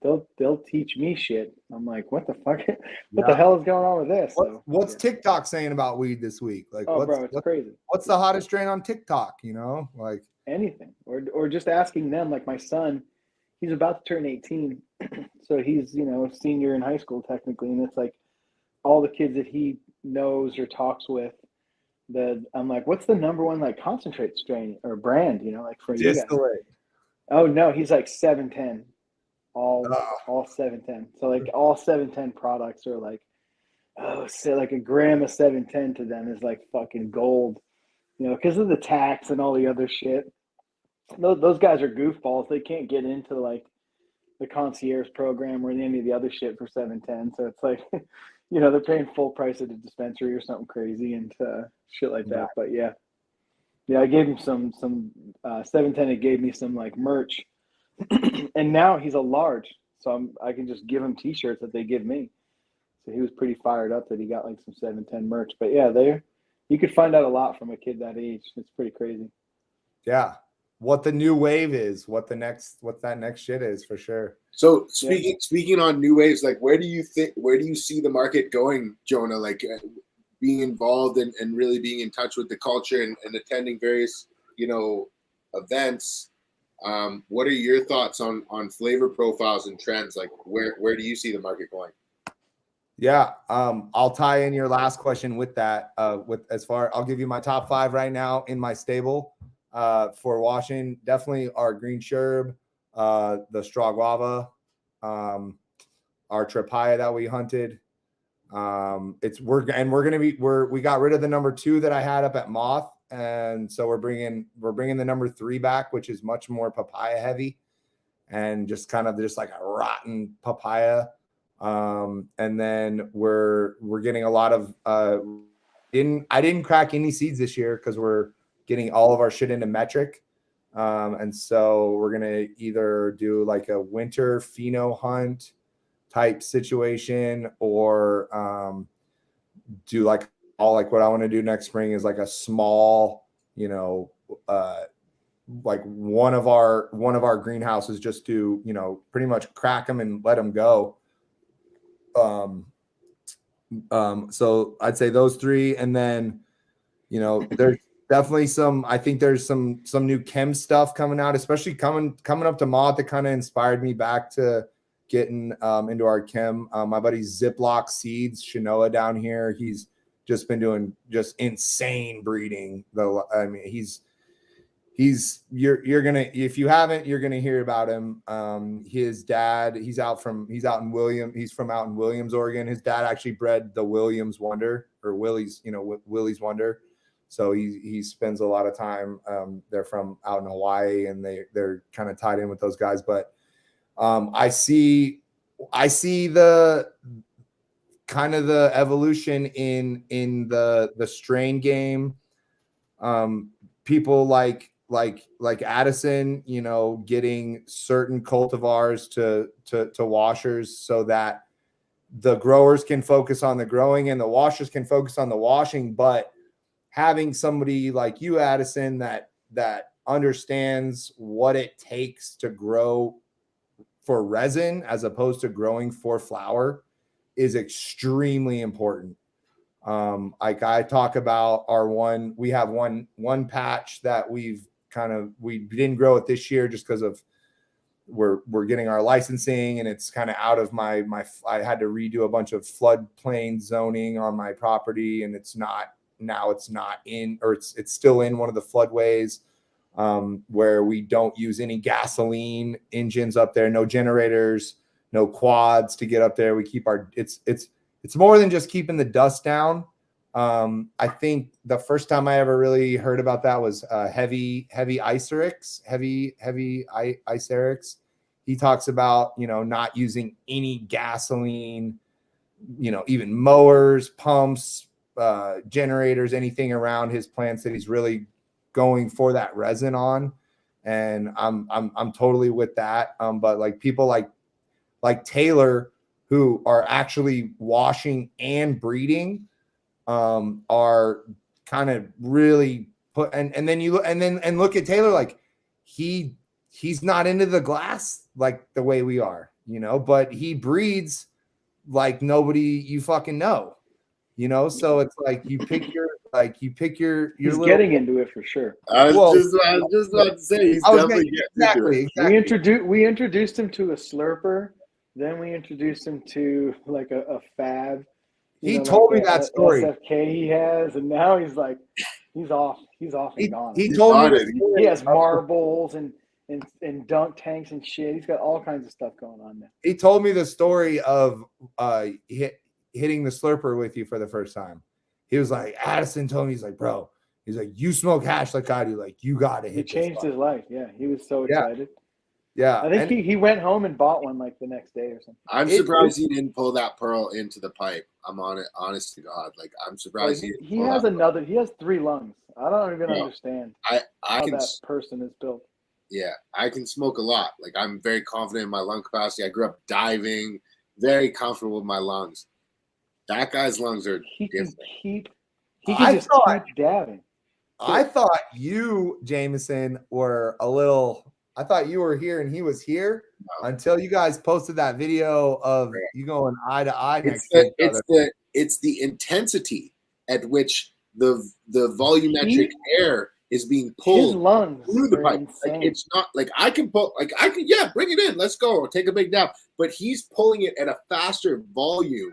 they'll teach me shit. I'm like, what the fuck? What the hell is going on with this? What's TikTok saying about weed this week? Like, bro, it's crazy. What's the hottest strain on TikTok? You know, like anything, or just asking them. Like my son, he's about to turn 18, so he's senior in high school technically, and it's like all the kids that he knows or talks with. I'm like, what's the number one like concentrate strain or brand? Like for you guys. Oh no, he's like 710. All 710. So like all 710 products are like, say like a gram of 710 to them is like fucking gold, because of the tax and all the other shit. Those guys are goofballs. They can't get into like the concierge program or any of the other shit for 710. So it's like, they're paying full price at a dispensary or something crazy and shit like that. But yeah, I gave him some 710. It gave me some like merch. And now he's a large, so I can just give him t-shirts that they give me. So he was pretty fired up that he got like some 710 merch. But yeah, you could find out a lot from a kid that age. It's pretty crazy. Yeah, what the new wave is, what that next shit is for sure. So speaking on new waves, like where do you see the market going, Jonah? Like being involved and really being in touch with the culture and attending various events. What are your thoughts on flavor profiles and trends? Like where do you see the market going? Yeah, I'll tie in your last question with that. I'll give you my top 5 right now in my stable for washing. Definitely our green sherb, the straw guava, our tripaya that we hunted. We got rid of the number 2 that I had up at Moth. And so we're bringing the number 3 back, which is much more papaya heavy and just like a rotten papaya. And then we're getting a lot of, I didn't crack any seeds this year because we're getting all of our shit into metric. And so we're going to either do like a winter pheno hunt type situation or, do like what I want to do next spring is like a small, like one of our greenhouses, just to, pretty much crack them and let them go. So I'd say those 3. And then, there's definitely I think there's some new chem stuff coming out, especially coming up to Moth that kind of inspired me back to getting into our chem. My buddy Ziploc Seeds, Shinoa down here, he's just been doing just insane breeding. You're gonna, if you haven't, you're gonna hear about him. His dad, he's from out in Williams, Oregon. His dad actually bred the Williams Wonder or Willie's Wonder. So he spends a lot of time. They're from out in Hawaii and they're kind of tied in with those guys. But I see the kind of the evolution in the strain game. People like Addison, getting certain cultivars to washers so that the growers can focus on the growing and the washers can focus on the washing. But having somebody like you, Addison, that understands what it takes to grow for resin as opposed to growing for flower is extremely important. Like I talk about we have one patch that we didn't grow it this year just because of we're getting our licensing and it's kind of out of my I had to redo a bunch of floodplain zoning on my property and it's still in one of the floodways where we don't use any gasoline engines up there, no generators, no quads to get up there. We keep it's more than just keeping the dust down. I think the first time I ever really heard about that was heavy Icerix. He talks about, not using any gasoline, even mowers, pumps, generators, anything around his plants that he's really going for that resin on. And I'm totally with that. But like people like Taylor, who are actually washing and breeding, are kind of really and then look at Taylor, like he's not into the glass like the way we are. you know, but he breeds like nobody you fucking know, you know. So it's like you pick your He's little, getting into it for sure. I was Well, just about to say he's I was definitely gonna, getting into it. exactly. We introduced him to a slurper, then we introduced him to like a fab. He told me like that a story. SFK he has, and now he's like, he's off and gone. He He's told me on the it. story He has of- marbles and dunk tanks and shit. He's got all kinds of stuff going on now. He told me the story of hitting the slurper with you for the first time. He was like, Addison told me, he's like, bro, he's like, you smoke hash like I do, like you gotta hit. He changed his life. Yeah, he was so Yeah. excited. Yeah, I think he went home and bought one like the next day or something. I'm surprised he didn't pull that pearl into the pipe. I'm on it, honest to God. Like I'm surprised He has another. He has 3 lungs. I don't even understand I how can that person is built. Yeah, I can smoke a lot. Like I'm very confident in my lung capacity. I grew up diving, very comfortable with my lungs. That guy's lungs are He can different. keep. I Just thought- keep dabbing. I thought you, Jameson, were a little. I thought you were here and he was here until you guys posted that video of you going eye to eye next to each other. It's the intensity at which the volumetric air is being His pulled lungs through the are pipe. insane. Like it's not like I can bring it in. Let's go. Take a big dab. But he's pulling it at a faster volume.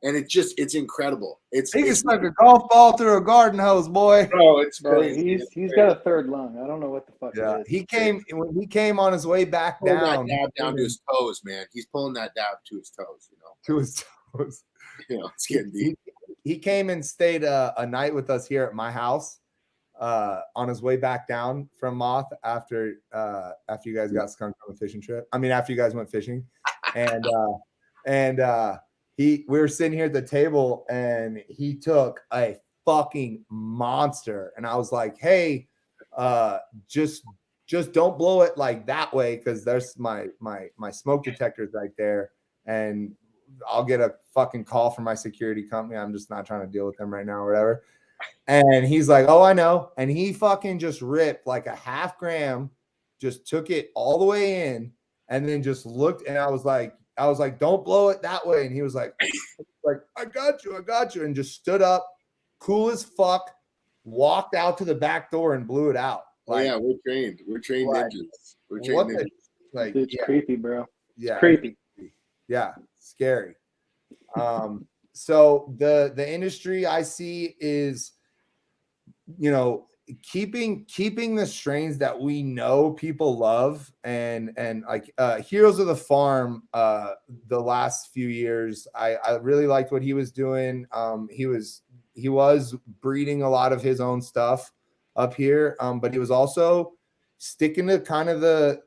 And it's incredible. He can like a golf ball through a garden hose, boy. Bro, it's Bro, crazy. he's got a 3rd lung. I don't know what the fuck Yeah, it is. when he came on his way back Pulling down, that dab down to his toes, man. He's pulling that dab to his toes, you know. to his toes. You know, it's getting deep. He came and stayed a night with us here at my house on his way back down from Moth after you guys got skunked on the fishing trip. I mean, after you guys went fishing, and we were sitting here at the table and he took a fucking monster, and I was like, hey, just don't blow it like that way, because there's my smoke detectors right there, and I'll get a fucking call from my security company. I'm just not trying to deal with them right now or whatever. And he's like, oh, I know. And he fucking just ripped like a 0.5 gram, just took it all the way in, and then just looked. And I was like, don't blow it that way. And he was like, I got you. And just stood up, cool as fuck, walked out to the back door and blew it out. Like, yeah, we're trained. We're trained ninjas. We're trained ninjas. Like, it's creepy, bro. Yeah. It's creepy. Yeah. Scary. So the industry I see is, you know, keeping the strains that we know people love, and like Heroes of the Farm, the last few years, I really liked what he was doing. He was breeding a lot of his own stuff up here, but he was also sticking to kind of the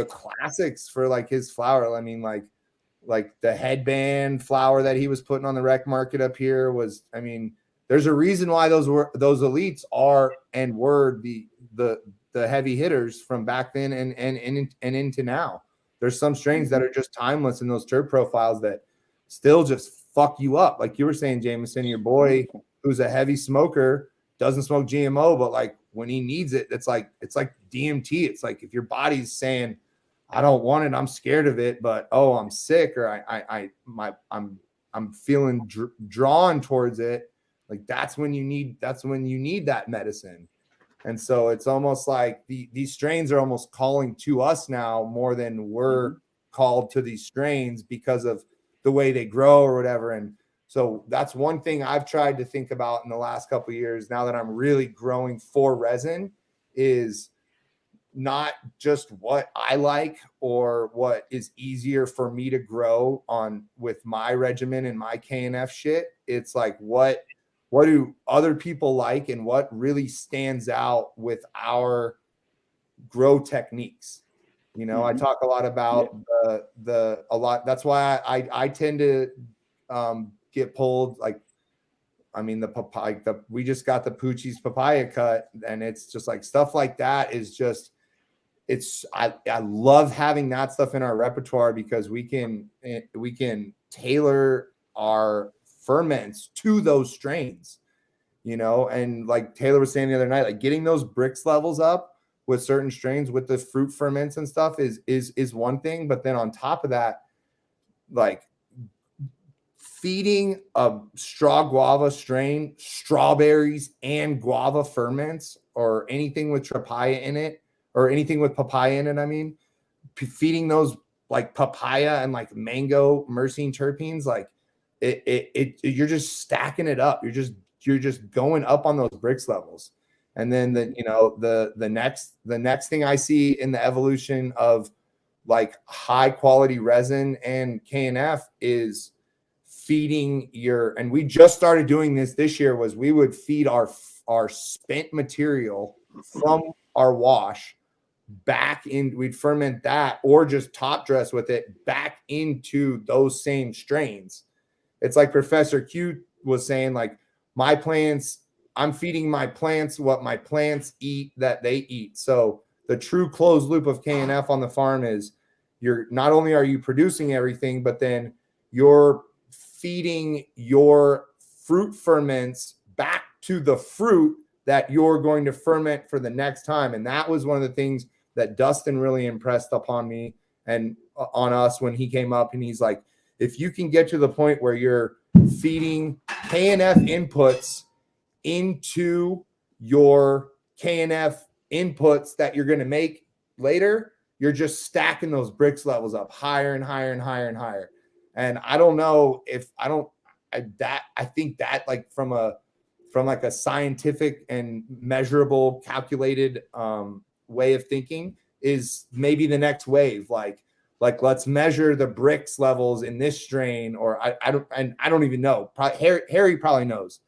classics for like his flower. I mean, like the headband flower that he was putting on the rec market up here was, I mean, there's a reason why those elites are and were the heavy hitters from back then and into now. There's some strains that are just timeless in those terp profiles that still just fuck you up. Like you were saying, Jameson, your boy who's a heavy smoker doesn't smoke GMO, but like when he needs it, it's like DMT. It's like if your body's saying, I don't want it, I'm scared of it, but oh, I'm sick, or I'm feeling drawn towards it. Like that's when you need that medicine. And so it's almost like these strains are almost calling to us now more than we're called to these strains because of the way they grow or whatever. And so that's one thing I've tried to think about in the last couple of years, now that I'm really growing for resin, is not just what I like or what is easier for me to grow on with my regimen and my KNF shit. It's like, what do other people like, and what really stands out with our grow techniques? You know, I talk a lot about a lot. That's why I tend to get pulled. Like, I mean, the papaya, we just got the Poochie's papaya cut, and it's just like stuff like that is just, I love having that stuff in our repertoire because we can tailor our ferments to those strains, you know. And like Taylor was saying the other night, like getting those bricks levels up with certain strains with the fruit ferments and stuff is one thing. But then on top of that, like feeding a straw guava strain strawberries and guava ferments, or anything with papaya in it, or anything with papaya in it, I mean, feeding those like papaya and like mango myrcene terpenes, like you're just stacking it up. You're just going up on those bricks levels. And then the next thing I see in the evolution of like high quality resin and KNF is feeding and we just started doing this year, was we would feed our spent material from our wash back in, we'd ferment that or just top dress with it back into those same strains. It's like Professor Q was saying, like, my plants, I'm feeding my plants what my plants eat that they eat. So the true closed loop of KNF on the farm is you're not only are you producing everything, but then you're feeding your fruit ferments back to the fruit that you're going to ferment for the next time. And that was one of the things that Dustin really impressed upon me and on us when he came up, and he's like, if you can get to the point where you're feeding KNF inputs into your KNF inputs that you're going to make later, you're just stacking those bricks levels up higher and higher and higher and higher. And I don't know if I think that like from like a scientific and measurable, calculated way of thinking is maybe the next wave. Like let's measure the bricks levels in this strain, or I don't even know. Harry probably knows.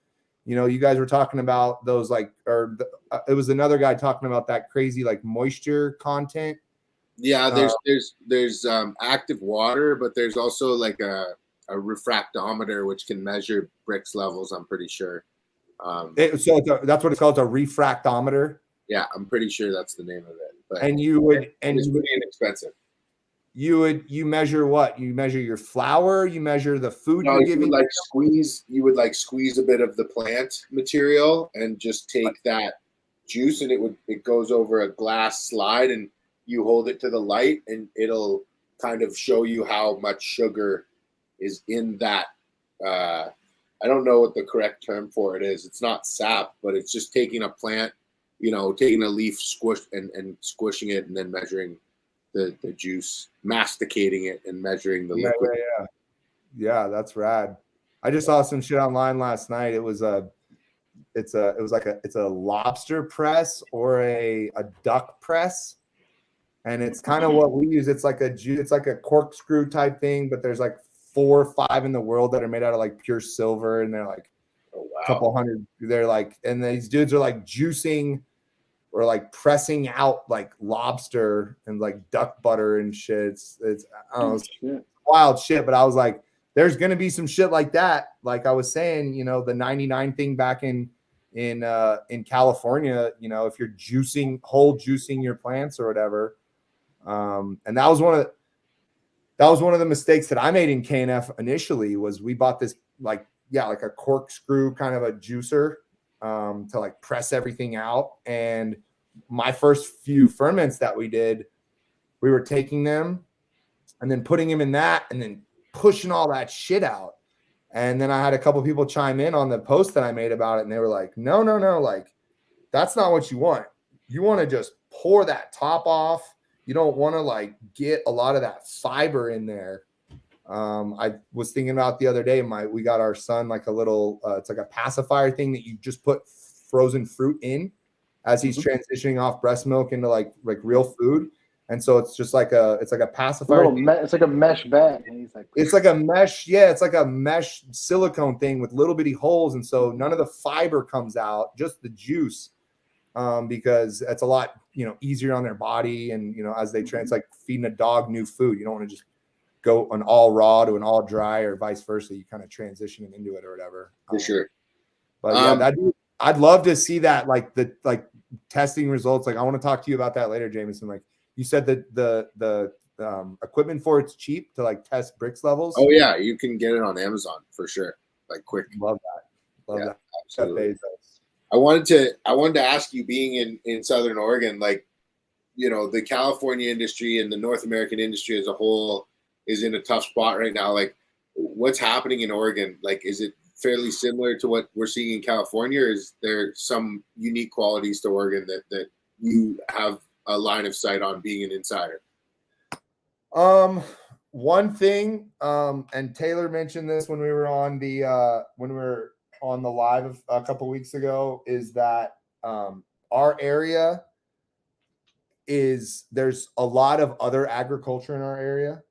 You know, you guys were talking about those it was another guy talking about that crazy like moisture content. Yeah, there's active water, but there's also like a refractometer which can measure bricks levels, I'm pretty sure. That's what it's called, a refractometer. Yeah, I'm pretty sure that's the name of it. But it's pretty inexpensive. You measure what? You measure your flour, you measure the food you're giving. You would squeeze a bit of the plant material and just take that juice, and it goes over a glass slide, and you hold it to the light, and it'll kind of show you how much sugar is in that. I don't know what the correct term for it is. It's not sap, but it's just taking a plant, taking a leaf, and squishing it, and then measuring the juice, masticating it, and measuring the liquid. Yeah, that's rad. I just saw some shit online last night. It's a lobster press or a duck press. And it's kind of what we use. It's like a corkscrew type thing, but there's like 4 or 5 in the world that are made out of like pure silver, and they're like a couple hundred. They're like, and these dudes are like juicing or like pressing out like lobster and like duck butter and shit. It's I don't know, it's wild shit. But I was like, there's gonna be some shit like that. Like I was saying, the 99 thing back in California. If you're juicing your plants or whatever. And that was one of the mistakes that I made in KNF initially. Was we bought this like a corkscrew kind of a juicer to like press everything out. And my first few ferments that we did, we were taking them and then putting them in that and then pushing all that shit out. And then I had a couple people chime in on the post that I made about it, and they were like, no, like that's not what you want. You want to just pour that top off. You don't want to like get a lot of that fiber in there. I was thinking about the other day, we got our son like a little, it's like a pacifier thing that you just put frozen fruit in as he's transitioning off breast milk into like real food. And so it's just like a pacifier. It's like a mesh bag. And he's like, it's like a mesh. Yeah. It's like a mesh silicone thing with little bitty holes. And so none of the fiber comes out, just the juice. Because it's a lot, easier on their body. And, as they train, it's like feeding a dog new food. You don't want to just go an all raw to an all dry or vice versa. You kind of transition them into it or whatever. For sure. But I'd love to see that, like the testing results. Like I want to talk to you about that later, Jameson. Like you said that the equipment for it's cheap to like test bricks levels. Oh yeah. You can get it on Amazon for sure. Like quick. Love that. Absolutely. I wanted to ask you, being in Southern Oregon, like the California industry and the North American industry as a whole is in a tough spot right now. Like, what's happening in Oregon? Like, is it fairly similar to what we're seeing in California, or is there some unique qualities to Oregon that you have a line of sight on being an insider? One thing, and Taylor mentioned this when we were on the live a couple weeks ago, is that our area there's a lot of other agriculture in our area,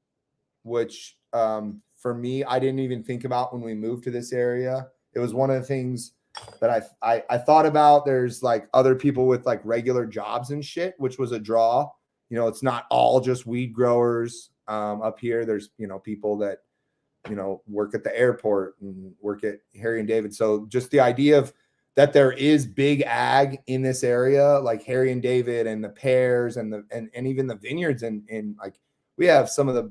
which for me, I didn't even think about when we moved to this area. It was one of the things that I thought about. There's like other people with like regular jobs and shit, which was a draw. It's not all just weed growers up here. There's, people that, work at the airport and work at Harry and David. So just the idea of that there is big ag in this area, like Harry and David and the pears and even the vineyards. And like, we have some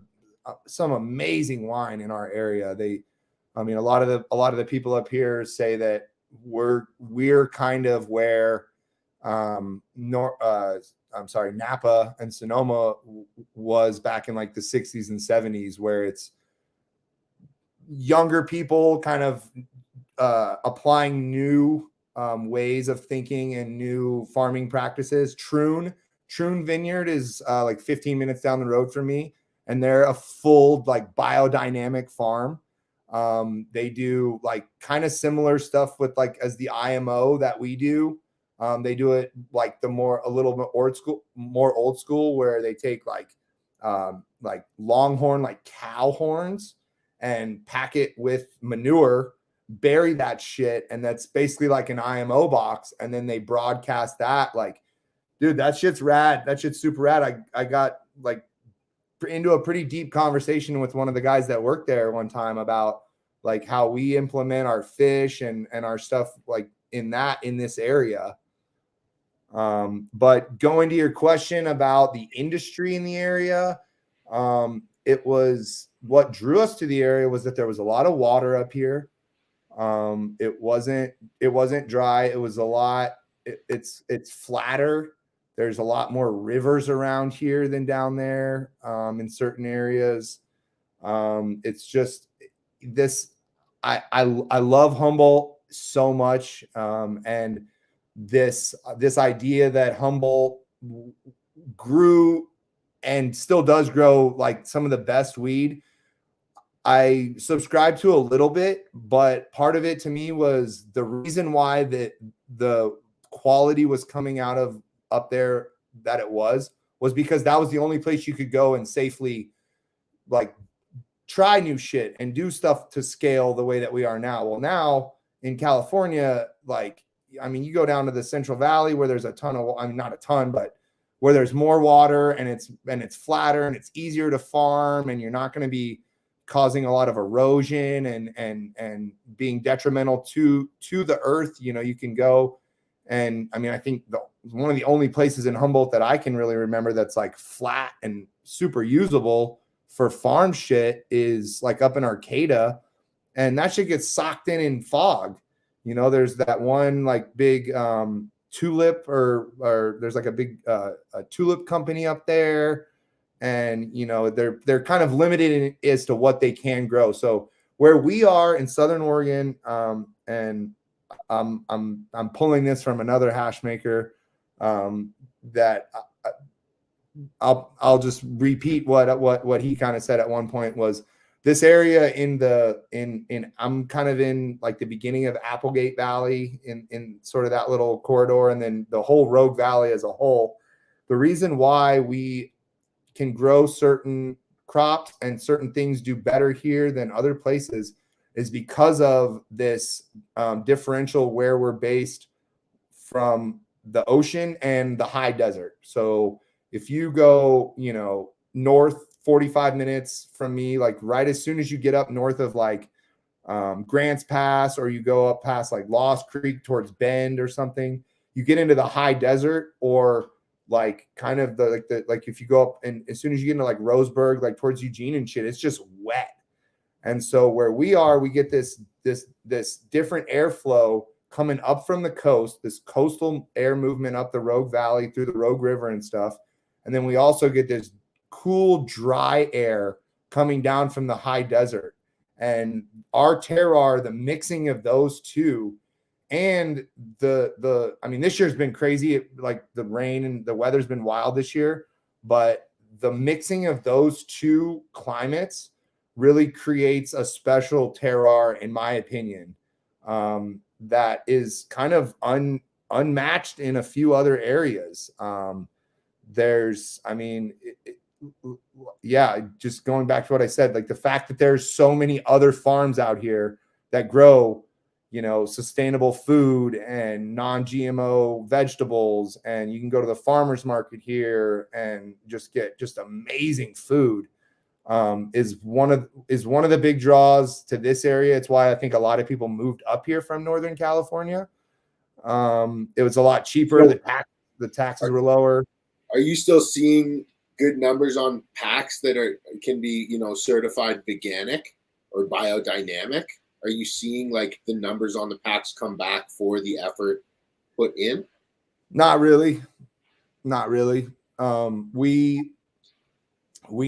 amazing wine in our area. A lot of the people up here say that we're kind of where Napa and Sonoma was back in like the 60s and 70s, where it's younger people kind of applying new ways of thinking and new farming practices. Troon Vineyard is like 15 minutes down the road from me, and they're a full like biodynamic farm. They do like kind of similar stuff with like as the IMO that we do. They do it like a little bit more old school, where they take like longhorn, like cow horns, and pack it with manure, bury that shit, and that's basically like an IMO box, and then they broadcast that. Like, dude, that shit's rad. That shit's super rad. I got like into a pretty deep conversation with one of the guys that worked there one time about like how we implement our fish and our stuff like in this area. But going to your question about the industry in the area, it was what drew us to the area was that there was a lot of water up here. It wasn't dry. It was a lot. It's flatter. There's a lot more rivers around here than down there, in certain areas. It's just this, I love Humboldt so much. And this idea that Humboldt grew and still does grow like some of the best weed, I subscribe to a little bit, but part of it to me was the reason why the quality was coming out of up there that it was because that was the only place you could go and safely like try new shit and do stuff to scale the way that we are now. Well, now in California, like, you go down to the Central Valley where there's a ton of, not a ton, but where there's more water and it's flatter and it's easier to farm, and you're not going to be causing a lot of erosion and being detrimental to the earth. You can go and I think one of the only places in Humboldt that I can really remember that's like flat and super usable for farm shit is like up in Arcata, and that shit gets socked in fog. There's that one like big tulip or there's like a big a tulip company up there, and they're kind of limited as to what they can grow. So where we are in Southern Oregon, and I'm pulling this from another hash maker, that I'll just repeat what he kind of said at one point was this area in I'm kind of in like the beginning of Applegate Valley in sort of that little corridor, and then the whole Rogue Valley as a whole. The reason why we can grow certain crops and certain things do better here than other places is because of this differential where we're based from the ocean and the high desert. So if you go, north 45 minutes from me, like right as soon as you get up north of like Grants Pass, or you go up past like Lost Creek towards Bend or something, you get into the high desert, or like kind of like if you go up and as soon as you get into like Roseburg, like towards Eugene and shit, it's just wet. And so where we are, we get this different airflow coming up from the coast, this coastal air movement up the Rogue Valley through the Rogue River and stuff. And then we also get this cool, dry air coming down from the high desert. And our terroir, the mixing of those two, and I mean, this year's been crazy. Like the rain and the weather's been wild this year, but the mixing of those two climates really creates a special terroir, in my opinion, that is kind of unmatched in a few other areas. Just going back to what I said, like the fact that there's so many other farms out here that grow, sustainable food and non-GMO vegetables, and you can go to the farmer's market here and just get just amazing food, is one of the big draws to this area. It's why I think a lot of people moved up here from Northern California. It was a lot cheaper. The taxes were lower. Are you still seeing good numbers on packs that can be, certified veganic or biodynamic? Are you seeing like the numbers on the packs come back for the effort put in? Not really. We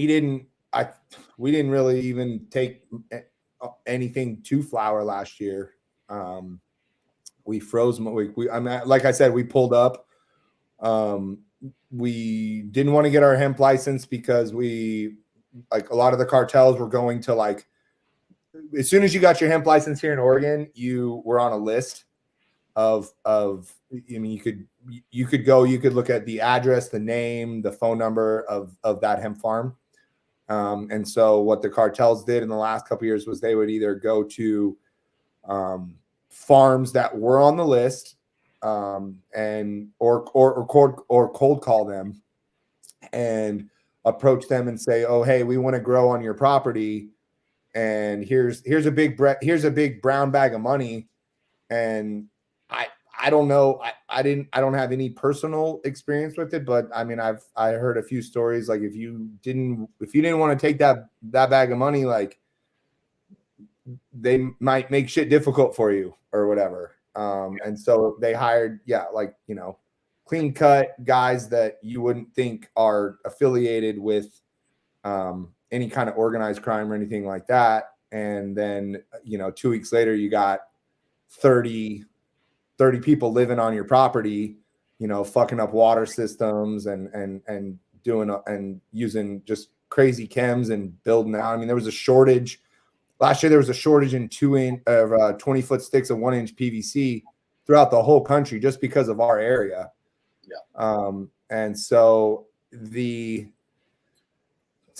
didn't really even take anything to flower last year. We froze. Like I said, we pulled up. We didn't want to get our hemp license because a lot of the cartels were going to as soon as you got your hemp license here in Oregon, you were on a list you could look at the address, the name, the phone number of that hemp farm. And so what the cartels did in the last couple of years was they would either go to farms that were on the list, and cold call them and approach them and say, "Oh, hey, we want to grow on your property, and here's a big brown bag of money." And I don't know, I don't have any personal experience with it, but I mean, I heard a few stories, like if you didn't want to take that bag of money, like they might make shit difficult for you or whatever. And so they hired, clean cut guys that you wouldn't think are affiliated with any kind of organized crime or anything like that. And then, 2 weeks later, you got 30 people living on your property, fucking up water systems and doing and using just crazy chems and building out. I mean, there was a shortage. Last year, there was a shortage in 20-foot sticks of 1-inch PVC throughout the whole country just because of our area. Yeah. And so to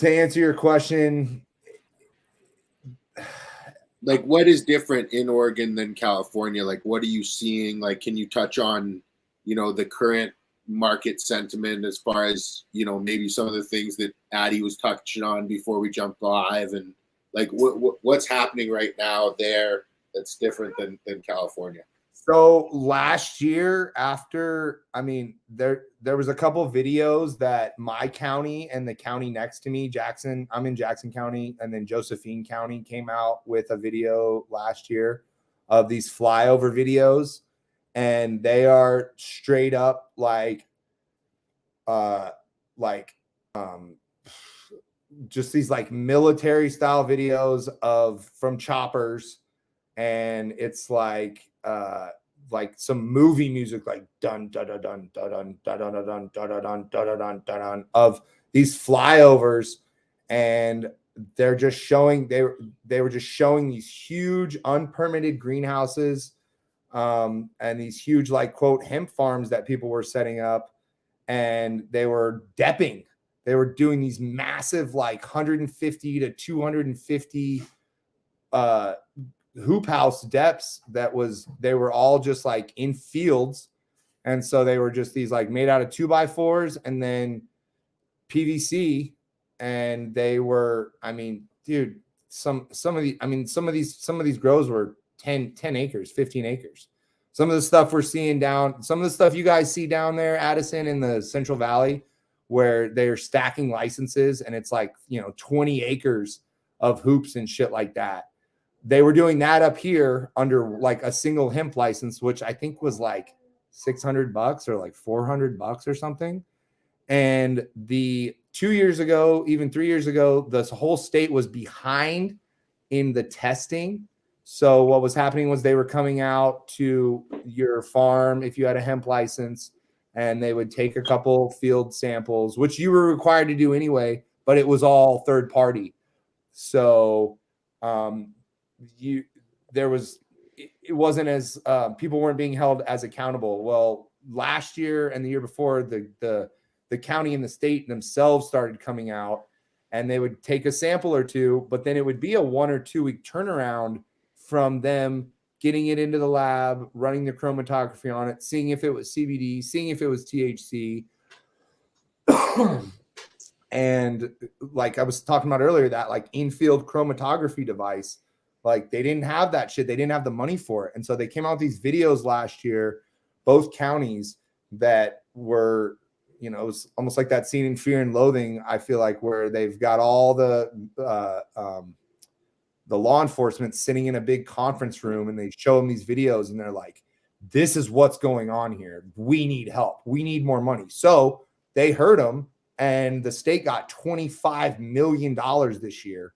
answer your question, like what is different in Oregon than California? Like, what are you seeing? Like, can you touch on, the current market sentiment as far as, maybe some of the things that Addie was touching on before we jumped live, and like what's happening right now there that's different than California? So last year, there was a couple of videos that my county and the county next to me, Jackson, I'm in Jackson County, and then Josephine County came out with a video last year of these flyover videos, and they are straight up just these like military style videos from choppers, and it's like some movie music, like dun dun dun dun dun dun dun dun dun dun dun dun dun of these flyovers, and they're just showing they were just showing these huge unpermitted greenhouses, and these huge quote hemp farms that people were setting up, and they were depping. They were doing these massive 150 to 250 hoop house depths they were all just in fields. And so they were just these made out of 2x4s and then PVC. And they were, dude, some of these grows were 10 acres, 15 acres. Some of the stuff some of the stuff you guys see down there, Addison, in the Central Valley, where they're stacking licenses and it's 20 acres of hoops and shit like that. They were doing that up here under a single hemp license, which I think was $600 or $400 or something. And the 2 years ago, even 3 years ago, this whole state was behind in the testing. So what was happening was they were coming out to your farm if you had a hemp license, and they would take a couple field samples, which you were required to do anyway, but it was all third party. So it wasn't as people weren't being held as accountable. Well, last year and the year before, the county and the state themselves started coming out, and they would take a sample or two, but then it would be a 1 or 2 week turnaround from them getting it into the lab, running the chromatography on it, seeing if it was CBD, seeing if it was THC. And like I was talking about earlier, that like in-field chromatography device, like they didn't have that shit. They didn't have the money for it. And so they came out with these videos last year, both counties, that were, you know, it was almost like that scene in Fear and Loathing, I feel like, where they've got all the law enforcement sitting in a big conference room, and they show them these videos, and they're like, this is what's going on here. We need help. We need more money. So they heard them, and the state got $25 million this year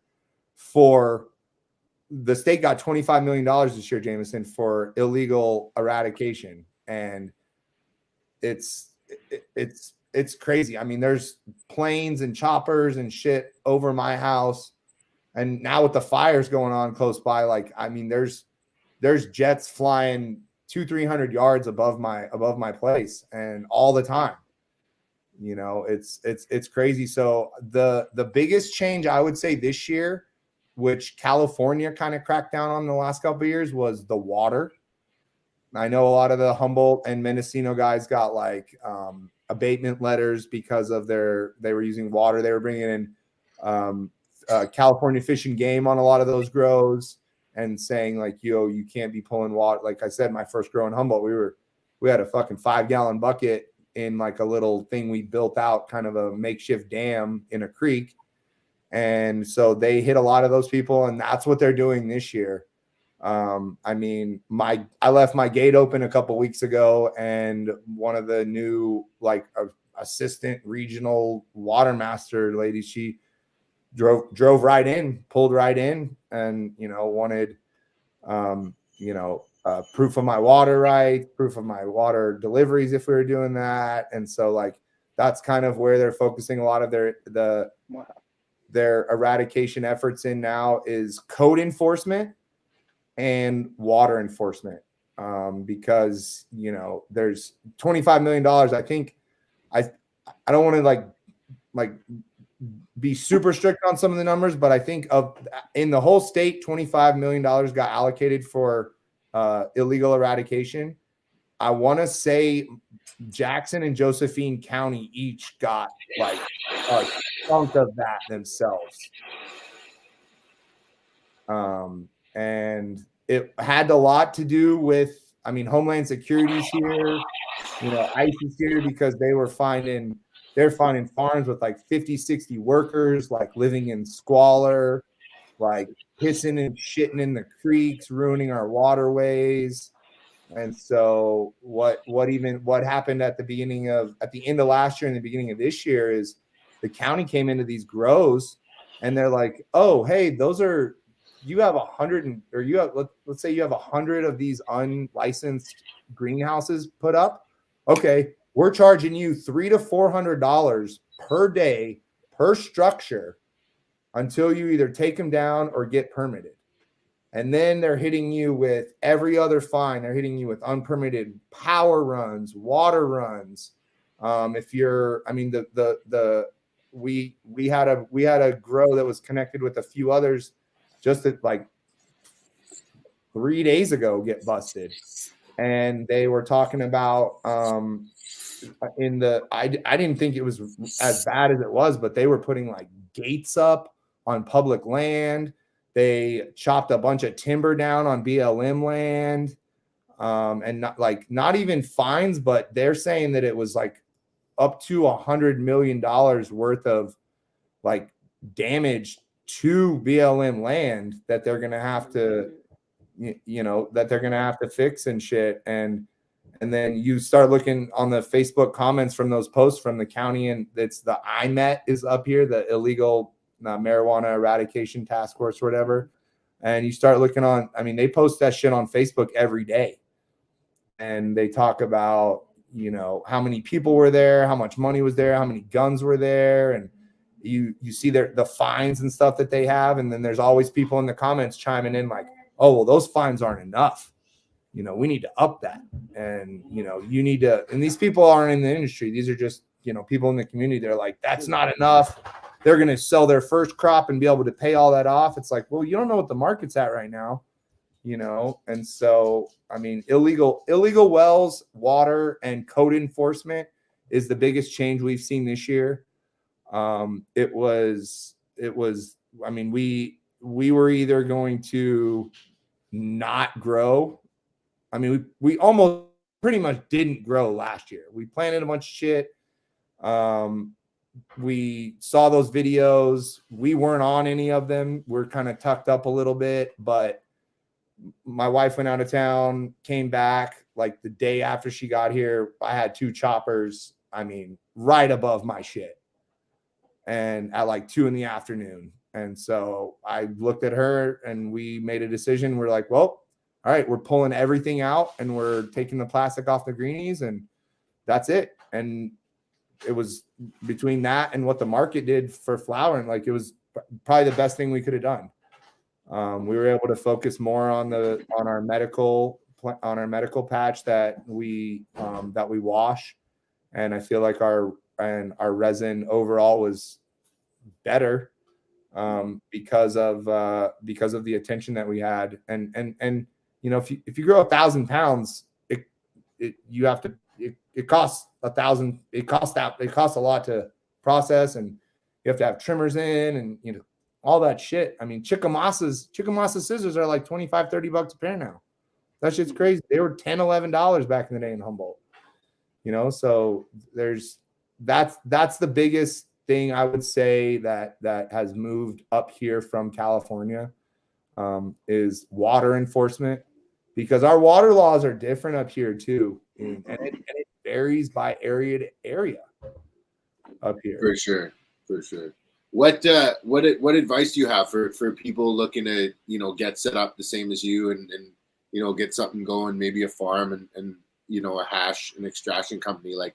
Jameson, for illegal eradication. And it's crazy. I mean, there's planes and choppers and shit over my house. And now with the fires going on close by, like, I mean, there's jets flying 200-300 yards above my place, and all the time. You know, it's crazy. So the biggest change I would say this year, which California kind of cracked down on the last couple of years, was the water. I know a lot of the Humboldt and Mendocino guys got like abatement letters because of they were using water. They were bringing in California Fish and Game on a lot of those grows, and saying like, yo, you can't be pulling water. Like I said, my first grow in Humboldt, we had a fucking 5-gallon bucket in like a little thing we built out, kind of a makeshift dam in a creek. And so they hit a lot of those people, and that's what they're doing this year. I mean, I left my gate open a couple weeks ago, and one of the new like assistant regional water master ladies, she drove right in, pulled right in, and wanted proof of my water rights, proof of my water deliveries if we were doing that. And so like that's kind of where they're focusing a lot of their eradication efforts in now, is code enforcement and water enforcement, because there's $25 million. I think I don't want to like be super strict on some of the numbers, but I think in the whole state, $25 million got allocated for illegal eradication. I want to say Jackson and Josephine County each got like a chunk of that themselves. And it had a lot to do with, I mean, Homeland Security's here, ICE is here, because they're finding farms with like 50, 60 workers, like living in squalor, like pissing and shitting in the creeks, ruining our waterways. And so what happened at the end of last year and the beginning of this year is the county came into these grows, and they're like, oh, hey, you have 100, or you have, let's say you have 100 of these unlicensed greenhouses put up. Okay, we're charging you $300 to $400 per day per structure until you either take them down or get permitted. And then they're hitting you with every other fine. They're hitting you with unpermitted power runs, water runs. If you're, I mean, we had a grow that was connected with a few others just like 3 days ago get busted. And they were talking about I didn't think it was as bad as it was, but they were putting like gates up on public land. They chopped a bunch of timber down on BLM land, and not even fines, but they're saying that it was like up to $100 million worth of like damage to BLM land that they're gonna have to, that they're gonna have to fix and shit. And And then you start looking on the Facebook comments from those posts from the county, and it's the IMET is up here, the Illegal Marijuana Eradication Task Force or whatever. And you start looking on, I mean, they post that shit on Facebook every day. And they talk about, you know, how many people were there, how much money was there, how many guns were there. And you see the fines and stuff that they have. And then there's always people in the comments chiming in like, oh, well, those fines aren't enough. You know, we need to up that. And, you know, you need to, and these people aren't in the industry. These are just, you know, people in the community. They're like, that's not enough. They're going to sell their first crop and be able to pay all that off. It's like, well, you don't know what the market's at right now, you know? And so, I mean, illegal wells, water, and code enforcement is the biggest change we've seen this year. It was, I mean, we were either going to not grow. I mean, we almost pretty much didn't grow last year. We planted a bunch of shit. We saw those videos. We weren't on any of them. We're kind of tucked up a little bit, but my wife went out of town, came back like the day after she got here. I had 2 choppers, I mean, right above my shit. And at like 2 p.m. And so I looked at her and we made a decision. We're like, well, all right, we're pulling everything out and we're taking the plastic off the greenies, and that's it. And it was between that and what the market did for flowering, like it was probably the best thing we could have done. We were able to focus more on our medical patch that we wash, and I feel like our resin overall was better because of the attention that we had. And you know, if you grow 1,000 pounds, it costs 1,000. It costs a lot to process, and you have to have trimmers in, and you know, all that shit. I mean, Chickamauga scissors are like $25-$30 a pair now. That shit's crazy. They were $10-$11 back in the day in Humboldt. You know, so that's the biggest thing I would say that has moved up here from California, is water enforcement, because our water laws are different up here too, and it varies by area to area up here. For sure. What advice do you have for people looking to, you know, get set up the same as you and you know, get something going, maybe a farm and you know, a hash and extraction company? Like,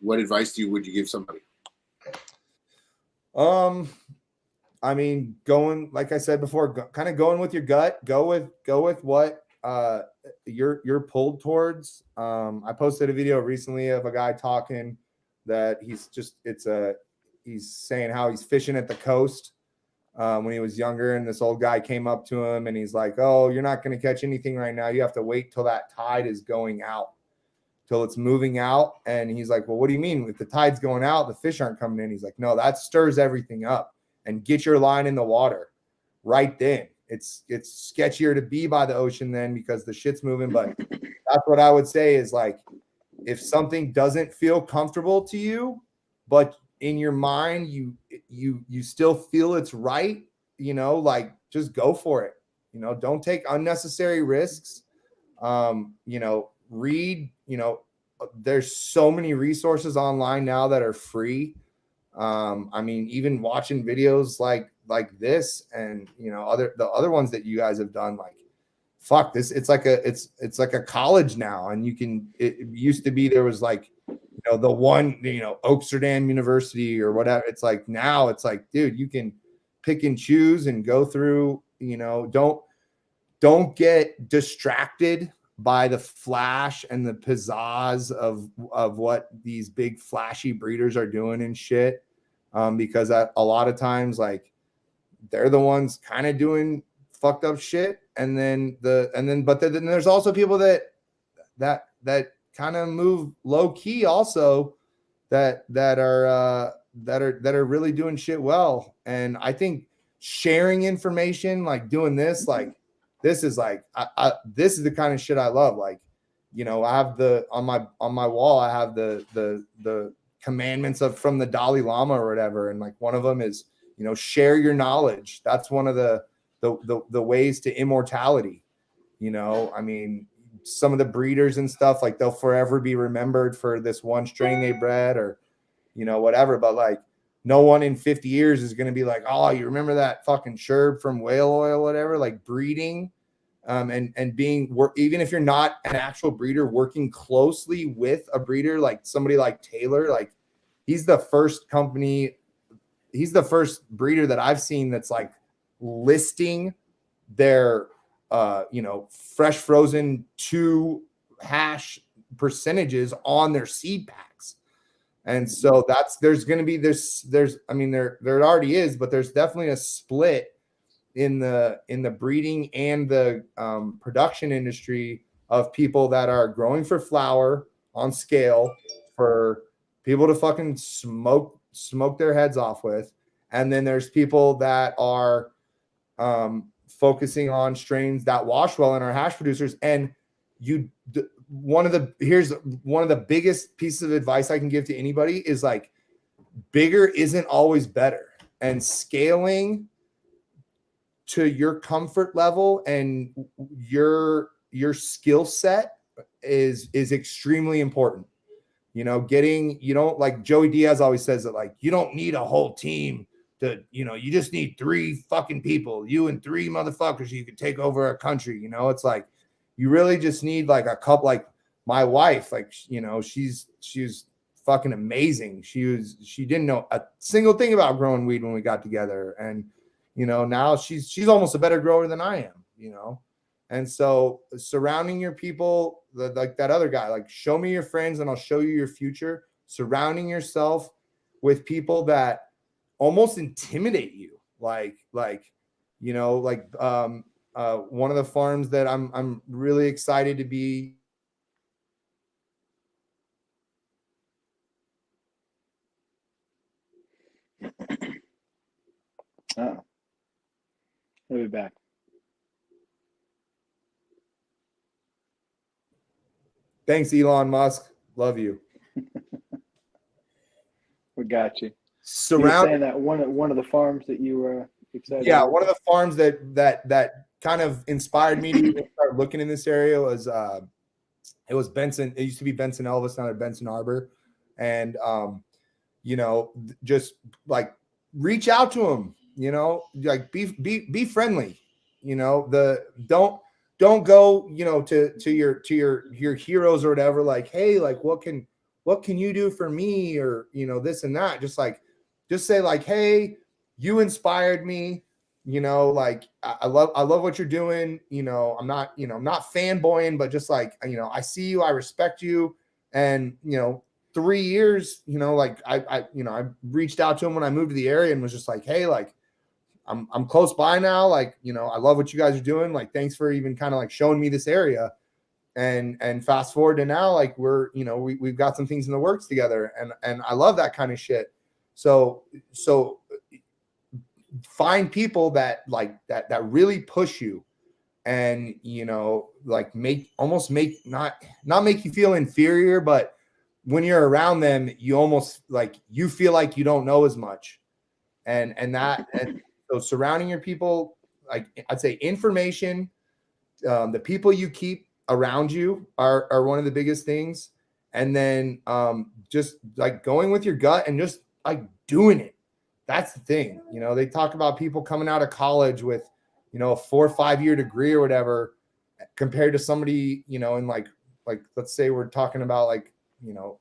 what advice would you give somebody? I mean, going, like I said before, kind of going with your gut, go with what you're pulled towards. I posted a video recently of a guy talking that he's saying how he's fishing at the coast when he was younger, and this old guy came up to him and he's like, oh, you're not going to catch anything right now. You have to wait till that tide is going out, till it's moving out. And he's like, well, what do you mean? If the tide's going out, the fish aren't coming in. He's like, no, that stirs everything up. And get your line in the water right then. It's sketchier to be by the ocean then because the shit's moving. But that's what I would say is, like, if something doesn't feel comfortable to you, but in your mind you still feel it's right, you know, like, just go for it. You know, don't take unnecessary risks. You know, read, you know, there's so many resources online now that are free. I mean, even watching videos like this, and you know, the other ones that you guys have done, like, fuck this, it's like a college now. And it used to be there was like, you know, the one, you know, Oaksterdam University or whatever. It's like now it's like, dude, you can pick and choose and go through, you know, don't get distracted by the flash and the pizzazz of what these big flashy breeders are doing and shit. Because a lot of times, like, they're the ones kind of doing fucked up shit. But then there's also people that kind of move low key also that are really doing shit well. And I think sharing information, like doing this, like, this is like, this is the kind of shit I love. Like, you know, I have on my wall, I have the commandments from the Dalai Lama or whatever. And like, one of them is, you know, share your knowledge. That's one of the ways to immortality. You know, I mean, some of the breeders and stuff, like they'll forever be remembered for this one strain they bred or, you know, whatever. But like no one in 50 years is going to be like, oh, you remember that fucking Sherb from Whale Oil, whatever, like breeding and being even if you're not an actual breeder, working closely with a breeder, like somebody like Taylor, like he's the first breeder that I've seen that's like listing their you know, fresh frozen to hash percentages on their seed packs. And so there's going to be I mean, there already is, but there's definitely a split in the breeding and the production industry of people that are growing for flower on scale for people to fucking smoke their heads off with. And then there's people that are focusing on strains that wash well in our hash producers. And one of the biggest pieces of advice I can give to anybody is like, bigger isn't always better, and scaling to your comfort level and your skill set is extremely important. You know, like Joey Diaz always says that, like, you don't need a whole team to, you know, you just need 3 fucking people, you and 3 motherfuckers, you can take over a country. You know, it's like, you really just need like a couple, like my wife, like, you know, she's fucking amazing. She didn't know a single thing about growing weed when we got together. And, you know, now she's almost a better grower than I am, you know? And so surrounding your people, like that other guy, like, show me your friends and I'll show you your future. Surrounding yourself with people that almost intimidate you. Like, you know, like, one of the farms that I'm really excited to be. Oh, he'll be back. Thanks, Elon Musk. Love you. We got you. You were Surround. saying that one of the farms that you were excited. Yeah, about? one of the farms that kind of inspired me to even start looking in this area was it was Benson. It used to be Benson Elvis, now at Benson Arbor, and you know, just like reach out to them. You know, like be friendly. You know, don't go, you know, to your heroes or whatever. Like, hey, like what can you do for me, or, you know, this and that. Just say like, hey, you inspired me. You know, like I love what you're doing. You know, I'm not fanboying, but just like, you know, I see you, I respect you. And, you know, 3 years, you know, like I reached out to him when I moved to the area and was just like, hey, like I'm close by now. Like, you know, I love what you guys are doing. Like, thanks for even kind of like showing me this area. And fast forward to now, like we've got some things in the works together, and I love that kind of shit. So find people that really push you, and, you know, like almost make not make you feel inferior, but when you're around them, you almost like you feel like you don't know as much. And so surrounding your people, like I'd say information, the people you keep around you are one of the biggest things. And then just like going with your gut and just like doing it. That's the thing. You know, they talk about people coming out of college with, you know, a 4 or 5 year degree or whatever, compared to somebody, you know, in like let's say we're talking about like, you know,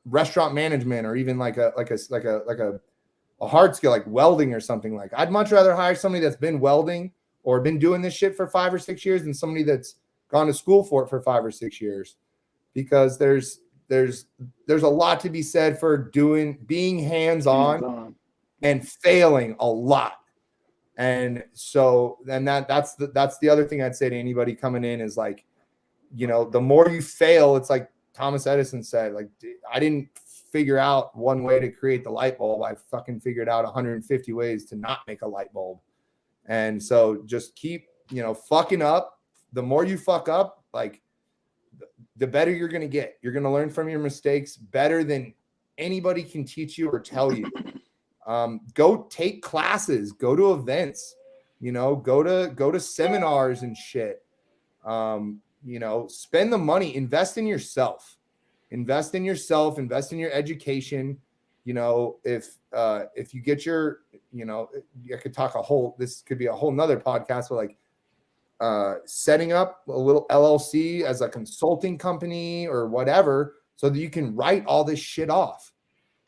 restaurant management, or even like a hard skill like welding or something. Like, I'd much rather hire somebody that's been welding or been doing this shit for 5 or 6 years than somebody that's gone to school for it for 5 or 6 years, because there's a lot to be said for being hands-on and failing a lot. And so then that's the other thing I'd say to anybody coming in is like, you know, the more you fail, it's like Thomas Edison said, like, I didn't figure out one way to create the light bulb. I fucking figured out 150 ways to not make a light bulb. And so just keep, you know, fucking up. The more you fuck up, like the better you're going to get. You're going to learn from your mistakes better than anybody can teach you or tell you. Go take classes, go to events, you know, go to seminars and shit. spend the money, invest in yourself, invest in your education. If you get your, I could talk this could be a whole nother podcast, but like, setting up a little LLC as a consulting company or whatever, so that you can write all this shit off.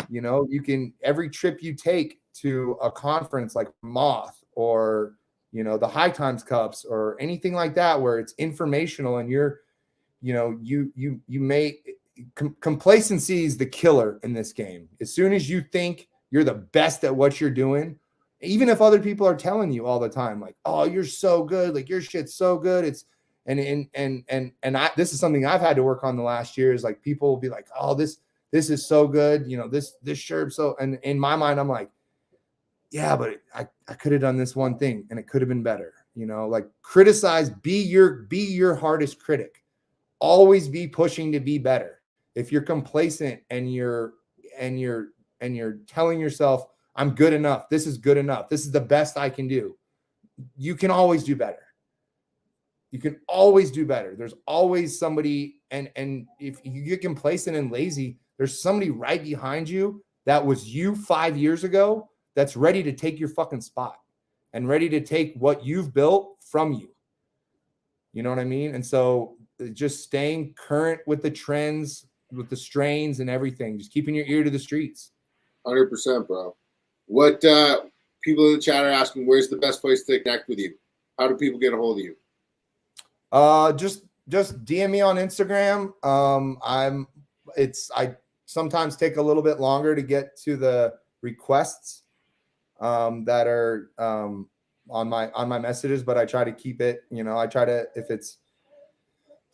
You can, every trip you take to a conference like Moth or, the High Times Cups or anything like that, where it's informational and complacency is the killer in this game. As soon as you think you're the best at what you're doing, even if other people are telling you all the time, like, oh, you're so good, like your shit's so good. It's, this is something I've had to work on the last year, is like, people will be like, oh, this is so good. This shirt. So, and in my mind, I'm like, yeah, but I could have done this one thing and it could have been better. Like, criticize, be your hardest critic. Always be pushing to be better. If you're complacent and you're telling yourself, I'm good enough, this is good enough, this is the best I can do, you can always do better. You can always do better. There's always somebody, and if you get complacent and lazy, there's somebody right behind you that was you 5 years ago that's ready to take your fucking spot and ready to take what you've built from you. You know what I mean? And so just staying current with the trends, with the strains and everything, just keeping your ear to the streets. 100%, bro. What people in the chat are asking, where's the best place to connect with you? How do people get a hold of you? Just DM me on Instagram. I sometimes take a little bit longer to get to the requests that are on my messages, but I try to keep it, I try to, as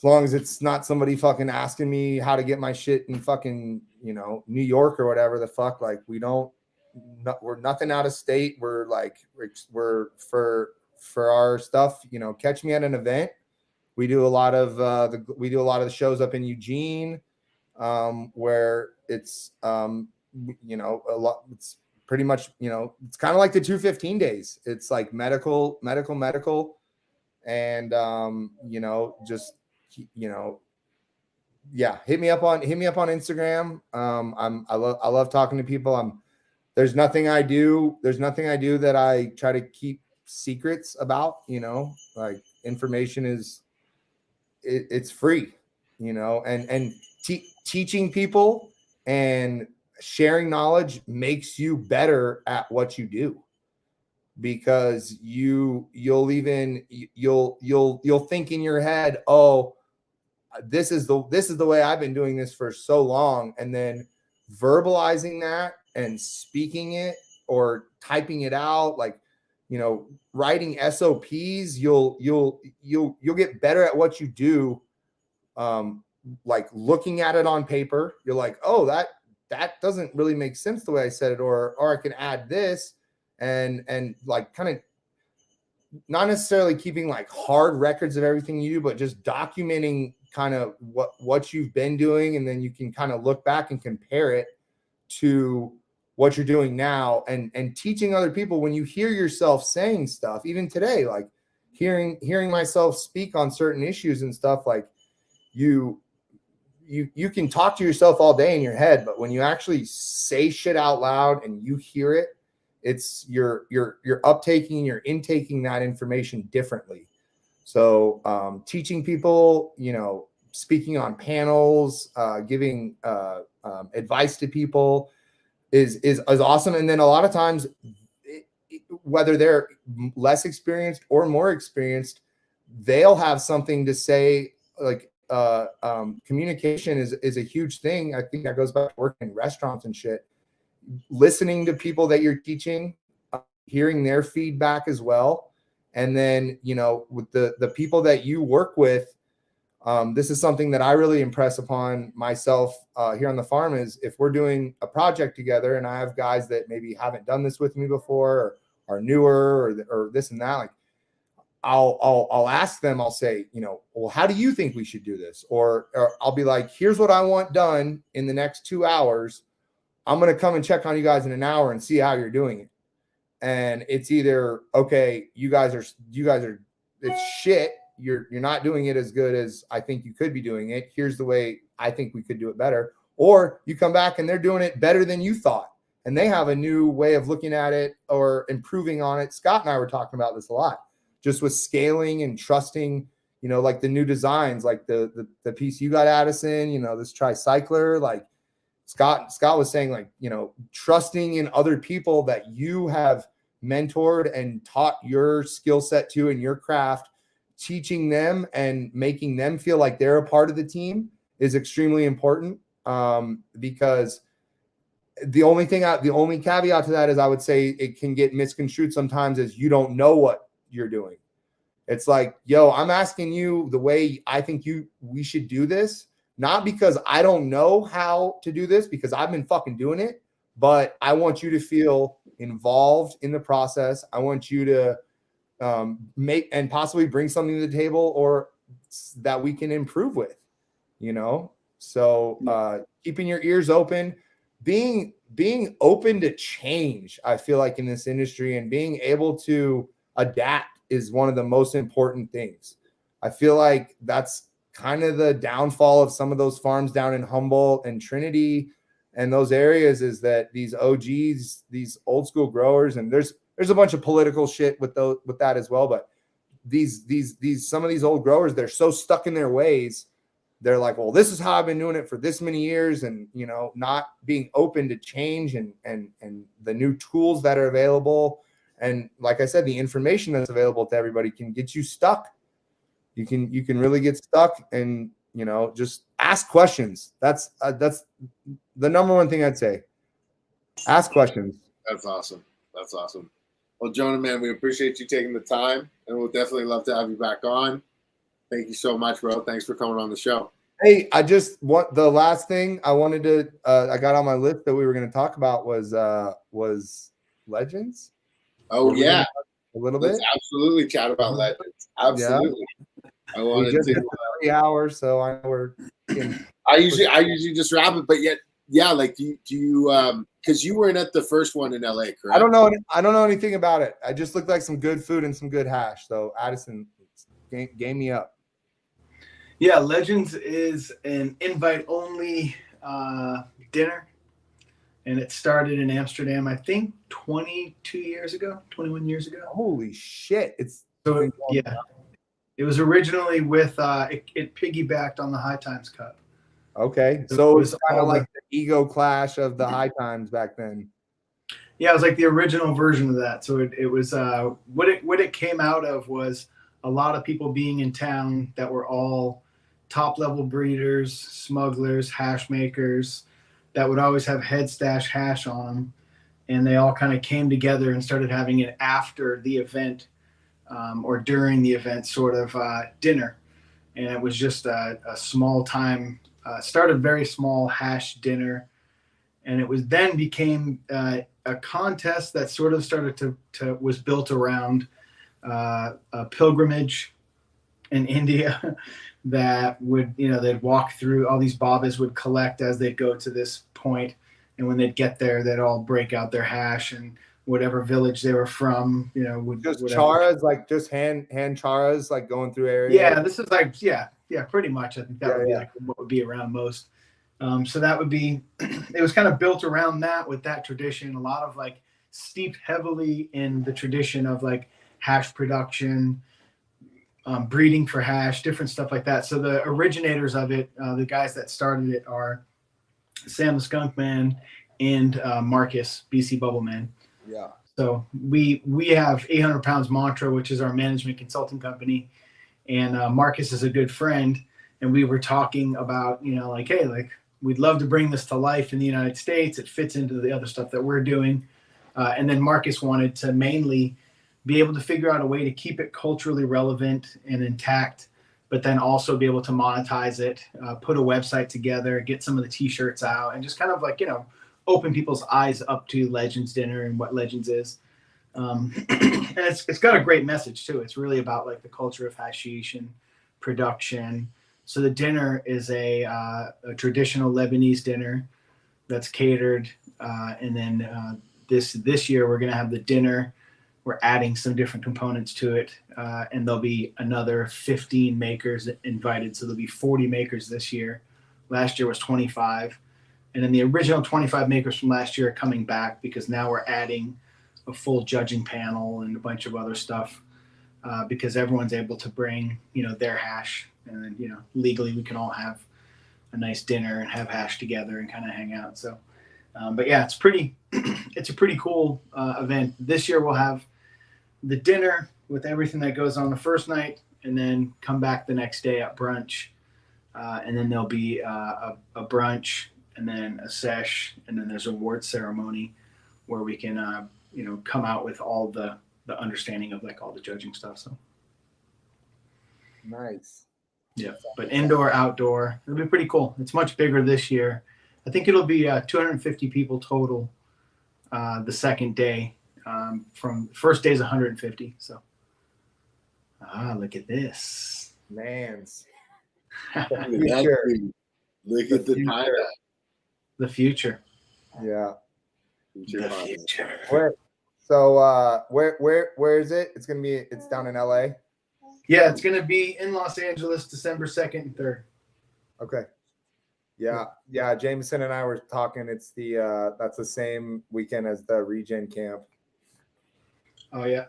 long as it's not somebody fucking asking me how to get my shit in fucking, New York or whatever the fuck, like, we're nothing out of state. We're for our stuff, catch me at an event. We do a lot of the shows up in Eugene, where it's a lot. It's pretty much, it's kind of like the 215 days. It's like medical, and hit me up on Instagram. I love talking to people. There's nothing I do that I try to keep secrets about. Like, information is, it's free, and teaching people and sharing knowledge makes you better at what you do, because you'll think in your head, oh, this is the way I've been doing this for so long, and then verbalizing that and speaking it or typing it out, like, writing SOPs, you'll get better at what you do. Like, looking at it on paper, you're like, oh, that doesn't really make sense the way I said it, or I can add this, and like, kind of not necessarily keeping like hard records of everything you do, but just documenting kind of what you've been doing, and then you can kind of look back and compare it to what you're doing now, and teaching other people. When you hear yourself saying stuff, even today, like hearing myself speak on certain issues and stuff, like, you can talk to yourself all day in your head, but when you actually say shit out loud and you hear it, it's you're uptaking, you're intaking that information differently. So teaching people, speaking on panels, giving advice to people is awesome. And then a lot of times, whether they're less experienced or more experienced, they'll have something to say. Like, communication is a huge thing. I think that goes back to working in restaurants and shit. Listening to people that you're teaching, hearing their feedback as well. And then, with the people that you work with, this is something that I really impress upon myself here on the farm, is if we're doing a project together and I have guys that maybe haven't done this with me before, or are newer, or this and that, like, I'll ask them, I'll say, well, how do you think we should do this? Or I'll be like, here's what I want done in the next 2 hours. I'm going to come and check on you guys in an hour and see how you're doing it. And it's either, okay, you guys are it's shit, you're not doing it as good as I think you could be doing it. Here's the way I think we could do it better. Or you come back and they're doing it better than you thought, and they have a new way of looking at it or improving on it. Scott and I were talking about this a lot, just with scaling and trusting, you know, like the new designs, like the piece you got, Addison, you know, this tricycler, like Scott was saying, like, you know, trusting in other people that you have mentored and taught your skill set to and your craft, teaching them and making them feel like they're a part of the team is extremely important. Because the only caveat to that is I would say it can get misconstrued sometimes as you don't know what you're doing. It's like, yo, I'm asking you the way I think we should do this, not because I don't know how to do this, because I've been fucking doing it, but I want you to feel involved in the process. I want you to make and possibly bring something to the table or that we can improve with, you know? So keeping your ears open, being open to change, I feel like in this industry, and being able to adapt is one of the most important things. I feel like that's kind of the downfall of some of those farms down in Humboldt and Trinity and those areas, is that these OGs, these old school growers, and there's a bunch of political shit with that as well. But these some of these old growers, they're so stuck in their ways. They're like, well, this is how I've been doing it for this many years, and, you know, not being open to change and the new tools that are available. And like I said, the information that's available to everybody can get you stuck. You can really get stuck, and, you know, just ask questions. That's the number one thing I'd say. Ask questions. That's awesome. That's awesome. Well, Jonah, man, we appreciate you taking the time, and we'll definitely love to have you back on. Thank you so much, bro. Thanks for coming on the show. Hey, I just want the last thing I wanted to I got on my list that we were going to talk about was Legends. Oh, yeah. A little Let's bit. absolutely chat about Legends. Absolutely. Yeah. I wanted just to 3 hours, so I know we're I usually just wrap it, but yet, yeah, like do you because you weren't at the first one in LA, correct? I don't know anything about it. I just looked like some good food and some good hash. So Addison game me up. Yeah, Legends is an invite-only dinner, and it started in Amsterdam, I think 21 years ago. Holy shit! Yeah, it was originally with it piggybacked on the High Times Cup. Okay, so it was kind of like the ego clash of the High Times back then. Yeah, it was like the original version of that. So it was what it came out of was a lot of people being in town that were all top-level breeders, smugglers, hash makers that would always have head stash hash on them. And they all kind of came together and started having it after the event or during the event sort of dinner. And it was just a small time, started very small hash dinner. And it was then became a contest that sort of started to was built around a pilgrimage in India that would, they'd walk through, all these babas would collect as they'd go to this point, and when they'd get there, they'd all break out their hash, and whatever village they were from, would just whatever. charas, like just hand charas, like going through areas. Yeah, this is like pretty much. I think that would be like what would be around most. So that would be, it was kind of built around that, with that tradition, a lot of like steeped heavily in the tradition of like hash production, breeding for hash, different stuff like that. So the originators of it, the guys that started it, are Sam the Skunk Man and Marcus, BC Bubble Man. Yeah. So we have 800 Pounds Mantra, which is our management consulting company, and Marcus is a good friend, and we were talking about, like, hey, like, we'd love to bring this to life in the United States. It fits into the other stuff that we're doing. And then Marcus wanted to mainly be able to figure out a way to keep it culturally relevant and intact, but then also be able to monetize it, put a website together, get some of the t-shirts out, and just kind of like, open people's eyes up to Legends Dinner and what Legends is. And it's got a great message too. It's really about like the culture of hashish and production. So the dinner is a traditional Lebanese dinner that's catered. And then this year we're going to have the dinner we're adding some different components to it, and there'll be another 15 makers invited. So there'll be 40 makers this year. Last year was 25. And then the original 25 makers from last year are coming back because now we're adding a full judging panel and a bunch of other stuff because everyone's able to bring, their hash. And then, legally we can all have a nice dinner and have hash together and kind of hang out. So, but yeah, it's a pretty cool event. This year we'll have the dinner with everything that goes on the first night, and then come back the next day at brunch. And then there'll be a brunch, and then a sesh, and then there's a award ceremony where we can, come out with all the understanding of like all the judging stuff. So Nice. yeah, but indoor, outdoor, it'll be pretty cool. It's much bigger this year. I think it'll be 250 people total the second day. From first day is 150. So, look at this. Man's. Look at that, dude. Look at the time. The future. Yeah. The future. Where is it? It's down in LA. Yeah, it's gonna be in Los Angeles, December 2nd and 3rd. Okay. Yeah. Jameson and I were talking. It's that's the same weekend as the Regen camp. Oh yeah.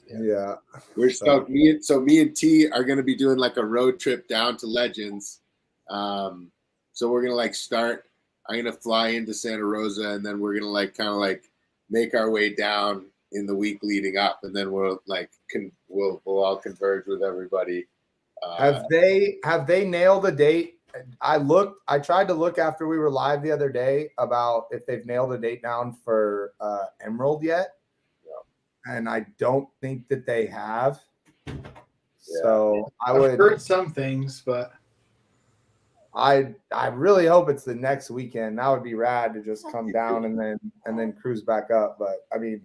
Yeah. We're stoked. Me and T are gonna be doing like a road trip down to Legends. So we're gonna start. I'm gonna fly into Santa Rosa, and then we're gonna kind of make our way down in the week leading up, and then we'll all converge with everybody. Have they nailed a date? I tried to look after we were live the other day about if they've nailed a date down for Emerald yet. Yeah. And I don't think that they have. Yeah. So I've heard some things, but I really hope it's the next weekend. That would be rad to just come down and then cruise back up. But I mean,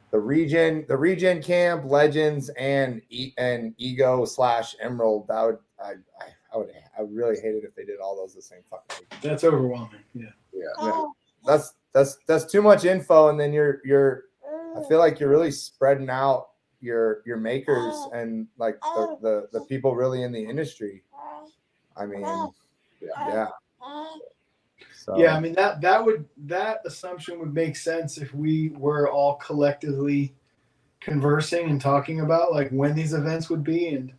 the Regen camp, Legends, and Ego / Emerald. I would really hate it if they did all those the same fucking week. That's overwhelming. Yeah. That's too much info, and then I feel like you're really spreading out your makers and like the people really in the industry. I mean, yeah. So. Yeah, I mean that assumption would make sense if we were all collectively conversing and talking about like when these events would be and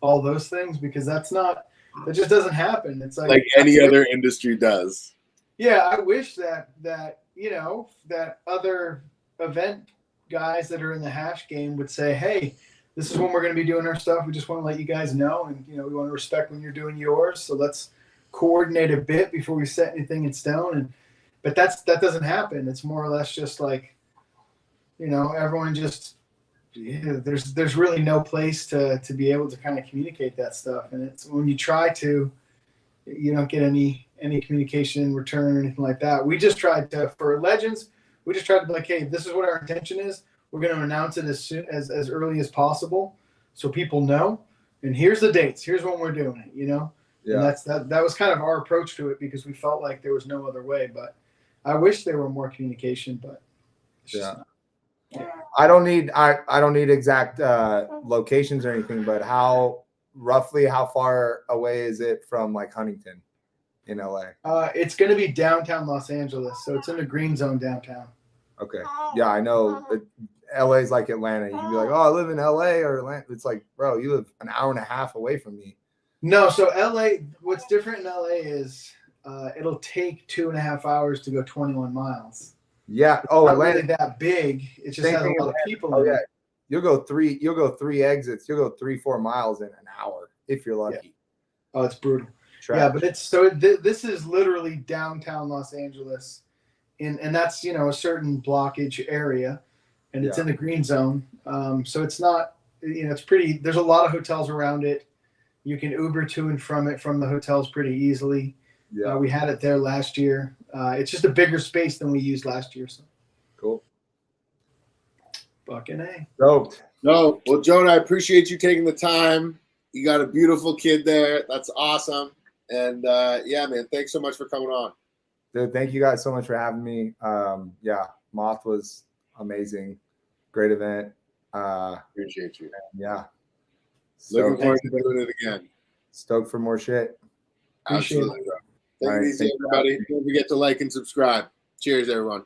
all those things, because that just doesn't happen. It's like any other industry does. Yeah, I wish that that other event guys that are in the hash game would say, hey, this is when we're going to be doing our stuff. We just want to let you guys know, and we want to respect when you're doing yours. So let's coordinate a bit before we set anything in stone. But that doesn't happen. It's more or less just like, everyone just. Yeah, there's really no place to be able to kind of communicate that stuff, and it's when you try to, you don't get any communication in return or anything like that. We just tried to, for Legends, we just tried to be like, hey, this is what our intention is. We're going to announce it as early as possible, so people know. And here's the dates. Here's when we're doing it. Yeah. And that was kind of our approach to it, because we felt like there was no other way. But I wish there were more communication. But it's just not. Yeah. I don't need exact locations or anything, but roughly how far away is it from like Huntington in LA? It's going to be downtown Los Angeles, so it's in the green zone downtown. Okay. Yeah, I know. LA's like Atlanta. You can be like, oh, I live in LA or Atlanta. It's like, bro, you live an hour and a half away from me. No, so LA, what's different in LA is it'll take 2.5 hours to go 21 miles. Yeah. It's not really that big. It just has a lot of people in it. You'll go three exits. You'll go 3-4 miles in an hour if you're lucky. Yeah. Oh, it's brutal. Yeah, but this is literally downtown Los Angeles, and that's a certain blockage area, and it's in the green zone. So it's not it's pretty. There's a lot of hotels around it. You can Uber to and from it from the hotels pretty easily. Yeah, we had it there last year. It's just a bigger space than we used last year. So cool. Fucking A. Dope. No, well, Jonah, I appreciate you taking the time. You got a beautiful kid there. That's awesome. And yeah, man, thanks so much for coming on. Dude, thank you guys so much for having me. Yeah, Moth was amazing. Great event. Appreciate you. Yeah. Looking Stoked, forward to doing it again. stoked for more shit. Appreciate it. Absolutely, bro. Take All it right, easy, thank you. everybody. Don't forget to like and subscribe. Cheers, everyone.